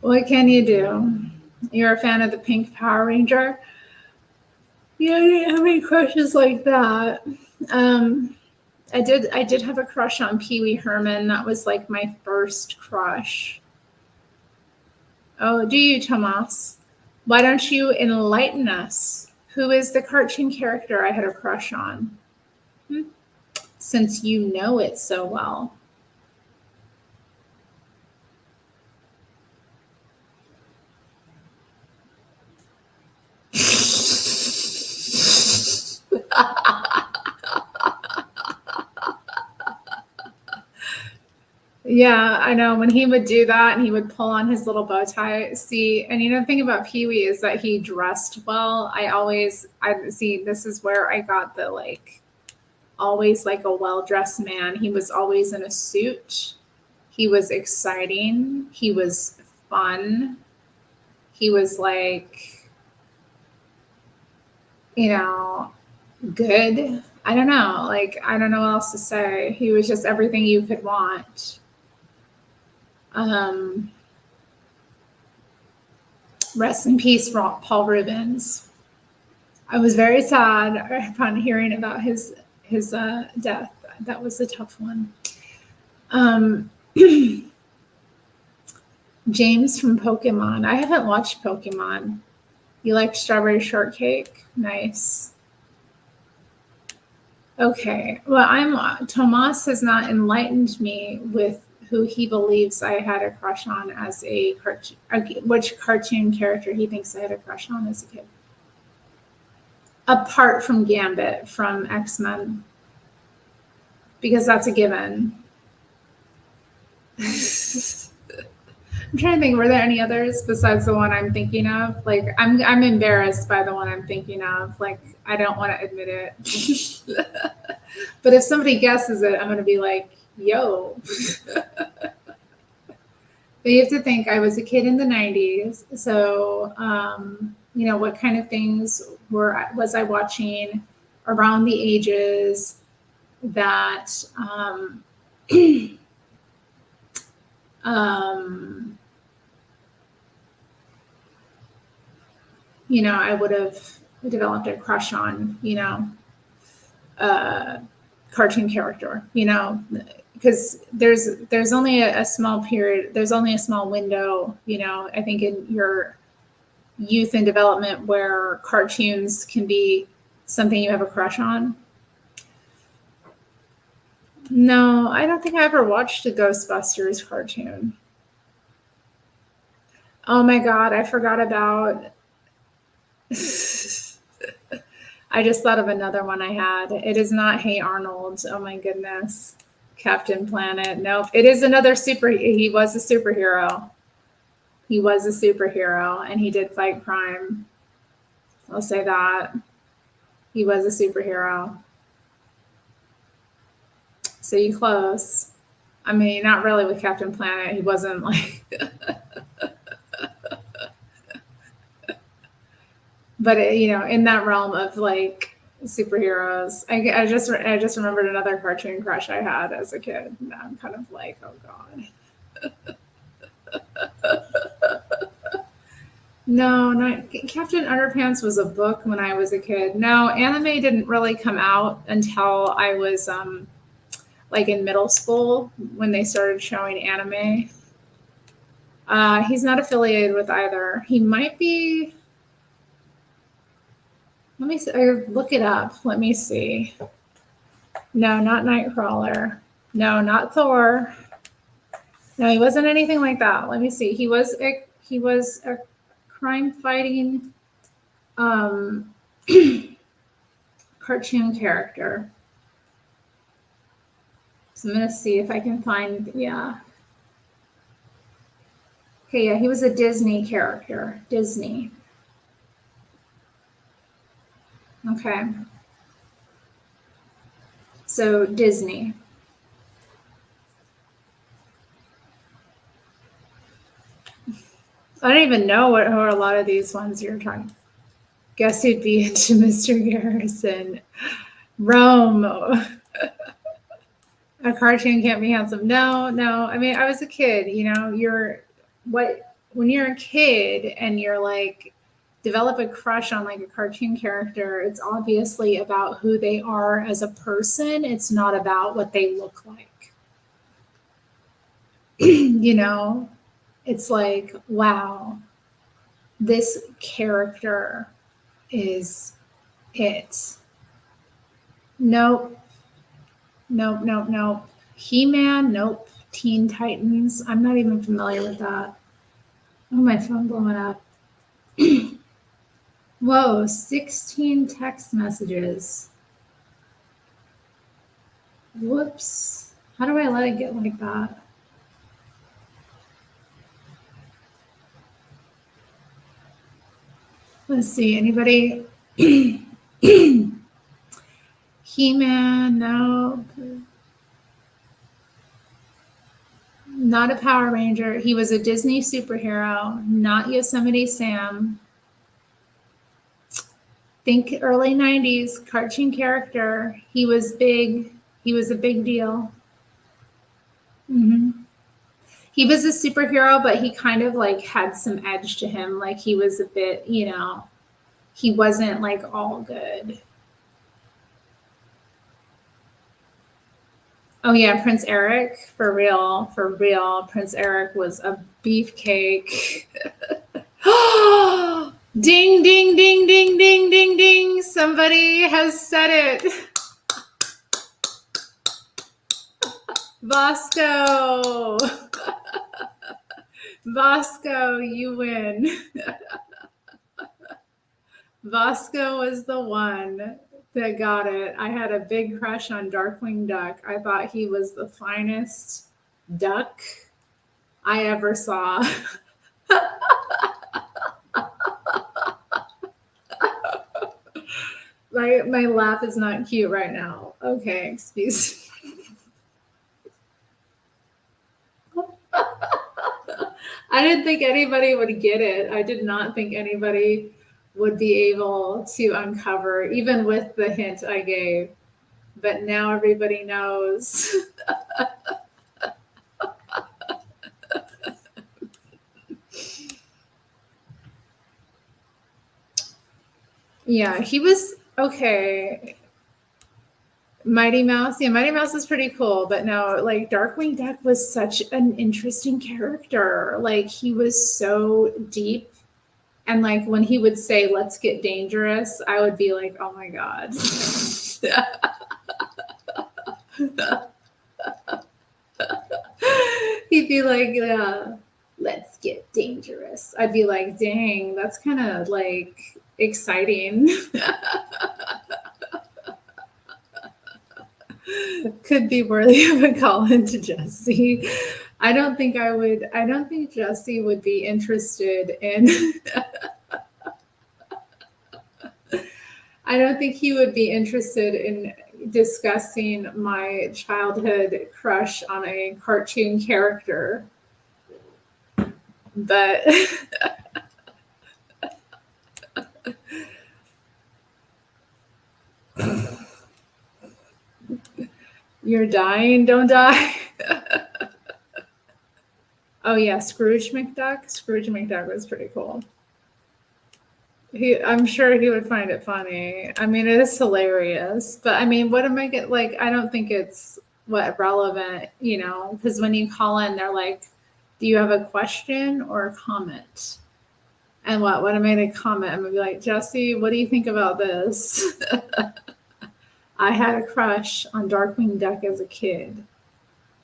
What can you do? You're a fan of the Pink Power Ranger? Yeah, I didn't have any crushes like that. I did have a crush on Pee Wee Herman. That was like my first crush. Oh, do you, Tomas? Why don't you enlighten us? Who is the cartoon character I had a crush on? Since you know it so well. Yeah, I know when he would do that and he would pull on his little bow tie. See, and the thing about Pee Wee is that he dressed well. I see, this is where I got the like, always like a well-dressed man. He was always in a suit. He was exciting. He was fun. He was like, good. I don't know. Like, I don't know what else to say. He was just everything you could want. Rest in peace, Paul Rubens. I was very sad upon hearing about his death. That was a tough one. James from Pokemon. I haven't watched Pokemon. You like Strawberry Shortcake? Nice. Okay. Well, Tomas has not enlightened me with who he believes I had a crush on as a cartoon, which cartoon character he thinks I had a crush on as a kid. Apart from Gambit from X-Men, because that's a given. I'm trying to think, were there any others besides the one I'm thinking of? Like, I'm embarrassed by the one I'm thinking of. Like, I don't want to admit it. But if somebody guesses it, I'm going to be like, yo. But you have to think, I was a kid in the 90s. So, what kind of things was I watching around the ages that I would have developed a crush on, cartoon character, because there's only a small period, there's only a small window, I think in your youth and development where cartoons can be something you have a crush on. No, I don't think I ever watched a Ghostbusters cartoon. Oh my God, I forgot about. I just thought of another one I had. It is not Hey Arnold. Oh my goodness. Captain Planet. Nope. It is another he was a superhero. He was a superhero and he did fight crime. I'll say that. He was a superhero. So you close. I mean, not really with Captain Planet. He wasn't like but in that realm of like superheroes, I just remembered another cartoon crush I had as a kid. And I'm kind of like, oh God. No, not Captain Underpants was a book when I was a kid. No, anime didn't really come out until I was like in middle school when they started showing anime. He's not affiliated with either. He might be. Let me see, look it up. Let me see. No, not Nightcrawler. No, not Thor. No, he wasn't anything like that. Let me see. He was a crime fighting cartoon character. So I'm gonna see if I can find. Yeah. Okay. Yeah, he was a Disney character. Disney. Okay. So Disney. I don't even know who a lot of these ones you're talking. Guess who'd be into Mr. Garrison? Rome. A cartoon can't be handsome. No. I mean, I was a kid. When you're a kid and you're like develop a crush on like a cartoon character, it's obviously about who they are as a person. It's not about what they look like. It's like, wow, this character is it. Nope. He-Man, nope. Teen Titans, I'm not even familiar with that. Oh, my phone blowing up. Whoa, 16 text messages. Whoops. How do I let it get like that? Let's see, anybody? He-Man, no. Not a Power Ranger. He was a Disney superhero, not Yosemite Sam. Think early 90s cartoon character. He was big. He was a big deal. He was a superhero, but he kind of like had some edge to him. Like he was a bit, he wasn't like all good. Oh yeah, Prince Eric, for real, for real. Prince Eric was a beefcake. Ding, ding, ding, ding, ding, ding, ding. Somebody has said it. Bosco. Bosco, you win. Bosco was the one that got it. I had a big crush on Darkwing Duck. I thought he was the finest duck I ever saw. My laugh is not cute right now. Okay, excuse me. I didn't think anybody would get it. I did not think anybody would be able to uncover, even with the hint I gave. But now everybody knows. Yeah, he was okay. Mighty Mouse, yeah, Mighty Mouse is pretty cool, but no, like Darkwing Duck was such an interesting character. Like he was so deep, and like when he would say, "Let's get dangerous," I would be like, "Oh my god." He'd be like, "Yeah, let's get dangerous." I'd be like, "Dang, that's kind of like exciting." Could be worthy of a call into Jesse. I don't think Jesse would be interested in I don't think he would be interested in discussing my childhood crush on a cartoon character. But you're dying, don't die. Oh yeah, Scrooge McDuck. Scrooge McDuck was pretty cool. I'm sure he would find it funny. I mean, it is hilarious. But I mean, what am I get like? I don't think it's what relevant, because when you call in, they're like, "Do you have a question or a comment?" And what am I going to comment? I'm going to be like, "Jesse, what do you think about this?" I had a crush on Darkwing Duck as a kid.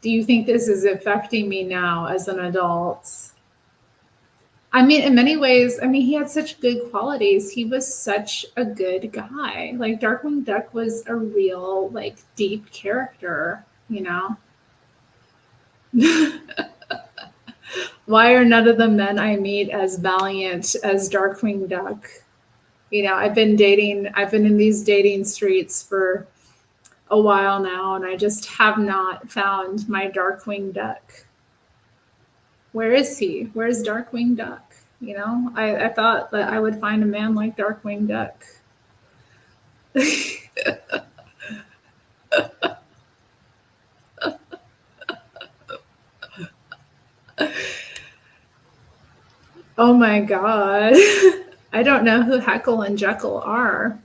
Do you think this is affecting me now as an adult? I mean, in many ways, I mean, he had such good qualities. He was such a good guy. Like Darkwing Duck was a real, like, deep character, Why are none of the men I meet as valiant as Darkwing Duck? I've been in these dating streets for a while now, and I just have not found my Darkwing Duck. Where is he? Where's Darkwing Duck? I thought that I would find a man like Darkwing Duck. Oh my God. I don't know who Heckle and Jekyll are.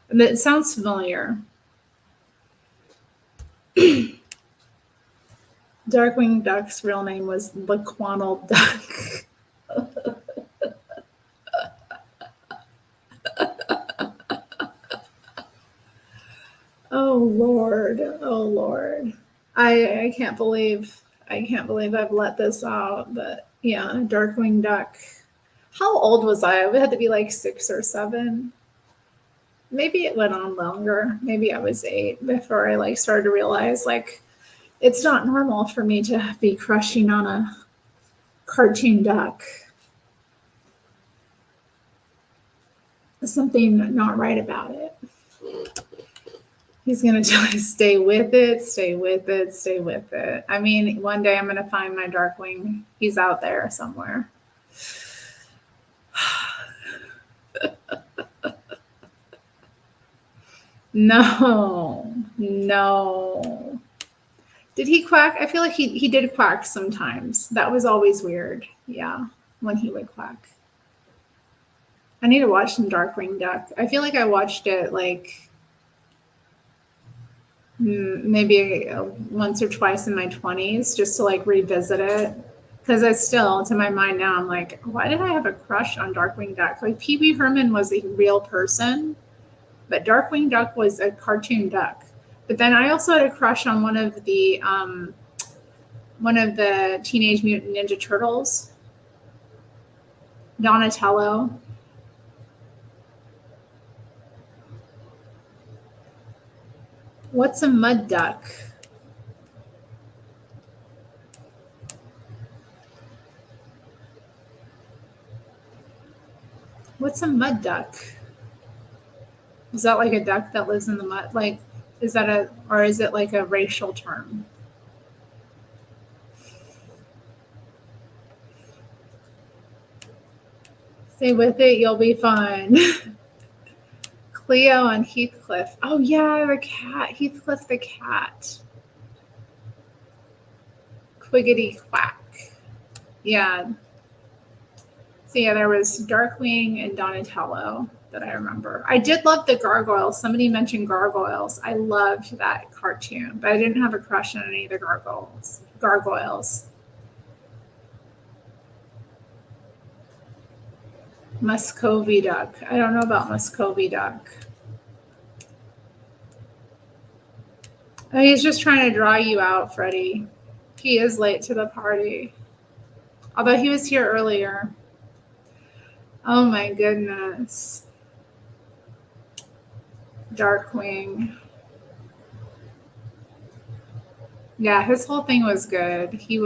It sounds familiar. Darkwing Duck's real name was Laquanal Duck. Oh Lord. Oh Lord. I can't believe I've let this out, but yeah, Darkwing Duck. How old was I? I had to be like 6 or 7. Maybe it went on longer. Maybe I was 8 before I like started to realize like it's not normal for me to be crushing on a cartoon duck. There's something not right about it. He's going to tell me, stay with it, stay with it, stay with it. I mean, one day I'm going to find my Darkwing. He's out there somewhere. No, no. Did he quack? I feel like he did quack sometimes. That was always weird. Yeah, when he would quack. I need to watch some Darkwing Duck. I feel like I watched it like maybe once or twice in my 20s just to like revisit it. Because I still, to my mind now, I'm like, why did I have a crush on Darkwing Duck? Like Pee Wee Herman was a real person, but Darkwing Duck was a cartoon duck. But then I also had a crush on one of the Teenage Mutant Ninja Turtles, Donatello. What's a mud duck? What's a mud duck? Is that like a duck that lives in the mud? Like, is that or is it like a racial term? Stay with it, you'll be fine. Cleo and Heathcliff. Oh yeah, the cat. Heathcliff the cat. Quiggity quack. Yeah. So yeah, there was Darkwing and Donatello that I remember. I did love the gargoyles. Somebody mentioned gargoyles. I loved that cartoon, but I didn't have a crush on any of the Gargoyles. Muscovy duck. I don't know about Muscovy duck. Oh, he's just trying to draw you out, Freddie. He is late to the party. Although he was here earlier. Oh my goodness. Darkwing. Yeah, his whole thing was good. He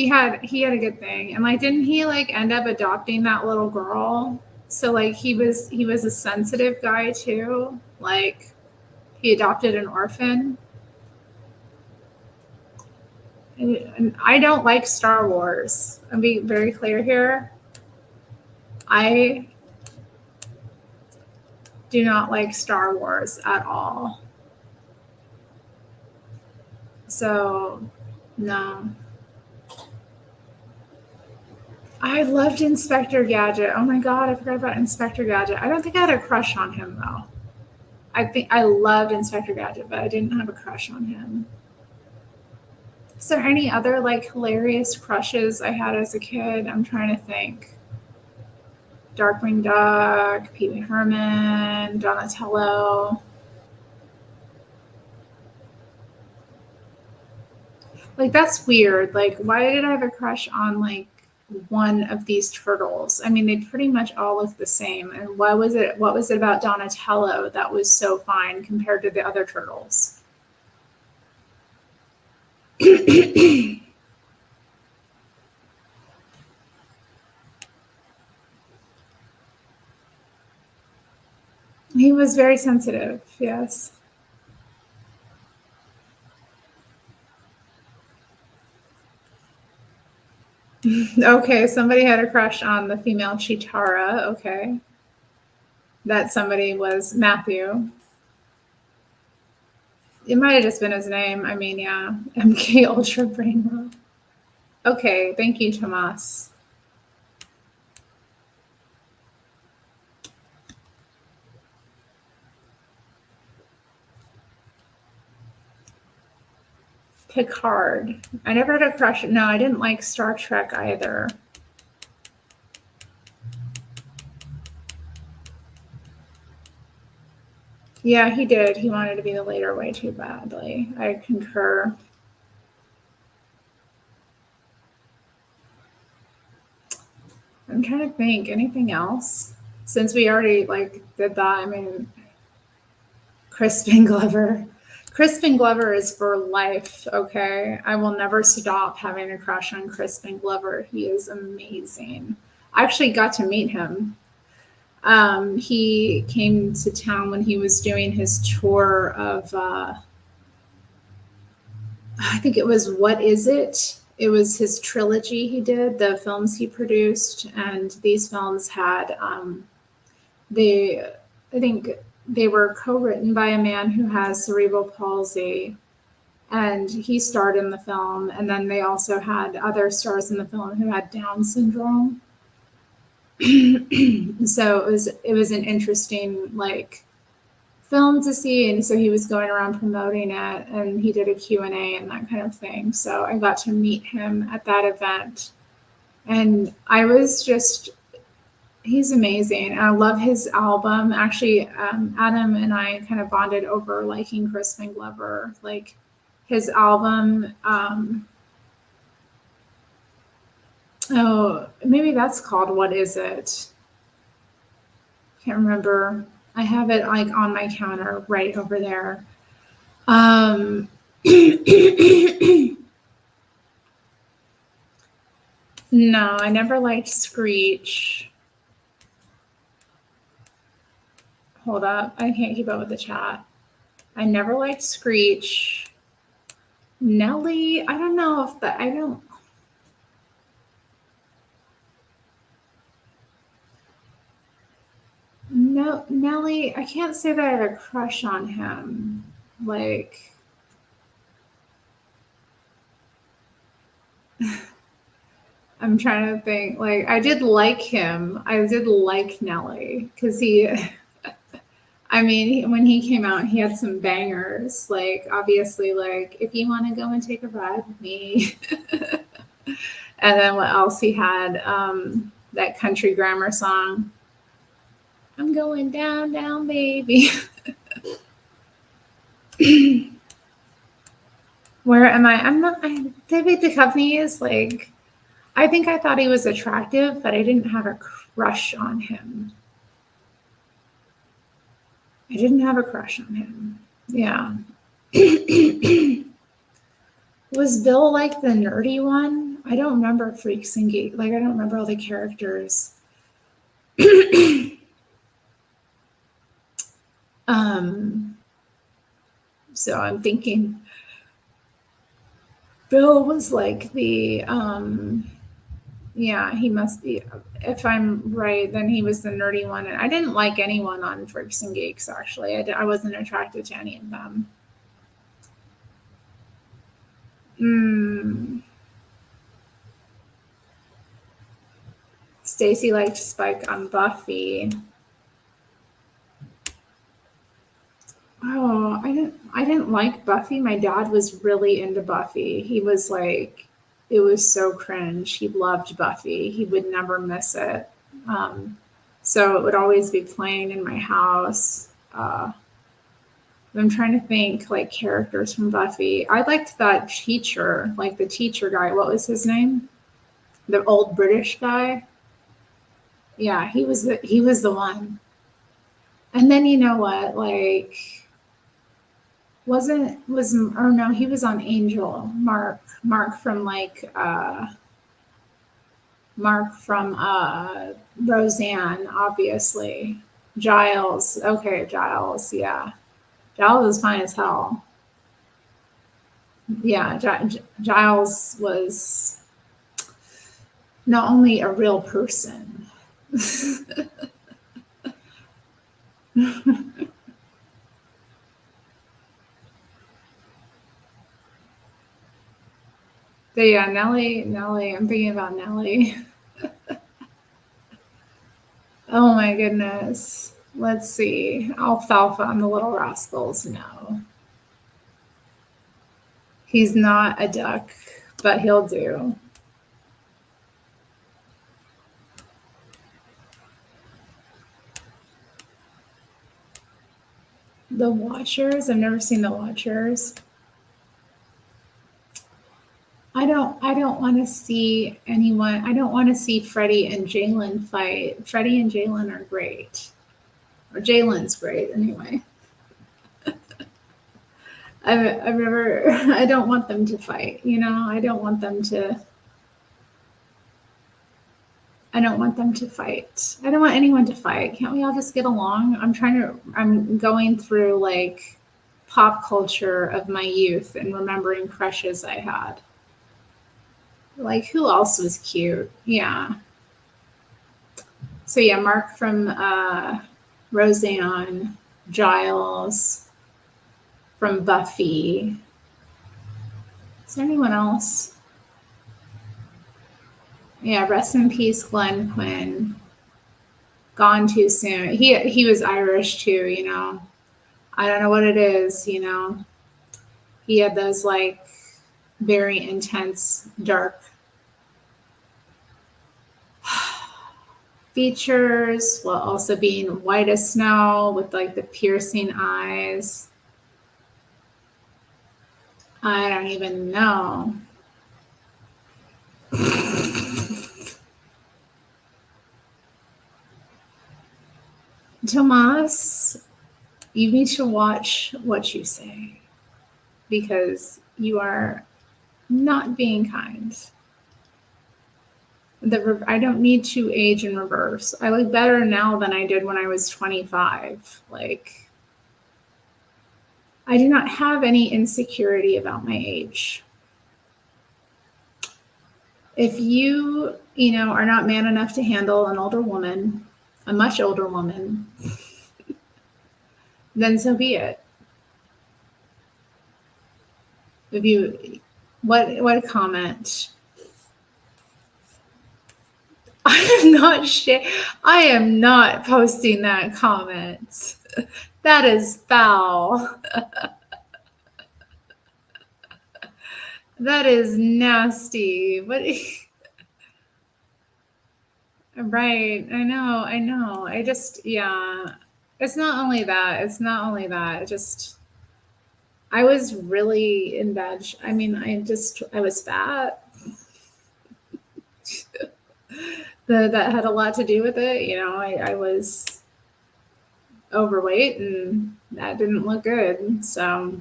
had a good thing. And like didn't he like end up adopting that little girl? So like he was a sensitive guy too. Like he adopted an orphan. And I don't like Star Wars. I'll be very clear here. I do not like Star Wars at all. So, no. I loved Inspector Gadget. Oh my God, I forgot about Inspector Gadget. I don't think I had a crush on him though. I think I loved Inspector Gadget, but I didn't have a crush on him. Is there any other like hilarious crushes I had as a kid? I'm trying to think. Darkwing Duck, Pee Wee Herman, Donatello. Like that's weird. Like why did I have a crush on like one of these turtles? I mean, they pretty much all look the same. And what was it about Donatello that was so fine compared to the other turtles? He was very sensitive, yes. Okay, somebody had a crush on the female Chitara. Okay. That somebody was Matthew. It might have just been his name. I mean, yeah. MK Ultra Brain. Okay, thank you, Tomas. Picard. I never had a crush. No, I didn't like Star Trek either. Yeah, he did. He wanted to be the leader way too badly. I concur. I'm trying to think. Anything else? Since we already like did that, I mean, Crispin Glover. Crispin Glover is for life, okay? I will never stop having a crush on Crispin Glover. He is amazing. I actually got to meet him. He came to town when he was doing his tour of, I think it was What Is It? It was his trilogy he did, the films he produced. And these films had They, I think they were co-written by a man who has cerebral palsy, and he starred in the film. And then they also had other stars in the film who had Down syndrome. So it was an interesting like film to see, and so he was going around promoting it, and he did a Q&A and that kind of thing. So I got to meet him at that event, and I was just he's amazing. I love his album. Actually, Adam and I kind of bonded over liking Crispin Glover, like his album. Oh, maybe that's called What Is It? Can't remember. I have it like on my counter right over there. Um, no, I never liked Screech. Hold up, I can't keep up with the chat. I never liked Screech. Nelly, I don't know if that, I don't. No, Nelly, I can't say that I had a crush on him. Like, I'm trying to think. Like, I did like him. I did like Nelly because I mean, when he came out, he had some bangers. Like, obviously, like, if you want to go and take a ride with me. And then what else he had? That country grammar song. I'm going down, down, baby. Where am I? I'm not. David Duchovny is like. I think I thought he was attractive, but I didn't have a crush on him. I didn't have a crush on him. Yeah. Was Bill like the nerdy one? I don't remember Freaks and Geeks. Like, I don't remember all the characters. So I'm thinking Bill was like the, yeah, he must be. If I'm right, then he was the nerdy one. And I didn't like anyone on Freaks and Geeks, actually. I wasn't attracted to any of them. Stacy liked Spike on Buffy. Oh, I didn't like Buffy. My dad was really into Buffy. He was like, it was so cringe. He loved Buffy. He would never miss it. Um, so it would always be playing in my house. I'm trying to think like characters from Buffy. I liked that teacher, like the teacher guy. What was his name? The old British guy. Yeah, he was the one. And then you know what? Like wasn't was or no, he was on Angel. Mark from like Mark from Roseanne, obviously. Giles. Okay, Giles. Yeah. Giles is fine as hell. Yeah, Giles was not only a real person. But yeah, Nelly, I'm thinking about Nelly. Oh my goodness. Let's see. Alfalfa on the Little Rascals. No. He's not a duck, but he'll do. The Watchers. I've never seen The Watchers. I don't want to see anyone. I don't want to see Freddie and Jalen fight. Freddie and Jalen are great. Or Jalen's great anyway. I've never I don't want them to fight, you know? I don't want them to fight. I don't want anyone to fight. Can't we all just get along? I'm going through like pop culture of my youth and remembering crushes I had. Like who else was cute? Yeah. So yeah, Mark from Roseanne, Giles from Buffy. Is there anyone else? Yeah, rest in peace, Glenn Quinn. Gone too soon. He was Irish too, you know. I don't know what it is, you know. He had those like very intense, dark features while also being white as snow with like the piercing eyes. I don't even know. Tomas, you need to watch what you say because you are not being kind. I don't need to age in reverse. I look better now than I did when I was 25. Like, I do not have any insecurity about my age. If you, you know, are not man enough to handle an older woman, a much older woman, then so be it. If you, what comment? I am not posting that comment. That is foul. That is nasty. What? Right. I know. I just, yeah. It's not only that. It's not only that. It just, I was really in bad. I mean, I was fat. That had a lot to do with it. You know, I was overweight and that didn't look good. So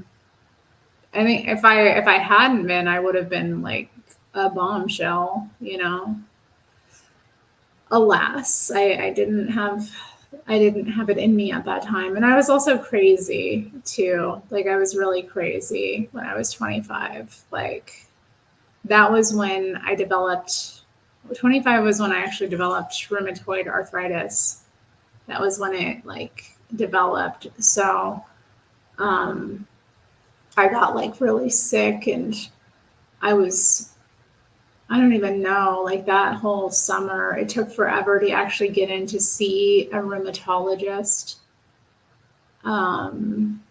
I think if I hadn't been, I would have been like a bombshell, you know. Alas, I didn't have it in me at that time. And I was also crazy too. Like I was really crazy when I was 25. Like that was when I developed 25 was when I actually developed rheumatoid arthritis. That was when it like developed. So I got like really sick and I was I don't even know, like that whole summer, it took forever to actually get in to see a rheumatologist. Um,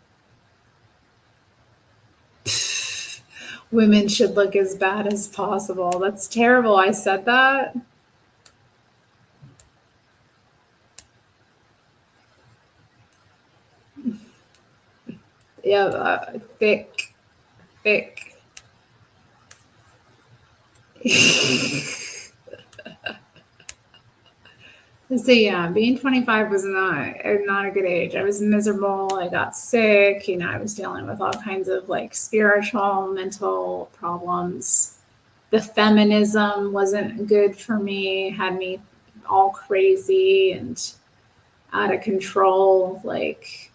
Women should look as bad as possible. That's terrible. I said that. Yeah, thick, thick. So yeah, being 25 was not a good age. I was miserable. I got sick. You know, I was dealing with all kinds of like spiritual, mental problems. The feminism wasn't good for me. Had me all crazy and out of control. Like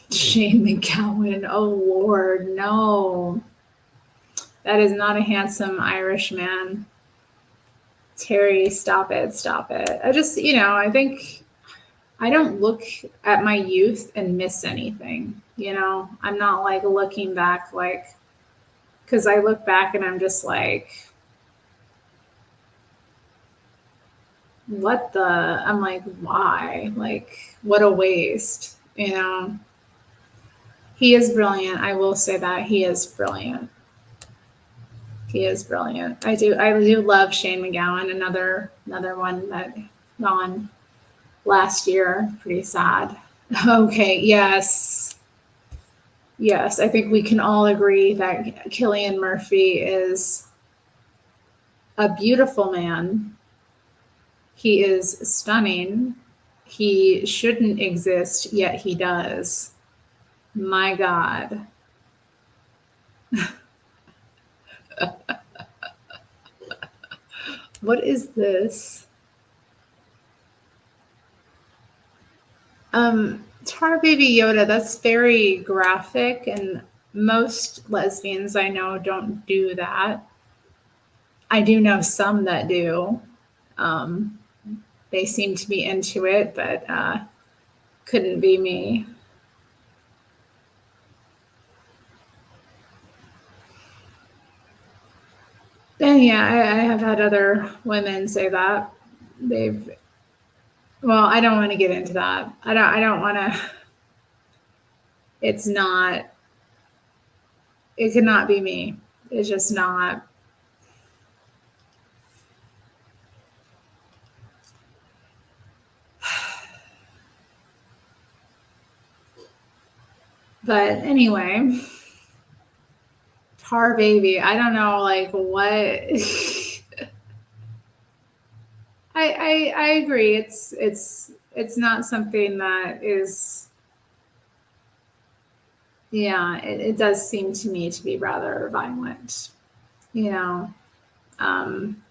Shane McGowan. Oh Lord, no. That is not a handsome Irish man. Terry, stop it, stop it. I just, you know, I think I don't look at my youth and miss anything. You know, I'm not like looking back, like, because I look back and I'm just like, what the? I'm like, why? Like, what a waste, you know? He is brilliant. I will say that he is brilliant. He is brilliant. I do love Shane McGowan, another one that gone last year. Pretty sad. Okay, yes. Yes, I think we can all agree that Killian Murphy is a beautiful man. He is stunning. He shouldn't exist, yet he does. My God. What is this? Tar Baby Yoda, that's very graphic, and most lesbians I know don't do that. I do know some that do. Um, they seem to be into it, but couldn't be me. And yeah, I have had other women say that. They've, well, I don't want to get into that. I don't want to, it's not, it could not be me. It's just not. But anyway, tar baby. I don't know, like what. I agree. It's not something that is. Yeah, it does seem to me to be rather violent. You know. Um,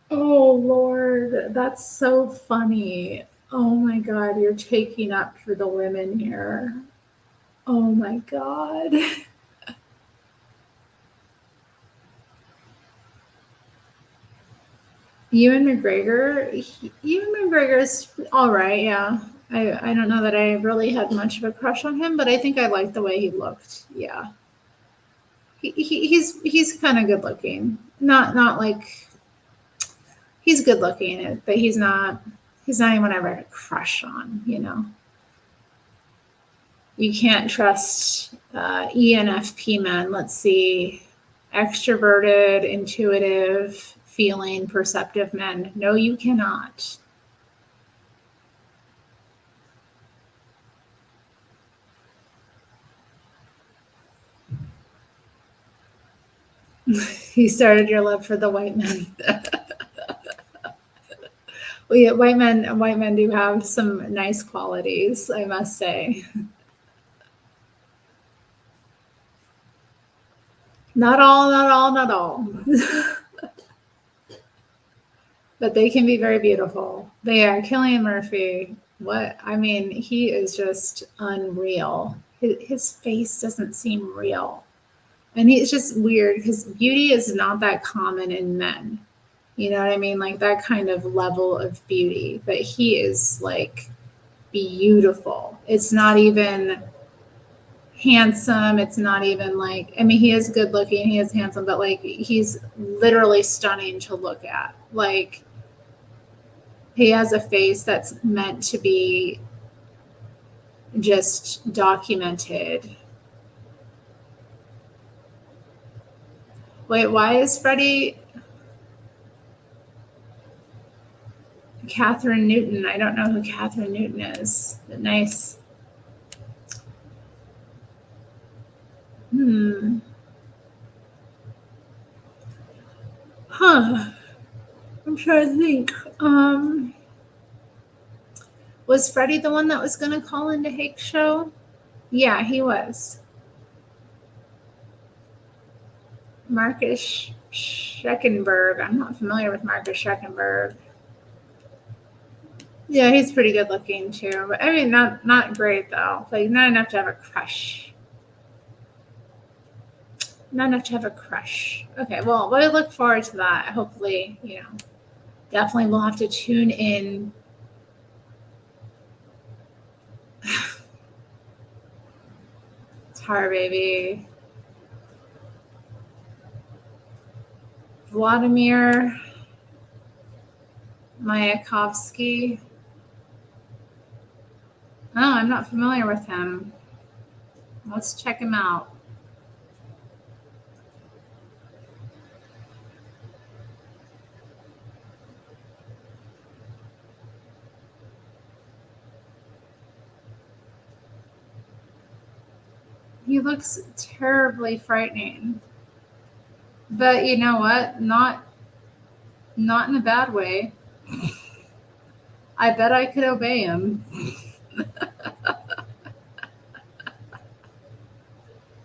Oh Lord, that's so funny. Oh my God, you're taking up for the women here. Oh my God. Ewan McGregor, Ewan McGregor's all right, yeah. I don't know that I really had much of a crush on him, but I think I liked the way he looked. Yeah, he's kind of good looking. Not like he's good looking, but he's not anyone I ever had a crush on. You know, you can't trust ENFP men. Let's see, extroverted, intuitive, feeling, perceptive men. No, you cannot. You started your love for the white men. Well, yeah, white men do have some nice qualities, I must say. Not all, not all, not all. But they can be very beautiful. They are. Killian Murphy, what? I mean, he is just unreal. His face doesn't seem real. And it's just weird because beauty is not that common in men. You know what I mean? Like that kind of level of beauty. But he is like beautiful. It's not even handsome. It's not even like, I mean, he is good looking, he is handsome, but like he's literally stunning to look at. Like he has a face that's meant to be just documented. Wait, why is Freddie Catherine Newton? I don't know who Catherine Newton is. But nice. Hmm. Huh. I'm trying to think. Was Freddie the one that was going to call into Hake's show? Yeah, he was. Marcus Scheckenberg. I'm not familiar with Marcus Scheckenberg. Yeah, he's pretty good looking too. But I mean, not great though. Like not enough to have a crush. Not enough to have a crush. Okay, well, we look forward to that. Hopefully, you know, definitely we'll have to tune in. Tar baby. Vladimir Mayakovsky. Oh, I'm not familiar with him. Let's check him out. He looks terribly frightening. But you know what? Not in a bad way. I bet I could obey him.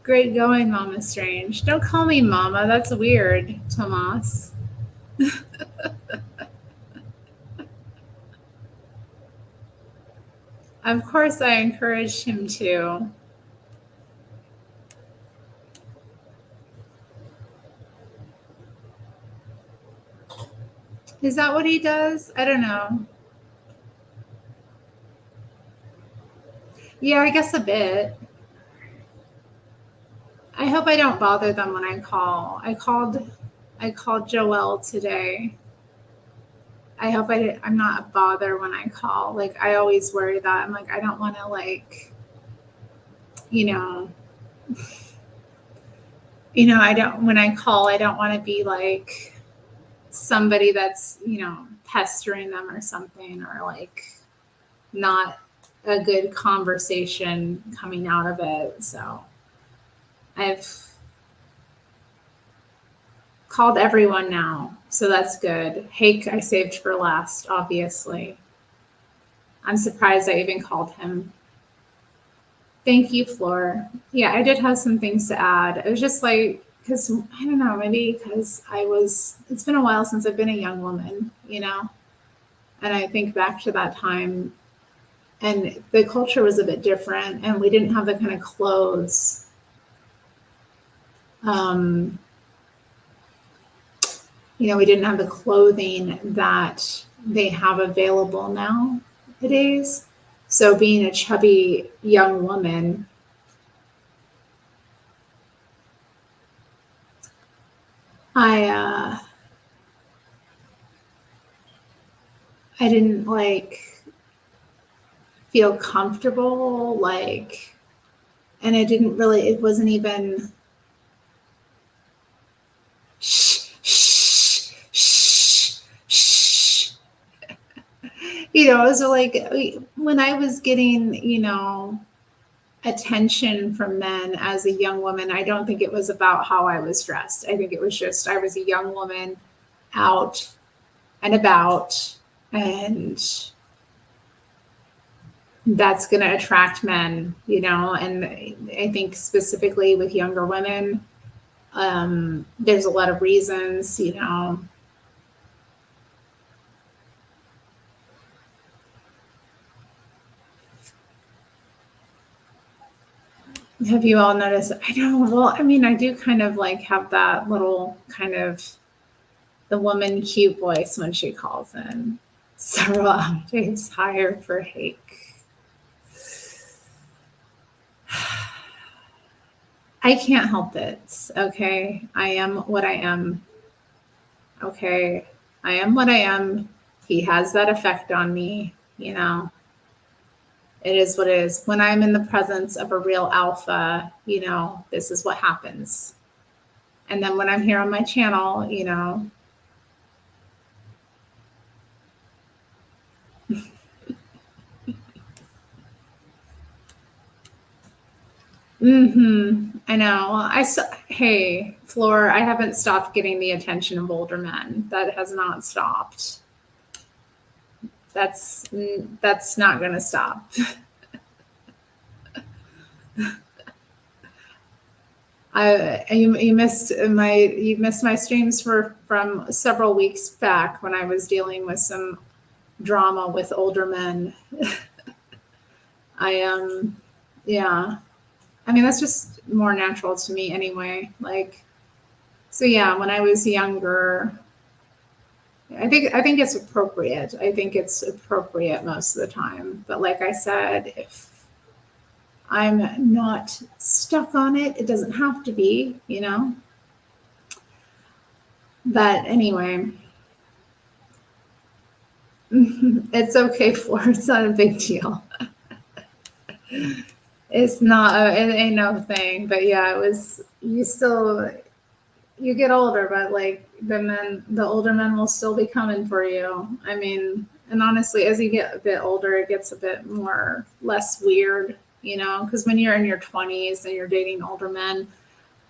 Great going, Mama Strange. Don't call me Mama. That's weird, Tomas. Of course, I encouraged him to. Is that what he does? I don't know. Yeah, I guess a bit. I hope I don't bother them when I call. I called Joelle today. I hope I'm not a bother when I call. Like I always worry that I'm like I don't want to like you know I don't when I call I don't want to be like somebody that's pestering them or something or like not a good conversation coming out of it. So I've called everyone now. So that's good. Hake I saved for last, obviously. I'm surprised I even called him. Thank you, Floor. Yeah, I did have some things to add. It was just like, because I don't know, maybe because it's been a while since I've been a young woman. And I think back to that time and the culture was a bit different and we didn't have the kind of clothes. Um, we didn't have the clothing that they have available nowadays. So being a chubby young woman, I I didn't like feel comfortable like, and it wasn't even shh shh shh shh. So like when I was getting attention from men as a young woman, I don't think it was about how I was dressed. I think it was just I was a young woman out and about, and that's going to attract men. And I think specifically with younger women, there's a lot of reasons. Have you all noticed? I don't. Well, I mean, I do kind of like have that little kind of the woman cute voice when she calls in. Several octaves higher for Hake. I can't help it. Okay. I am what I am. Okay. I am what I am. He has that effect on me. It is what it is. When I'm in the presence of a real alpha, this is what happens. And then when I'm here on my channel. I know. Hey, Floor, I haven't stopped getting the attention of older men. That has not stopped. That's not going to stop. You missed my streams from several weeks back when I was dealing with some drama with older men. Yeah. I mean that's just more natural to me anyway. Like so yeah, when I was younger, I think it's appropriate. I think it's appropriate most of the time. But like I said, if I'm not stuck on it, it doesn't have to be. But anyway, it's okay for it's not a big deal. It's not it ain't no thing. But yeah, it was you get older, but like the older men will still be coming for you. I mean, and honestly, as you get a bit older, it gets a bit more less weird, because when you're in your 20s and you're dating older men,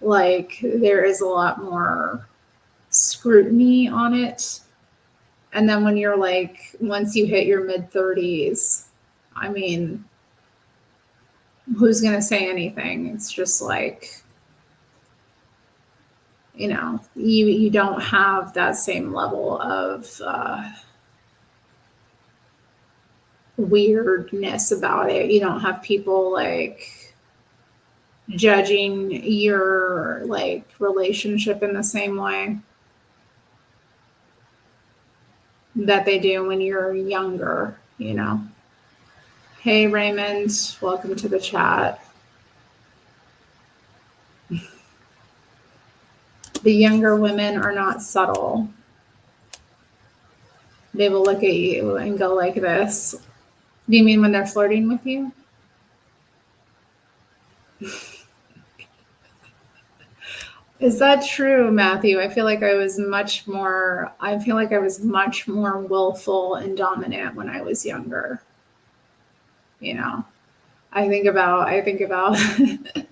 like there is a lot more scrutiny on it. And then when you're like, once you hit your mid 30s, I mean, who's going to say anything? It's just like, you don't have that same level of weirdness about it. You don't have people like judging your like relationship in the same way that they do when you're younger, you know. Hey Raymond, welcome to the chat. The younger women are not subtle. They will look at you and go like this. Do you mean when they're flirting with you? Is that true, Matthew? I feel like I was much more willful and dominant when I was younger. You know, I think about I think about it.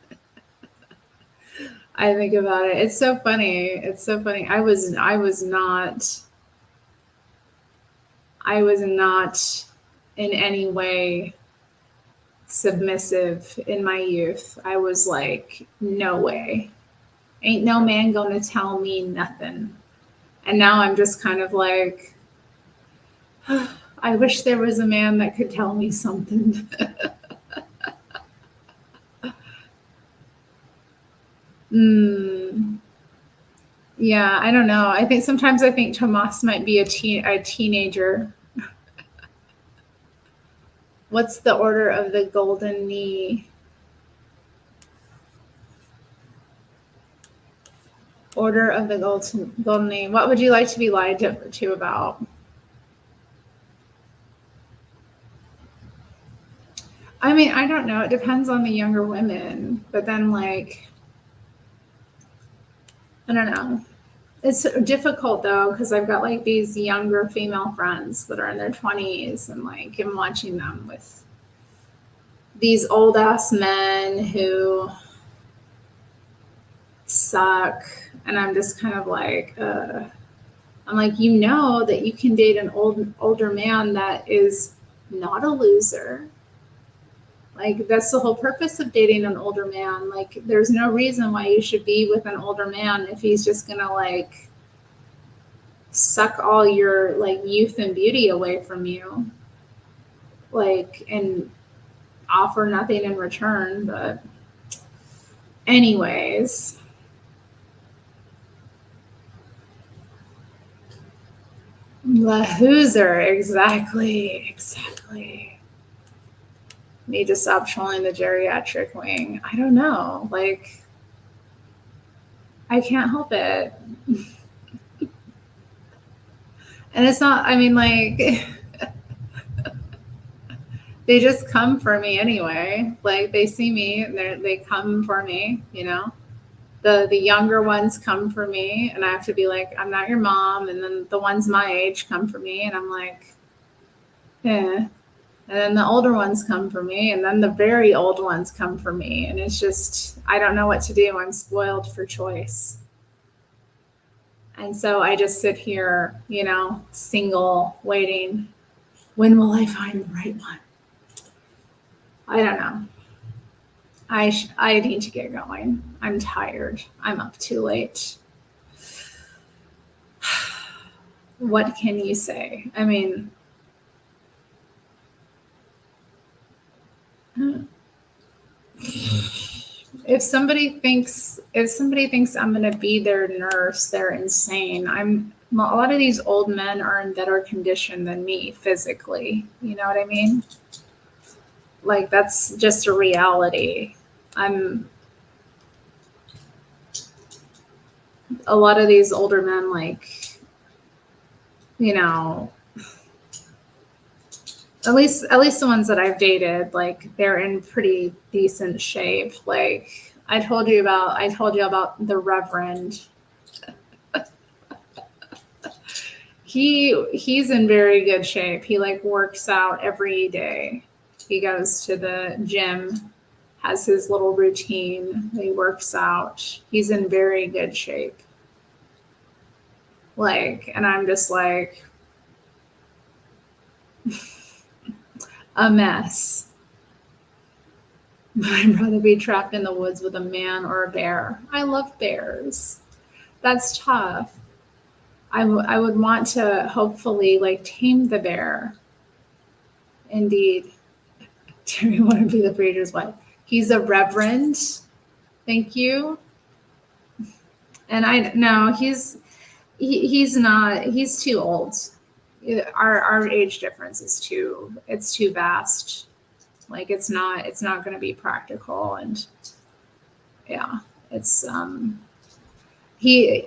It's so funny. It's so funny. I was not in any way submissive in my youth. I was like, no way. Ain't no man gonna tell me nothing. And now I'm just kind of like, I wish there was a man that could tell me something. Yeah, I don't know. I think sometimes Tomas might be a teenager. What's the order of the golden knee? Order of the golden knee. What would you like to be lied to about? I mean, I don't know. It depends on the younger women. But then, like, I don't know. It's difficult though, because I've got like these younger female friends that are in their 20s, and like I'm watching them with these old ass men who suck. And I'm just kind of like, I'm like, you know that you can date an older man that is not a loser. Like, that's the whole purpose of dating an older man. Like, there's no reason why you should be with an older man if he's just gonna like suck all your like youth and beauty away from you, like, and offer nothing in return. But anyways, the hooser, exactly. Need to stop trolling the geriatric wing. I don't know. Like, I can't help it. And it's not, I mean, like, they just come for me anyway. Like, they see me and they come for me, you know? The younger ones come for me, and I have to be like, I'm not your mom. And then the ones my age come for me, and I'm like, yeah. And then the older ones come for me, and then the very old ones come for me. And it's just, I don't know what to do. I'm spoiled for choice. And so I just sit here, you know, single, waiting. When will I find the right one? I don't know. I need to get going. I'm tired. I'm up too late. What can you say? I mean, if somebody thinks I'm going to be their nurse, they're insane. A lot of these old men are in better condition than me physically. You know what I mean? Like, that's just a reality. A lot of these older men, like, you know, at least the ones that I've dated, like, they're in pretty decent shape. Like, I told you about the Reverend. He's in very good shape. He like works out every day. He goes to the gym, has his little routine. He works out. He's in very good shape. Like, and I'm just like a mess. But I'd rather be trapped in the woods with a man or a bear. I love bears. That's tough. I would want to hopefully like tame the bear. Indeed. Terry want to be the preacher's wife. He's a reverend. Thank you. And I no, he's not. He's too old. Our age difference is too vast. Like it's not going to be practical. And yeah, it's he,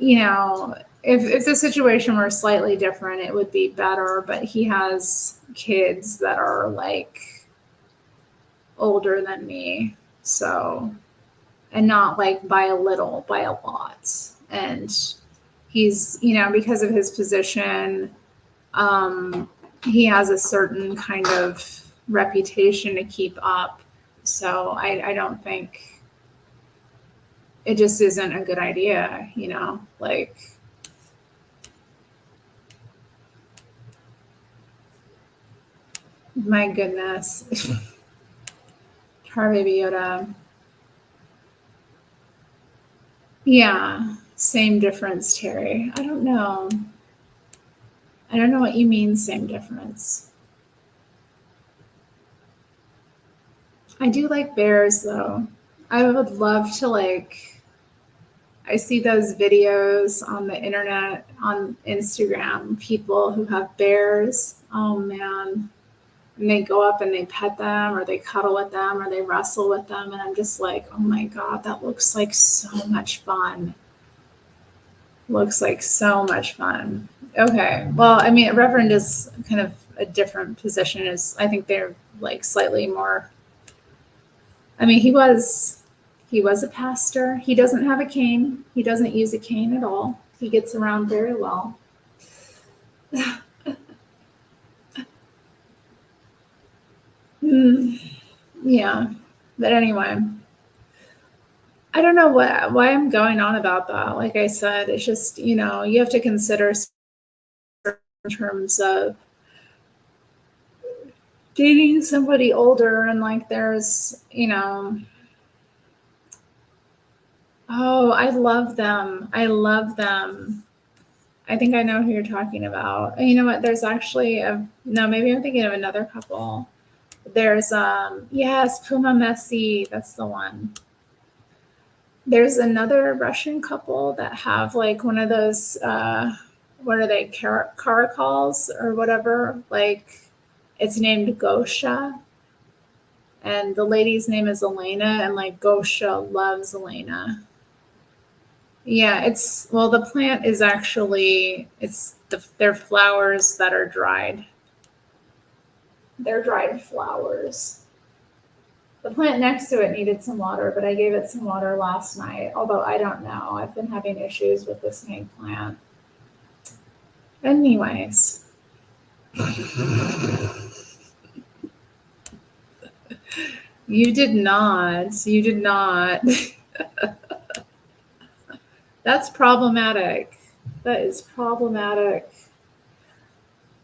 if the situation were slightly different, it would be better. But he has kids that are like older than me, so, and not like by a little, by a lot. And he's, because of his position, he has a certain kind of reputation to keep up. So I don't think, it just isn't a good idea, like, my goodness. Her baby Yoda. Yeah, same difference, Terry. I don't know what you mean, same difference. I do like bears, though. I would love to, I see those videos on the internet, on Instagram, people who have bears. Oh, man. And they go up and they pet them, or they cuddle with them, or they wrestle with them. And I'm just like, oh my God, that looks like so much fun. Looks like so much fun. Okay. Well, I mean, Reverend is kind of a different position. I think they're like slightly more. I mean, he was a pastor. He doesn't have a cane. He doesn't use a cane at all. He gets around very well. Yeah. But anyway, I don't know why I'm going on about that. Like I said, it's just, you have to consider in terms of dating somebody older, and like there's, oh, I love them. I think I know who you're talking about. And you know what? There's actually no, maybe I'm thinking of another couple. There's yes, Puma Messi, that's the one. There's another Russian couple that have like one of those what are they, caracals or whatever, like it's named Gosha, and the lady's name is Elena, and like Gosha loves Elena. Yeah, the plant is actually, they're flowers that are dried. They're dried flowers. The plant next to it needed some water, but I gave it some water last night, although I don't know. I've been having issues with this main plant. Anyways. You did not. That's problematic. That is problematic.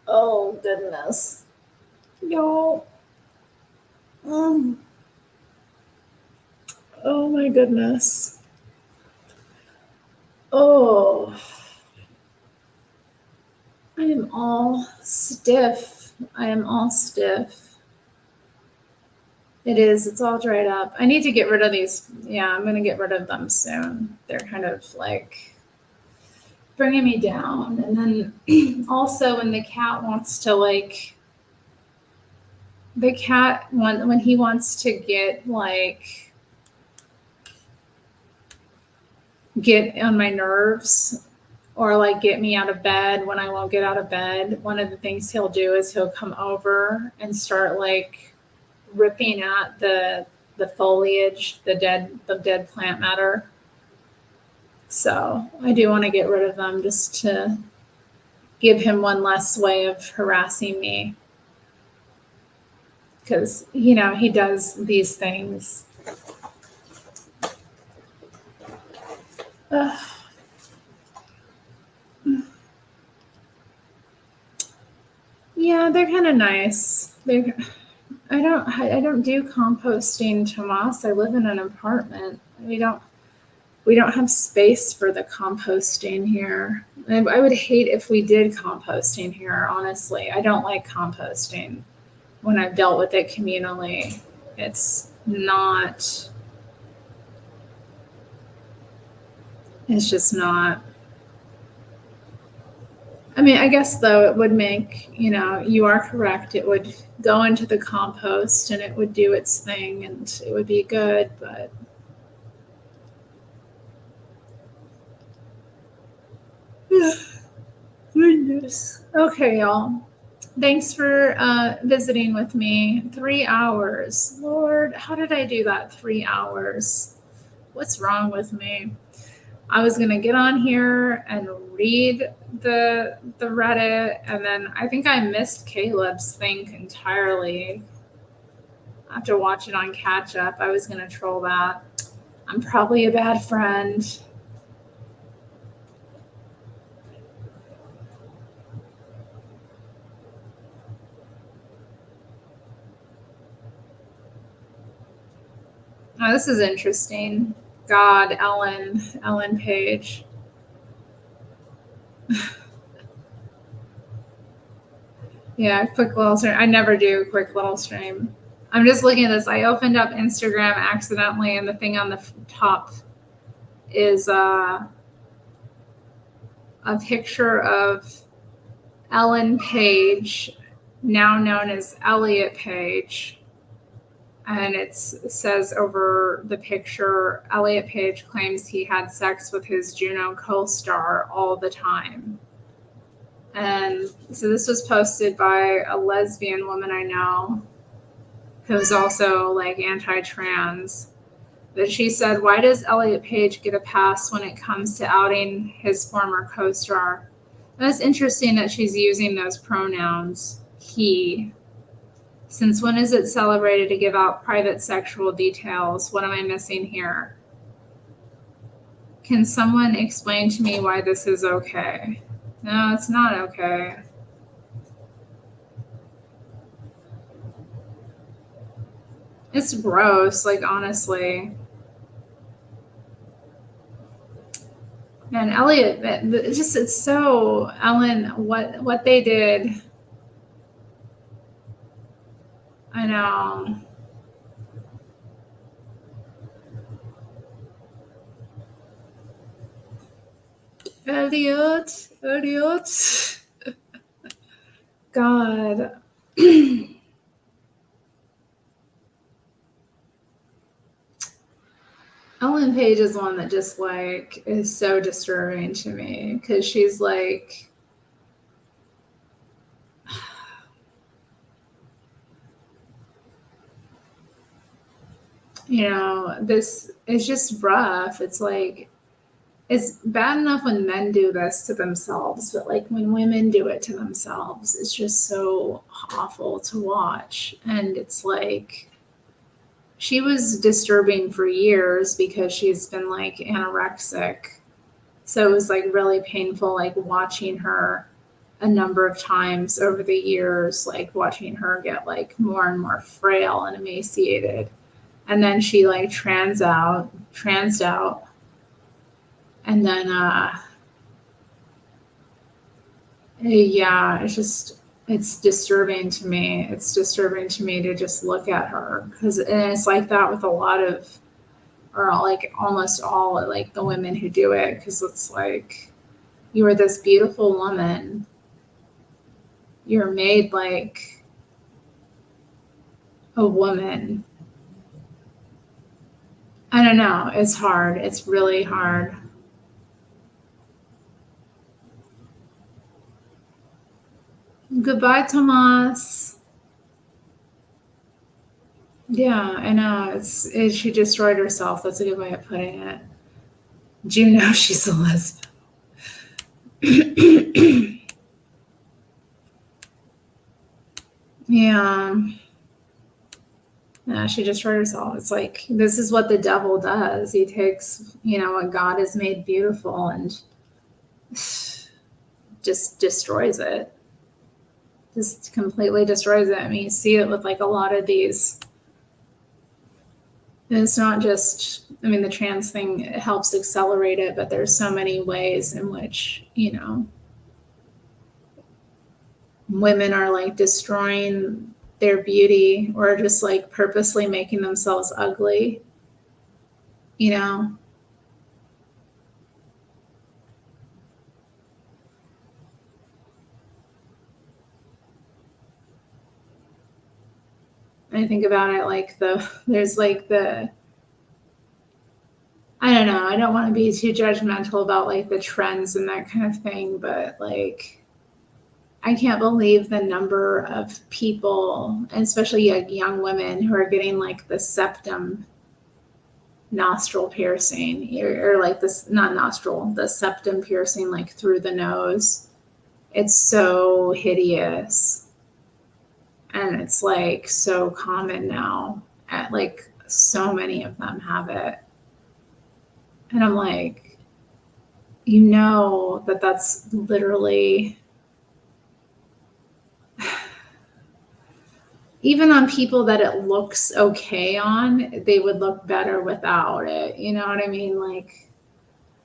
Oh, goodness. No. Oh my goodness. Oh. I am all stiff. It is. It's all dried up. I need to get rid of these. Yeah, I'm going to get rid of them soon. They're kind of like bringing me down. And then also when the cat wants to when he wants to get on my nerves, or like get me out of bed when I won't get out of bed, one of the things he'll do is he'll come over and start like ripping at the foliage, the dead plant matter. So I do want to get rid of them just to give him one less way of harassing me, because he does these things. Yeah, they're kind of nice. I don't do composting, Tomas. I live in an apartment. We don't have space for the composting here. I would hate if we did composting here, honestly. I don't like composting. when I've dealt with it communally. It's just not. I mean, I guess though it would make, you are correct. It would go into the compost and it would do its thing and it would be good, but goodness. Okay, y'all. Thanks for visiting with me. 3 hours. Lord, how did I do that? 3 hours. What's wrong with me? I was gonna get on here and read the Reddit, and then I think I missed Caleb's thing entirely. I have to watch it on catch up. I was gonna troll that. I'm probably a bad friend. Oh, this is interesting. God, Ellen Page. Yeah, quick little stream. I never do quick little stream. I'm just looking at this. I opened up Instagram accidentally, and the thing on the top is a picture of Ellen Page, now known as Elliot Page. And it says over the picture, Elliot Page claims he had sex with his Juno co-star all the time. And so this was posted by a lesbian woman I know who's also like anti-trans. But she said, why does Elliot Page get a pass when it comes to outing his former co-star? And it's interesting that she's using those pronouns, he. Since when is it celebrated to give out private sexual details? What am I missing here? Can someone explain to me why this is okay? No, it's not okay. It's gross, like honestly. And Elliot, it's so, Ellen, what they did. I know. Elliot. God. Ellen Page is one that just like is so disturbing to me because she's like, this is just rough. It's like, it's bad enough when men do this to themselves, but like when women do it to themselves, it's just so awful to watch. And it's like, she was disturbing for years because she's been like anorexic. So it was like really painful, like watching her a number of times over the years, like watching her get like more and more frail and emaciated. And then she like transed out. And then, yeah, it's disturbing to me. It's disturbing to me to just look at her because it's like that with a lot of, or like almost all like the women who do it. Cause it's like, you are this beautiful woman. You're made like a woman. I don't know. It's hard. It's really hard. Goodbye, Tomas. Yeah, I know. She destroyed herself. That's a good way of putting it. Juno, she's a lesbian. Yeah. Yeah, she destroyed herself. It's like, this is what the devil does. He takes, what God has made beautiful and just destroys it. Just completely destroys it. I mean, you see it with like a lot of these. And it's not just, the trans thing helps accelerate it, but there's so many ways in which, women are like destroying their beauty or just like purposely making themselves ugly, you know? I think about it like there's like I don't know, I don't want to be too judgmental about like the trends and that kind of thing, but like, I can't believe the number of people, and especially like young women, who are getting like the septum nostril piercing or like this, not nostril, the septum piercing like through the nose. It's so hideous. And it's like so common now. At like so many of them have it. And I'm like, you know that that's literally, even on people that it looks okay on, they would look better without it. You know what I mean? Like,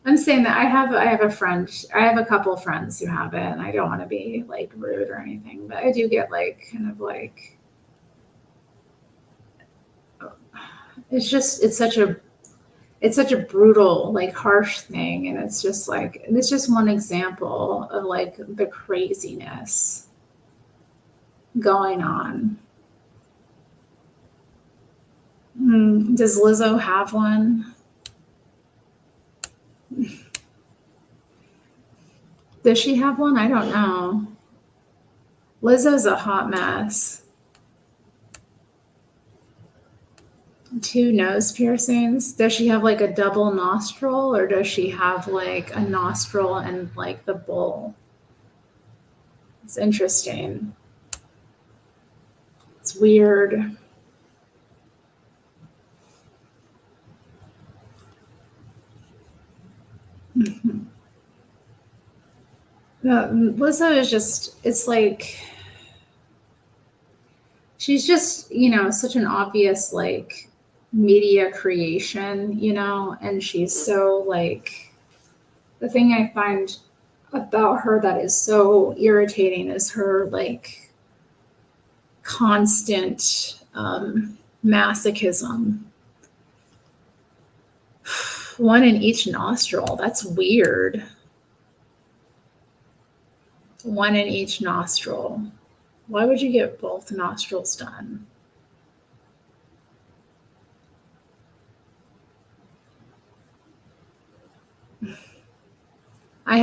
I'm saying that I have a friend, I have a couple friends who have it, and I don't want to be like rude or anything, but I do get like kind of like, it's such a brutal, like harsh thing, and it's just like, it's just one example of like the craziness going on. Does Lizzo have one? Does she have one? I don't know. Lizzo's a hot mess. 2 nose piercings. Does she have like a double nostril, or does she have like a nostril and like the bowl? It's interesting. It's weird. Lizzo is just, it's like, she's just, such an obvious like media creation, and she's so like, the thing I find about her that is so irritating is her like constant masochism. One in each nostril. That's weird. One in each nostril. Why would you get both nostrils done? I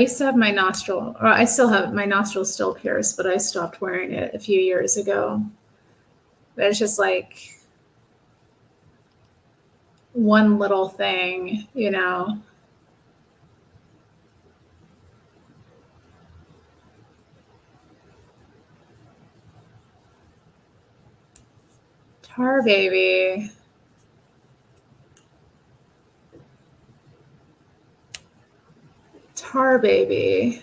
used to have my nostril, or I still have my nostril still pierced, but I stopped wearing it a few years ago. But it's just like one little thing. Tar baby. Tar baby.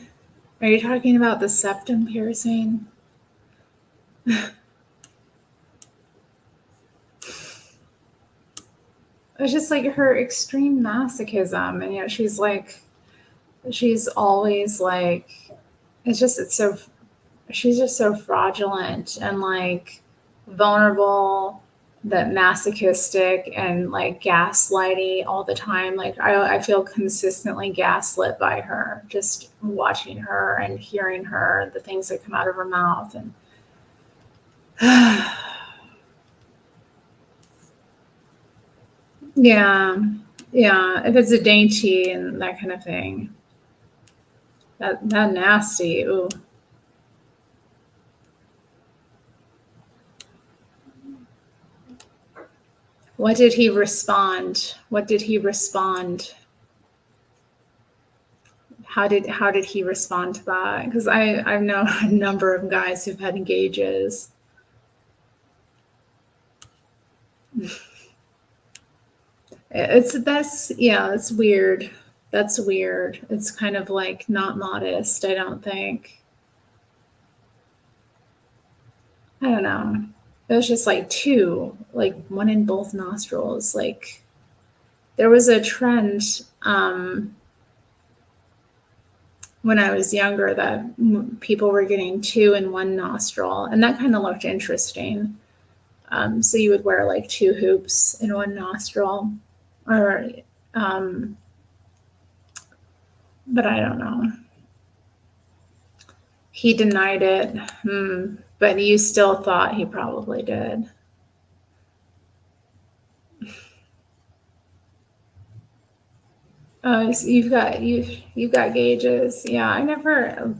Are you talking about the septum piercing? It's just like her extreme masochism, and yet she's always like, she's just so fraudulent and like vulnerable, that masochistic and like gaslighty all the time. Like, I feel consistently gaslit by her, just watching her and hearing her, the things that come out of her mouth. And yeah, yeah, if it's a dainty and that kind of thing, that nasty. Ooh. What did he respond? What did he respond? How did he respond to that? Because I know a number of guys who've had engages. It's weird. That's weird. It's kind of like not modest, I don't think. I don't know. It was just like 2, like one in both nostrils. Like, there was a trend. when I was younger that people were getting 2 in one nostril, and that kind of looked interesting. So you would wear like 2 hoops in one nostril, or, um, but I don't know. He denied it, but you still thought he probably did. Oh, so you've got gauges. Yeah, I never.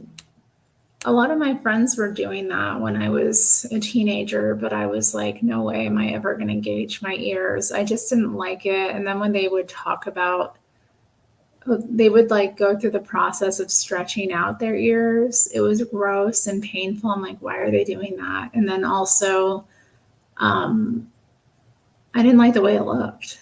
A lot of my friends were doing that when I was a teenager, but I was like, no way am I ever going to gauge my ears. I just didn't like it. And then when they would talk about, they would like go through the process of stretching out their ears. It was gross and painful. I'm like, why are they doing that? And then also, um, I didn't like the way it looked.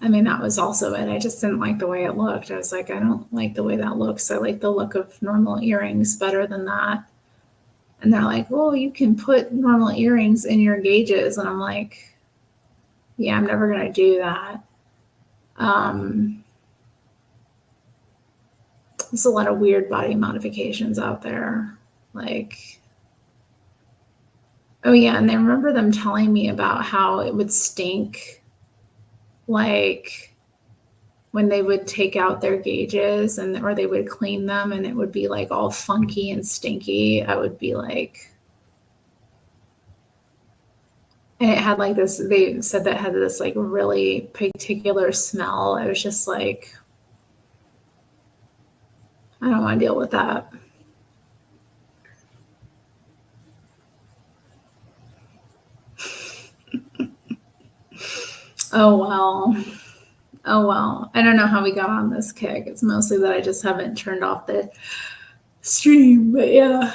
I mean, that was also it. I just didn't like the way it looked. I was like, I don't like the way that looks. I like the look of normal earrings better than that. And they're like, well, you can put normal earrings in your gauges. And I'm like, yeah, I'm never going to do that. There's a lot of weird body modifications out there. Like, oh, yeah. And I remember them telling me about how it would stink, like, when they would take out their gauges and or they would clean them and it would be like all funky and stinky. I would be like, and it had like this, they said that it had this like really particular smell. I was just like, I don't want to deal with that. Oh well. Oh well. I don't know how we got on this kick. It's mostly that I just haven't turned off the stream, but yeah,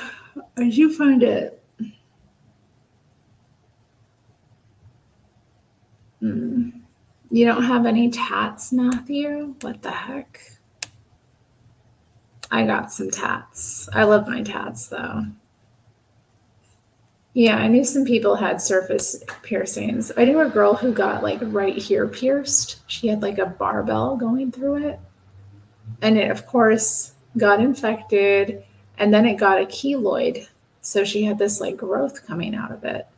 I do find it. You don't have any tats, Matthew? What the heck? I got some tats. I love my tats though. Yeah, I knew some people had surface piercings. I knew a girl who got like right here pierced. She had like a barbell going through it. And it, of course, got infected and then it got a keloid. So she had this like growth coming out of it.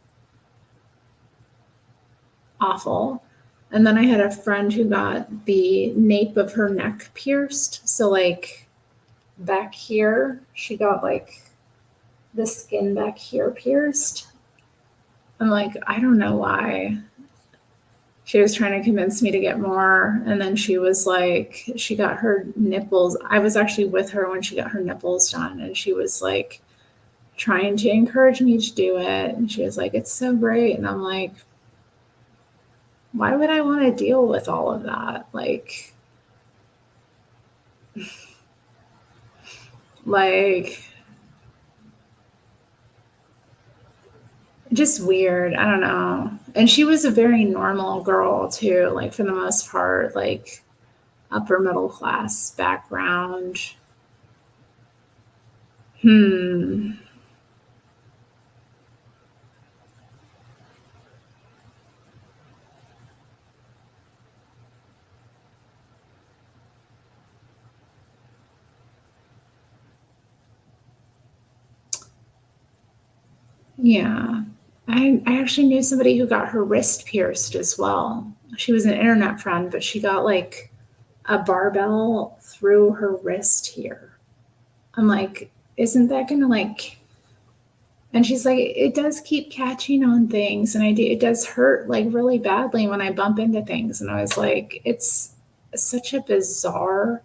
Awful. And then I had a friend who got the nape of her neck pierced. So, like, back here, she got like the skin back here pierced. I'm like, I don't know why. She was trying to convince me to get more. And then she was like, she got her nipples. I was actually with her when she got her nipples done. And she was like trying to encourage me to do it. And she was like, it's so great. And I'm like, why would I want to deal with all of that? Like, just weird. I don't know. And she was a very normal girl too, like for the most part, like upper middle class background. Yeah. I actually knew somebody who got her wrist pierced as well. She was an internet friend, but she got like a barbell through her wrist here. I'm like, isn't that gonna like, and she's like, it does keep catching on things and it does hurt like really badly when I bump into things. And I was like, it's such a bizarre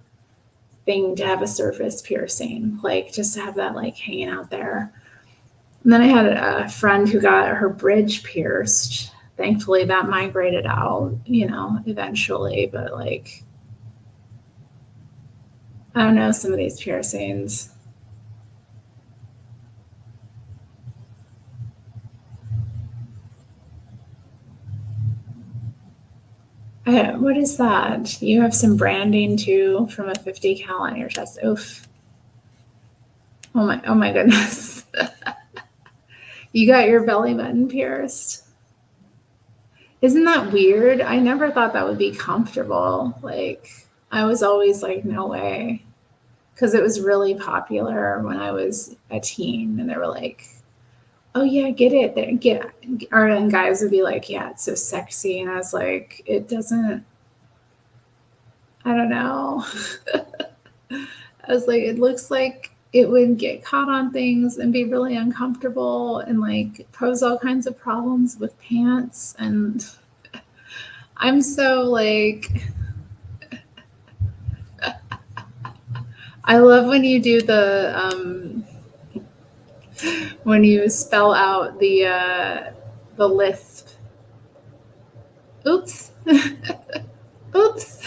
thing to have a surface piercing, like just to have that like hanging out there. And then I had a friend who got her bridge pierced. Thankfully, that migrated out, eventually. But like, I don't know, some of these piercings. What is that? You have some branding too from a 50 cal on your chest. Oof. Oh my goodness. You got your belly button pierced. Isn't that weird? I never thought that would be comfortable. Like, I was always like, no way. Because it was really popular when I was a teen, and they were like, oh yeah, get it, get it. Or and guys would be like, yeah, it's so sexy. And I was like, it doesn't, I don't know. I was like, it looks like it would get caught on things and be really uncomfortable and like pose all kinds of problems with pants. And I'm so like, I love when you do when you spell out the lisp. Oops. Oops.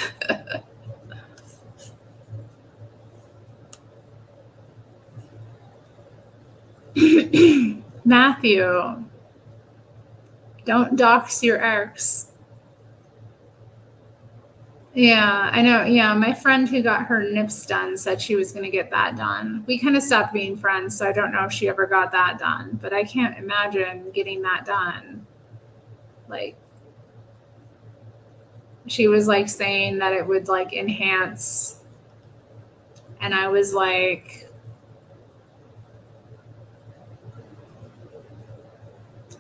Matthew, don't dox your ex. Yeah, I know. Yeah, my friend who got her nips done said she was going to get that done. We kind of stopped being friends, so I don't know if she ever got that done, but I can't imagine getting that done. Like, she was like saying that it would like enhance, and I was like,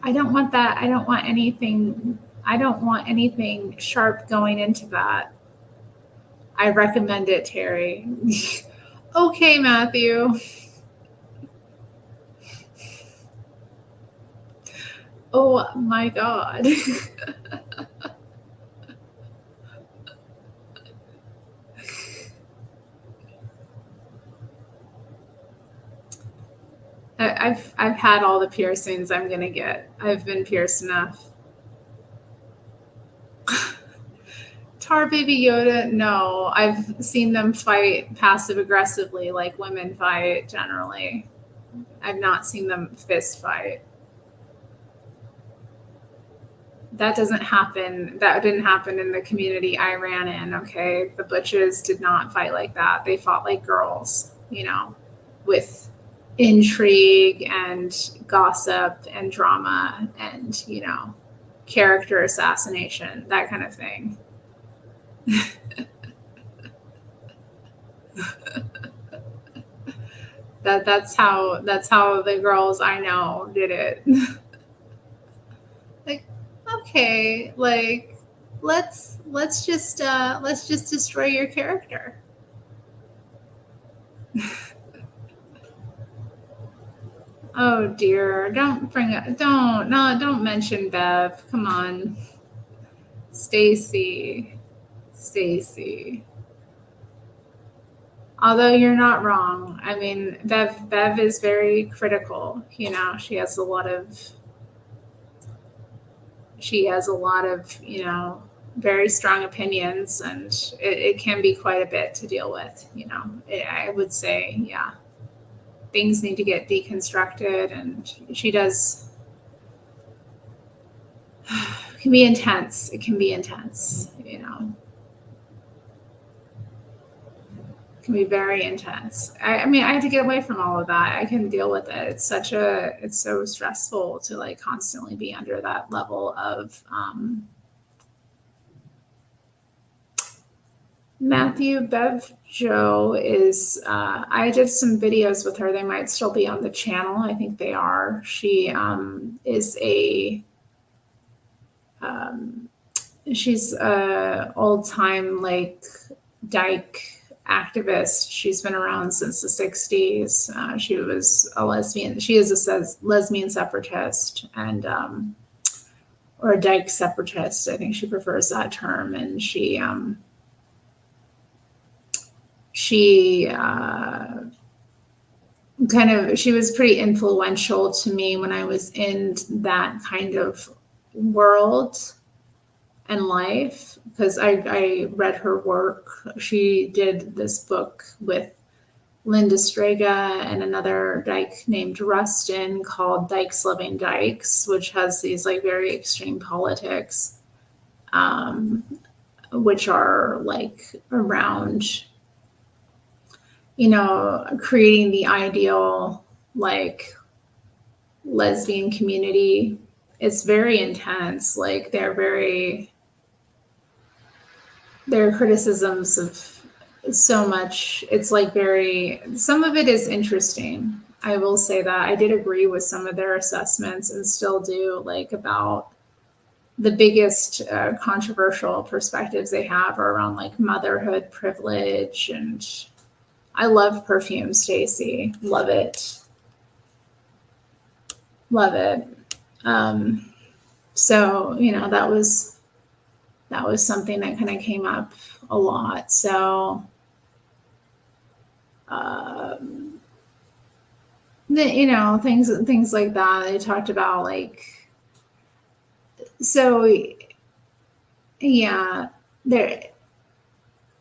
I don't want that. I don't want anything. I don't want anything sharp going into that. I recommend it, Terry. Okay, Matthew. Oh my God. I've had all the piercings I'm gonna get. I've been pierced enough. Tar Baby Yoda, no. I've seen them fight passive aggressively like women fight generally. I've not seen them fist fight. That doesn't happen. That didn't happen in the community I ran in, okay? The butches did not fight like that. They fought like girls, with intrigue and gossip and drama and, character assassination, that kind of thing. That's how the girls I know did it. Like, okay, like let's just destroy your character. Oh dear, don't bring it, don't mention Bev. Come on. Stacy. Stacy. Although you're not wrong. I mean, Bev is very critical. She has a lot of very strong opinions, and it can be quite a bit to deal with. I would say, yeah, things need to get deconstructed, and she does. It can be intense. It can be intense. Can be very intense. I mean, I had to get away from all of that. I couldn't deal with it. It's so stressful to like constantly be under that level of Matthew. Bev Joe is, I did some videos with her. They might still be on the channel. I think they are. She is she's a old time like dyke activist. She's been around since the 60s. She was a lesbian. She is a lesbian separatist and or a dyke separatist. I think she prefers that term. And she she was pretty influential to me when I was in that kind of world and life, because I read her work. She did this book with Linda Strega and another dyke named Rustin called Dykes Loving Dykes, which has these like very extreme politics, which are like around, creating the ideal like lesbian community. It's very intense. Like their criticisms of so much. It's like some of it is interesting. I will say that I did agree with some of their assessments and still do, like about the biggest controversial perspectives they have are around like motherhood privilege. And I love Perfume, Stacy. Love it. Love it. So, that was something that kind of came up a lot. So, um, things like that. They talked about like, so yeah, they're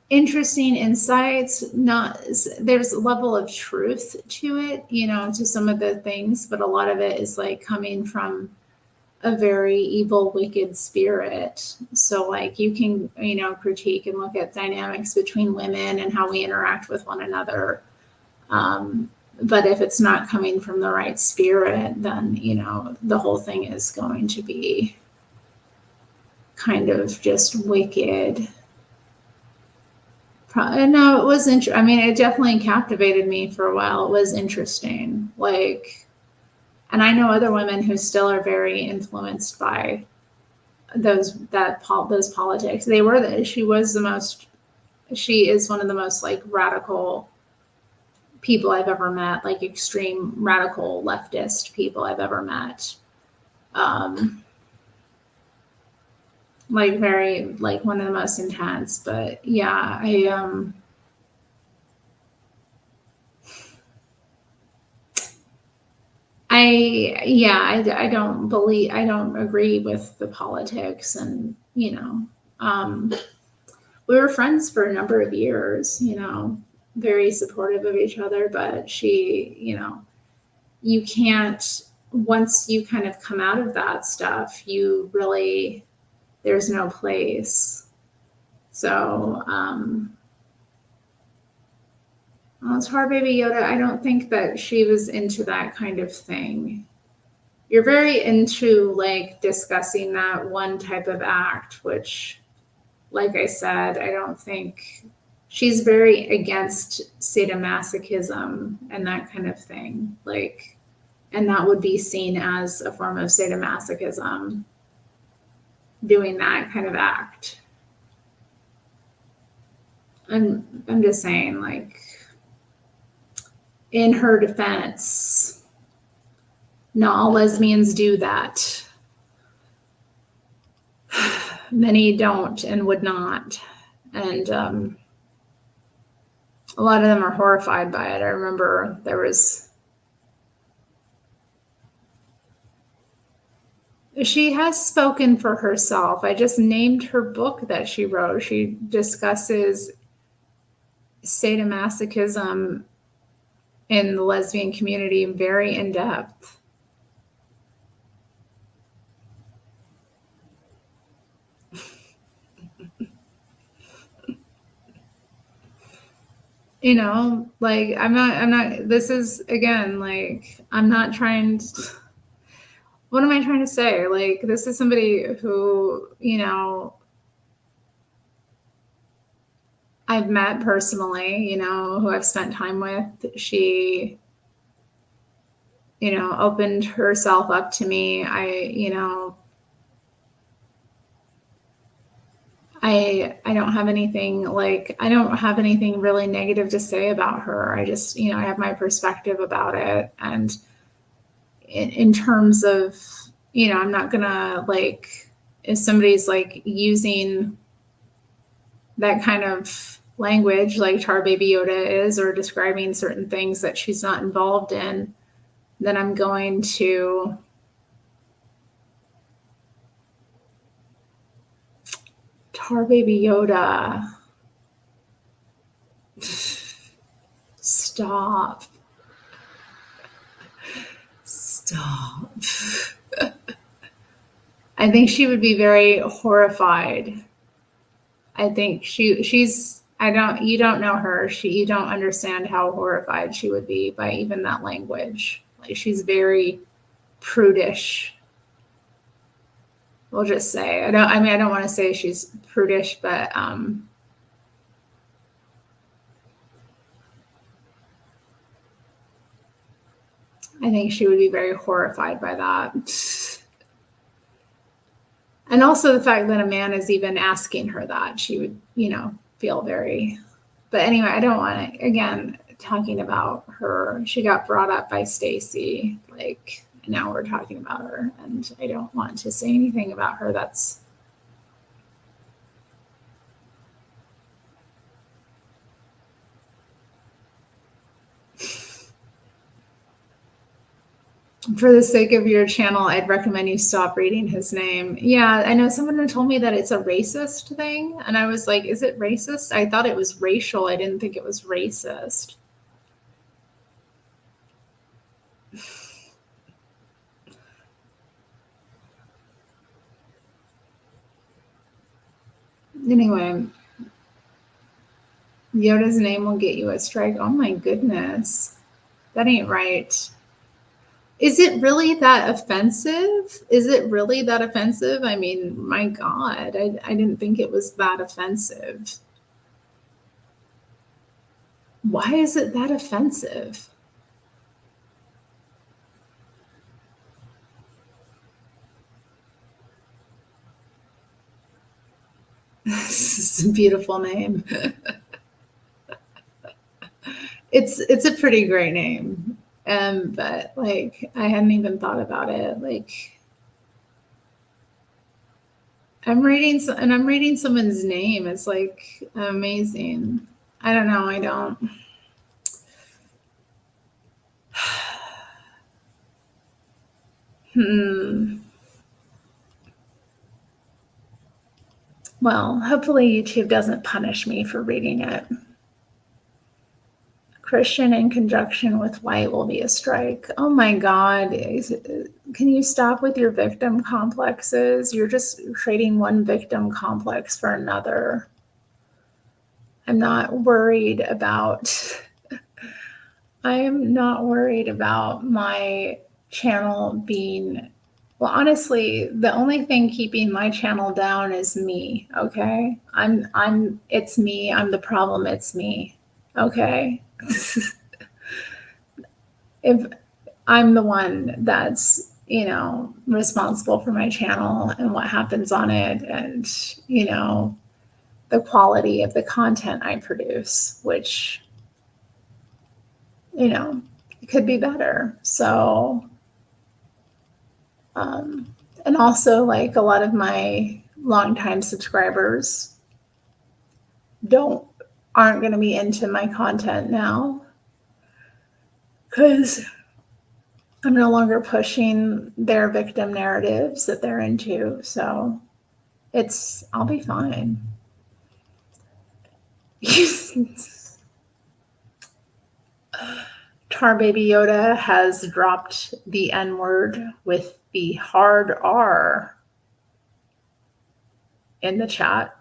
interesting insights. Not there's a level of truth to it, to some of the things, but a lot of it is like coming from a very evil, wicked spirit. So like you can, critique and look at dynamics between women and how we interact with one another. But if it's not coming from the right spirit, then, the whole thing is going to be kind of just wicked. No, it was interesting. I mean, it definitely captivated me for a while. It was interesting. Like, and I know other women who still are very influenced by those politics. She is one of the most like radical people I've ever met, like extreme radical leftist people I've ever met. Like very, like one of the most intense. But yeah, I don't agree with the politics. And we were friends for a number of years, very supportive of each other. But you can't, once you kind of come out of that stuff, there's no place. So, it's hard, Baby Yoda. I don't think that she was into that kind of thing. You're very into like discussing that one type of act, which, like I said, I don't think she's very against sadomasochism and that kind of thing. Like, and that would be seen as a form of sadomasochism, doing that kind of act. And I'm just saying, like, in her defense, not all lesbians do that. Many don't and would not. And a lot of them are horrified by it. I remember she has spoken for herself. I just named her book that she wrote. She discusses sadomasochism in the lesbian community very in depth. Like I'm not, this is again, like, I'm not trying to, what am I trying to say? Like, this is somebody who, I've met personally, who I've spent time with. She, opened herself up to me. I don't have anything really negative to say about her. I just, I have my perspective about it. And in terms of, I'm not gonna, like, if somebody's like using that kind of language like Tar Baby Yoda is, or describing certain things that she's not involved in, then I'm going to Tar Baby Yoda. Stop. I think she would be very horrified. I think you don't know her. You don't understand how horrified she would be by even that language. Like, she's very prudish. We'll just say, I don't want to say she's prudish, but I think she would be very horrified by that. And also the fact that a man is even asking her that, she would, feel very. But anyway, I don't want to, again, talking about her. She got brought up by Stacy, like, now we're talking about her, and I don't want to say anything about her that's. For the sake of your channel, I'd recommend you stop reading his name. Yeah, I know someone told me that it's a racist thing, and I was like, is it racist? I thought it was racial. I didn't think it was racist. Anyway, Yoda's name will get you a strike. Oh my goodness. That ain't right. Is it really that offensive? Is it really that offensive? I mean, my God, I didn't think it was that offensive. Why is it that offensive? This is a beautiful name. It's a pretty great name. But like I hadn't even thought about it. Like I'm reading someone's name. It's like amazing. I don't know. I don't. Well, hopefully YouTube doesn't punish me for reading it. Christian in conjunction with white will be a strike. Oh my God. Can you stop with your victim complexes? You're just trading one victim complex for another. I'm not worried about my channel being, well, honestly, the only thing keeping my channel down is me. Okay. It's me. I'm the problem. It's me. Okay. If I'm the one that's, responsible for my channel and what happens on it and, the quality of the content I produce, which, it could be better. So, and also like a lot of my longtime subscribers aren't going to be into my content now because I'm no longer pushing their victim narratives that they're into. So I'll be fine. Tar Baby Yoda has dropped the N-word with the hard R in the chat.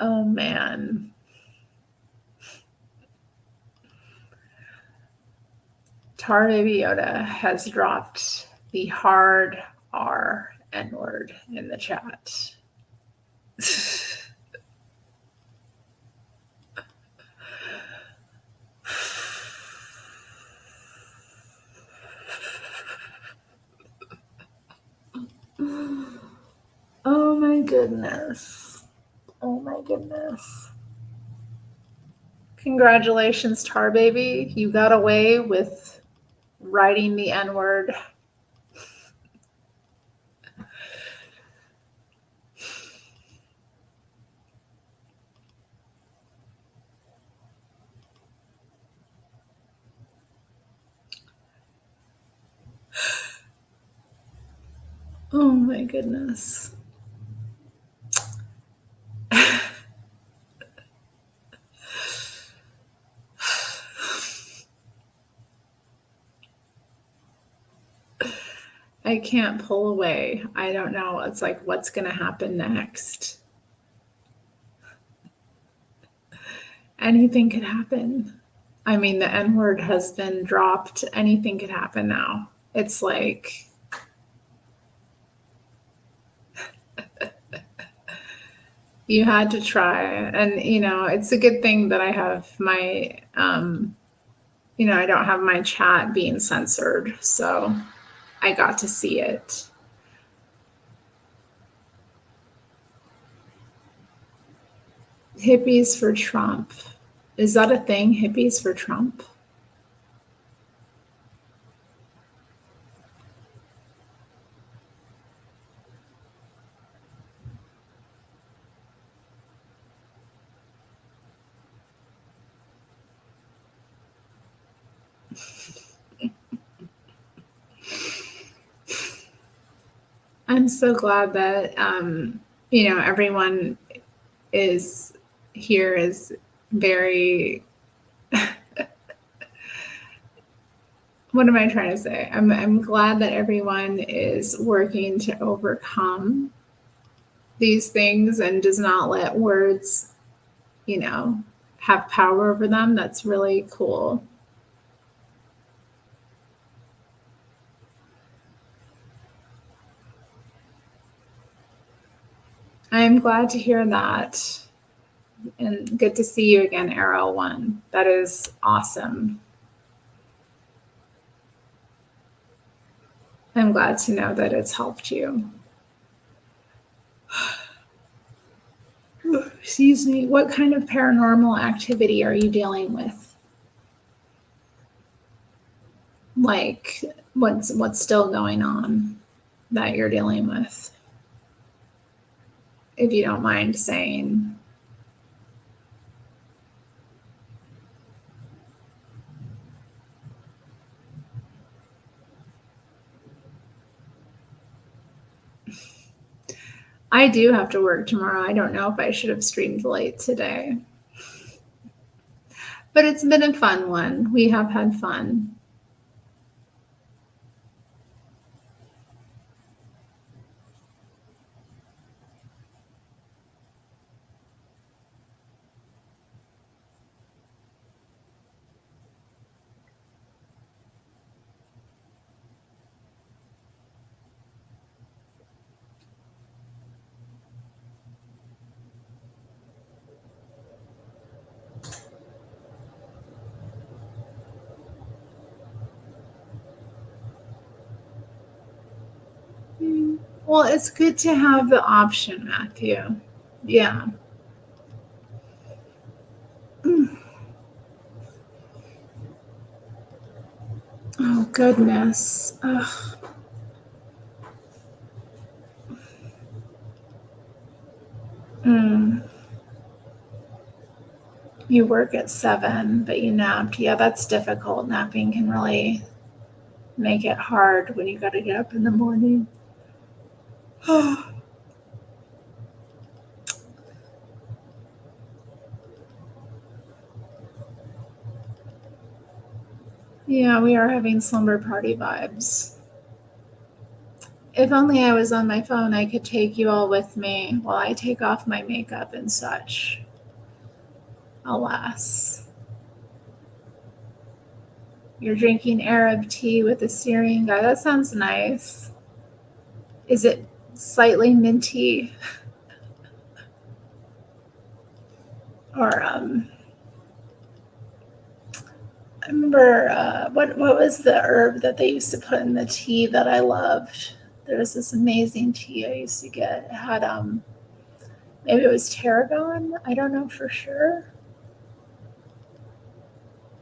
Oh man. Tar Baby Yoda has dropped the hard R N-word in the chat. Oh my goodness. Oh my goodness. Congratulations, Tar Baby. You got away with writing the N-word. Oh my goodness. I can't pull away. I don't know. It's like, what's going to happen next? Anything could happen. I mean, the N-word has been dropped. Anything could happen now. It's like, You had to try. And, it's a good thing that I have my, I don't have my chat being censored. So I got to see it. Hippies for Trump. Is that a thing? Hippies for Trump? I'm so glad that, everyone is here is very, what am I trying to say? I'm glad that everyone is working to overcome these things and does not let words, you know, have power over them. That's really cool. I'm glad to hear that. And good to see you again, Arrow One. That is awesome. I'm glad to know that it's helped you. Excuse me. What kind of paranormal activity are you dealing with? Like, what's still going on that you're dealing with? If you don't mind saying. I do have to work tomorrow. I don't know if I should have streamed late today. But it's been a fun one. We have had fun. Well, it's good to have the option, Matthew. Yeah. Oh, goodness. Ugh. Mm. You work at 7, but you napped. Yeah, that's difficult. Napping can really make it hard when you got to get up in the morning. Yeah, we are having slumber party vibes. If only I was on my phone, I could take you all with me while I take off my makeup and such. Alas. You're drinking Arab tea with a Syrian guy. That sounds nice. Is it slightly minty? Or I remember what was the herb that they used to put in the tea that I loved? There was this amazing tea I used to get. It had maybe it was tarragon. I don't know for sure,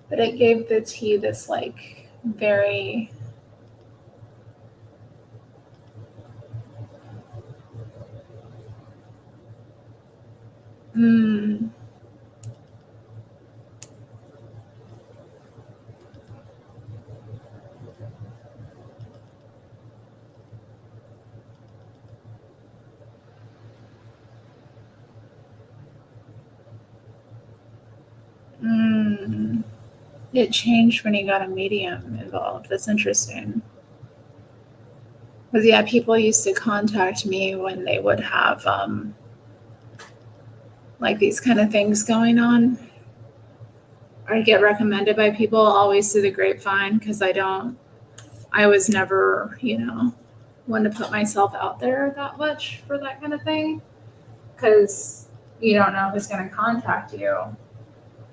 but it gave the tea this like very mm, mm, it changed when you got a medium involved. That's interesting. Because yeah, people used to contact me when they would have like these kind of things going on. I get recommended by people always through the grapevine because I was never, one to put myself out there that much for that kind of thing. Because you don't know who's going to contact you.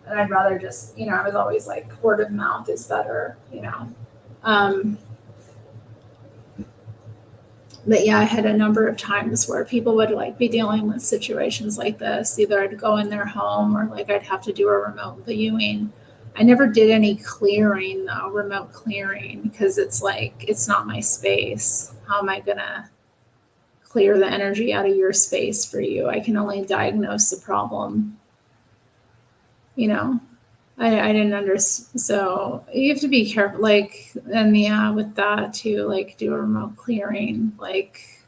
And I'd rather just, I was always like, word of mouth is better. Um, but yeah, I had a number of times where people would like be dealing with situations like this. Either I'd go in their home or like I'd have to do a remote viewing. I never did any clearing though, remote clearing, because it's like, it's not my space. How am I going to clear the energy out of your space for you? I can only diagnose the problem. I didn't understand. So you have to be careful, like, and yeah, with that too, like do a remote clearing. Like,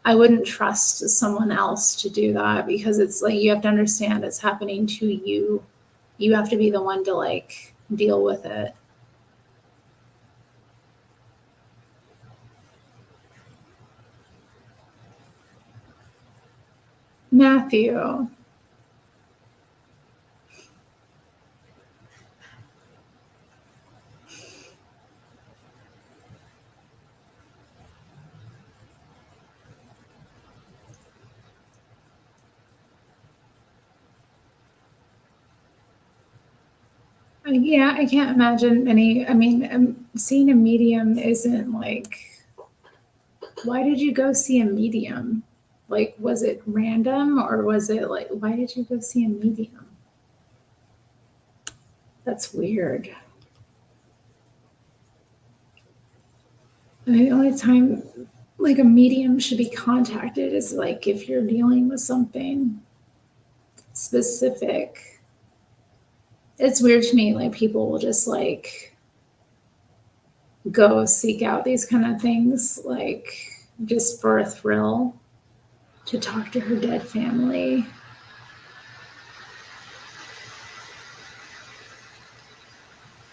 I wouldn't trust someone else to do that because it's like, you have to understand it's happening to you. You have to be the one to like deal with it. Matthew. Yeah, I can't imagine any. I mean, seeing a medium isn't like, why did you go see a medium? Like, was it random or was it like, why did you go see a medium? That's weird. I mean, the only time like a medium should be contacted is like if you're dealing with something specific. It's weird to me, like people will just like go seek out these kind of things, like just for a thrill, to talk to her dead family.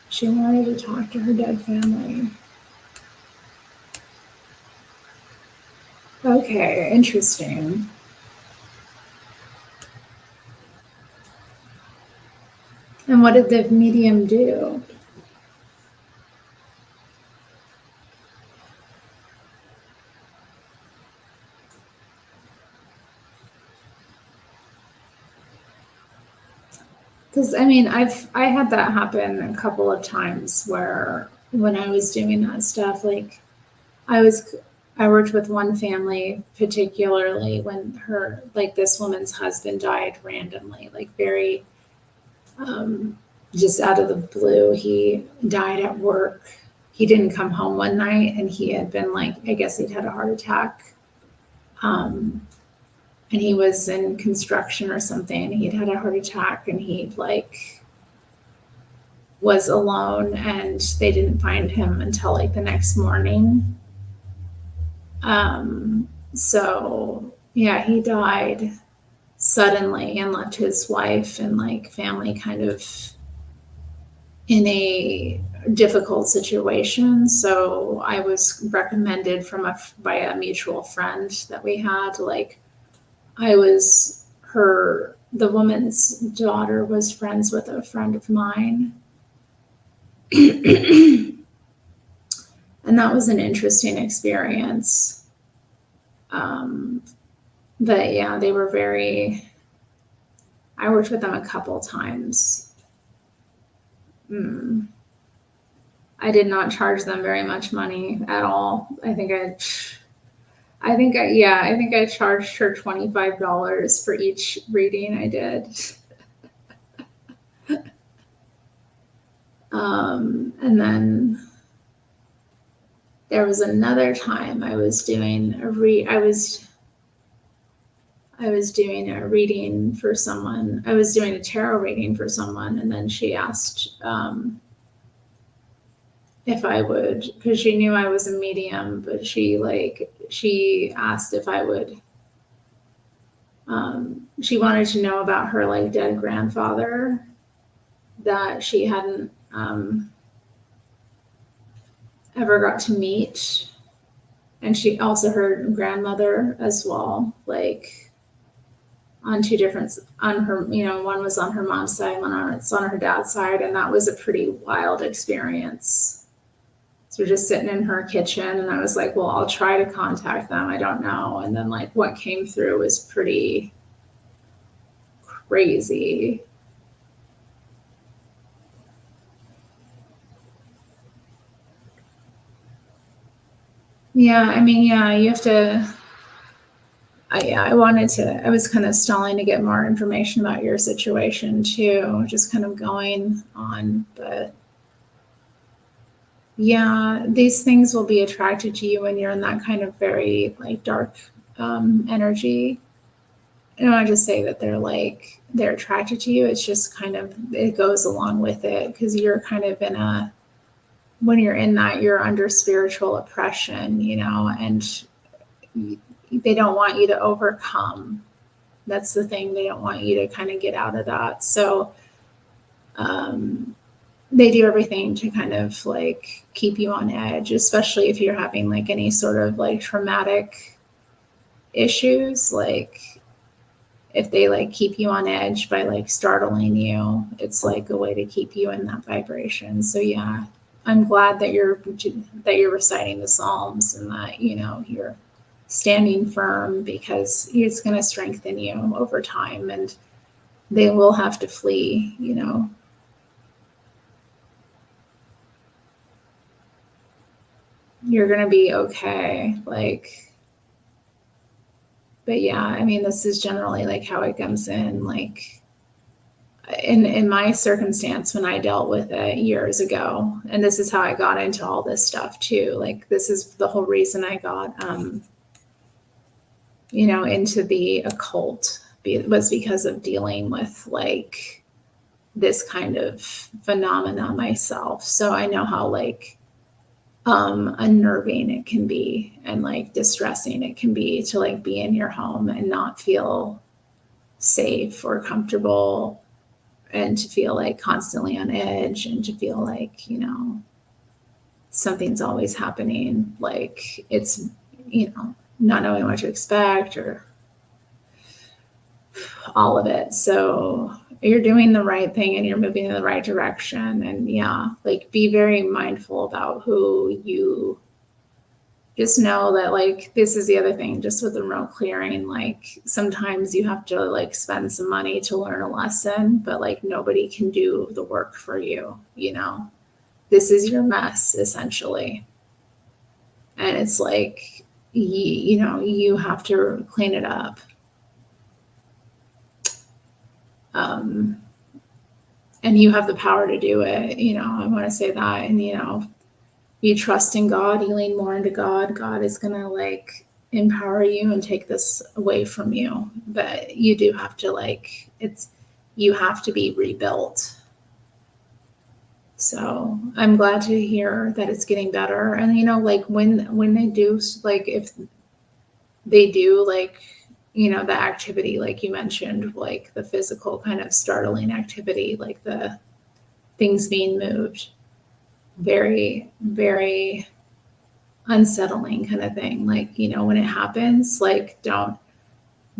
She wanted to talk to her dead family. Okay, interesting. And what did the medium do? Because I mean, I had that happen a couple of times where when I was doing that stuff, like I was I worked with one family particularly when her like this woman's husband died randomly, like very just out of the blue. He died at work. He didn't come home one night and he had been like, I guess he'd had a heart attack. And he was in construction or something. He'd had a heart attack and he like was alone and they didn't find him until like the next morning. So yeah, he died suddenly and left his wife and like family kind of in a difficult situation. So I was recommended by a mutual friend that we had. Like the woman's daughter was friends with a friend of mine. And that was an interesting experience. But yeah, they were I worked with them a couple times. I did not charge them very much money at all. I think I charged her $25 for each reading I did. And then there was another time I was doing a reading for someone. I was doing a tarot reading for someone, and then she asked if I would, because she knew I was a medium, but she asked if I would. She wanted to know about her like dead grandfather that she hadn't ever got to meet, and she also her grandmother as well, like on two different on her, one was on her mom's side, one on her dad's side, and that was a pretty wild experience. So we're just sitting in her kitchen, and I was like, well, I'll try to contact them. I don't know. And then like what came through was pretty crazy. Yeah, I mean, yeah, you have to. I was kind of stalling to get more information about your situation too, just kind of going on. But yeah, these things will be attracted to you when you're in that kind of very like dark energy. I don't want to just say that they're attracted to you. It's just kind of, it goes along with it because you're kind of in a, when you're in that, you're under spiritual oppression, and they don't want you to overcome. That's the thing. They don't want you to kind of get out of that. So um, they do everything to kind of like keep you on edge, especially if you're having like any sort of like traumatic issues. Like if they like keep you on edge by like startling you, it's like a way to keep you in that vibration. So yeah, I'm glad that you're reciting the Psalms and that you're standing firm because it's going to strengthen you over time, and they will have to flee. You're going to be okay. Like, but yeah, I mean, this is generally like how it comes in. Like, in my circumstance when I dealt with it years ago, and this is how I got into all this stuff too. Like this is the whole reason I got into the occult was because of dealing with like this kind of phenomena myself. So I know how like unnerving it can be and like distressing it can be to like be in your home and not feel safe or comfortable, and to feel like constantly on edge, and to feel like something's always happening, like it's not knowing what to expect or all of it. So you're doing the right thing and you're moving in the right direction, and yeah, like be very mindful about who you, just know that like this is the other thing, just with the remote clearing, like sometimes you have to like spend some money to learn a lesson, but like nobody can do the work for you. This is your mess essentially, and it's like you have to clean it up. um and you have the power to do it. I want to say that. And you trust in God, you lean more into God. God is going to like empower you and take this away from you. But you do have to you have to be rebuilt. So I'm glad to hear that it's getting better. And like when they do, like if they do like, the activity, like you mentioned, like the physical kind of startling activity, like the things being moved, very, very unsettling kind of thing. Like, when it happens, like don't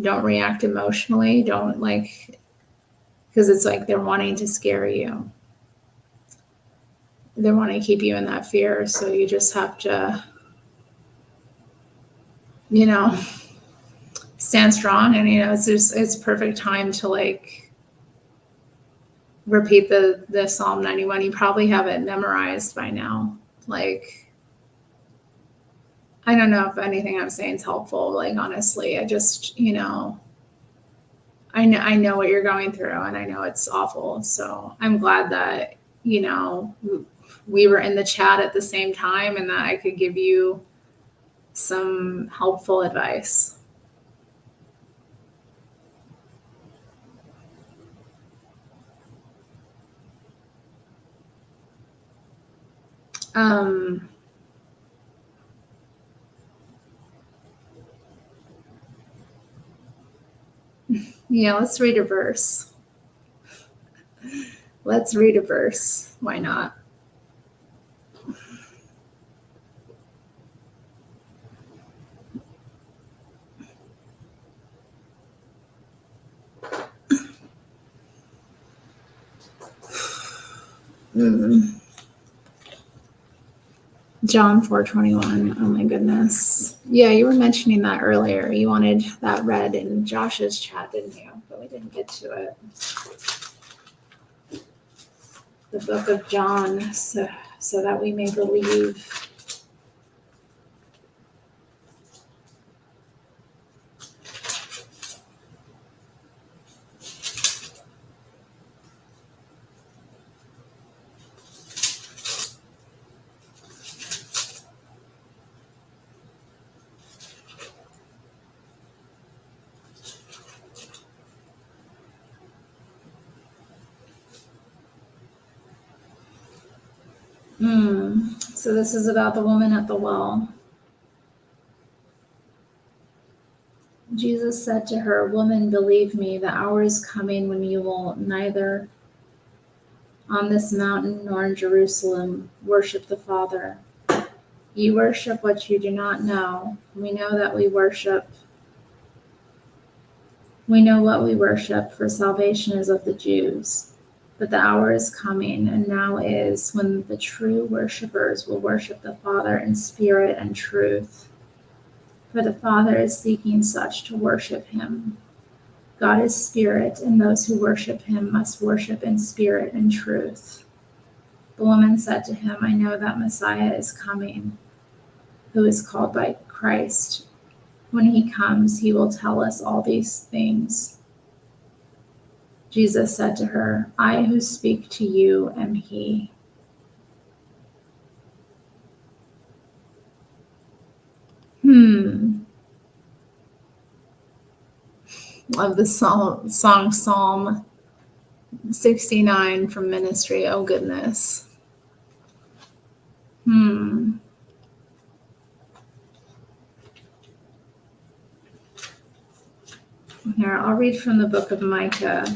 react emotionally. Don't like, because it's like they're wanting to scare you. They want to keep you in that fear. So you just have to, you know, stand strong. And, it's perfect time to like repeat the Psalm 91. You probably have it memorized by now. Like, I don't know if anything I'm saying is helpful. Like, honestly, I just, I know what you're going through, and I know it's awful. So I'm glad that, we were in the chat at the same time and that I could give you some helpful advice. Um, yeah, let's read a verse. Let's read a verse. Why not? John 4:21. Oh my goodness. Yeah, you were mentioning that earlier. You wanted that read in Josh's chat, didn't you? But we didn't get to it. The book of John, so that we may believe. So this is about the woman at the well. Jesus said to her, "Woman, believe me, the hour is coming when you will neither on this mountain nor in Jerusalem worship the Father. You worship what you do not know. We know what we worship, for salvation is of the Jews. But the hour is coming, and now is, when the true worshipers will worship the Father in spirit and truth. For the Father is seeking such to worship him. God is spirit, and those who worship him must worship in spirit and truth." The woman said to him, "I know that Messiah is coming, who is called by Christ. When he comes, he will tell us all these things." Jesus said to her, "I who speak to you am he." Love the song Psalm 69 from Ministry. Oh goodness. Here, I'll read from the book of Micah.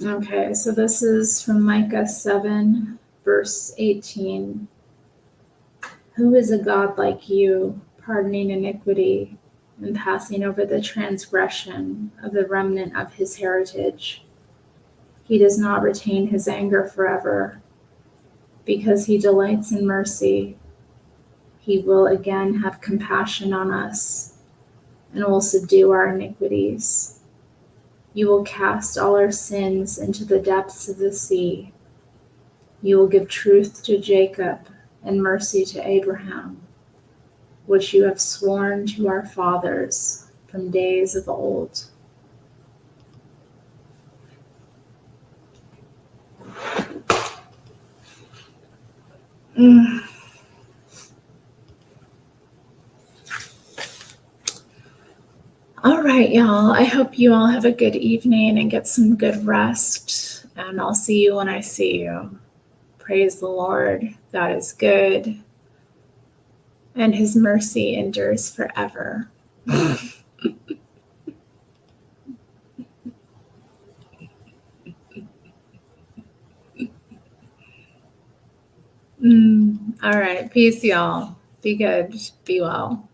Okay, so this is from Micah 7, verse 18. "Who is a God like you, pardoning iniquity and passing over the transgression of the remnant of his heritage? He does not retain his anger forever, because he delights in mercy. He will again have compassion on us and will subdue our iniquities. You will cast all our sins into the depths of the sea. You will give truth to Jacob and mercy to Abraham, which you have sworn to our fathers from days of old." All right, y'all. I hope you all have a good evening and get some good rest. And I'll see you when I see you. Praise the Lord. God is good, and his mercy endures forever. All right. Peace, y'all. Be good. Be well.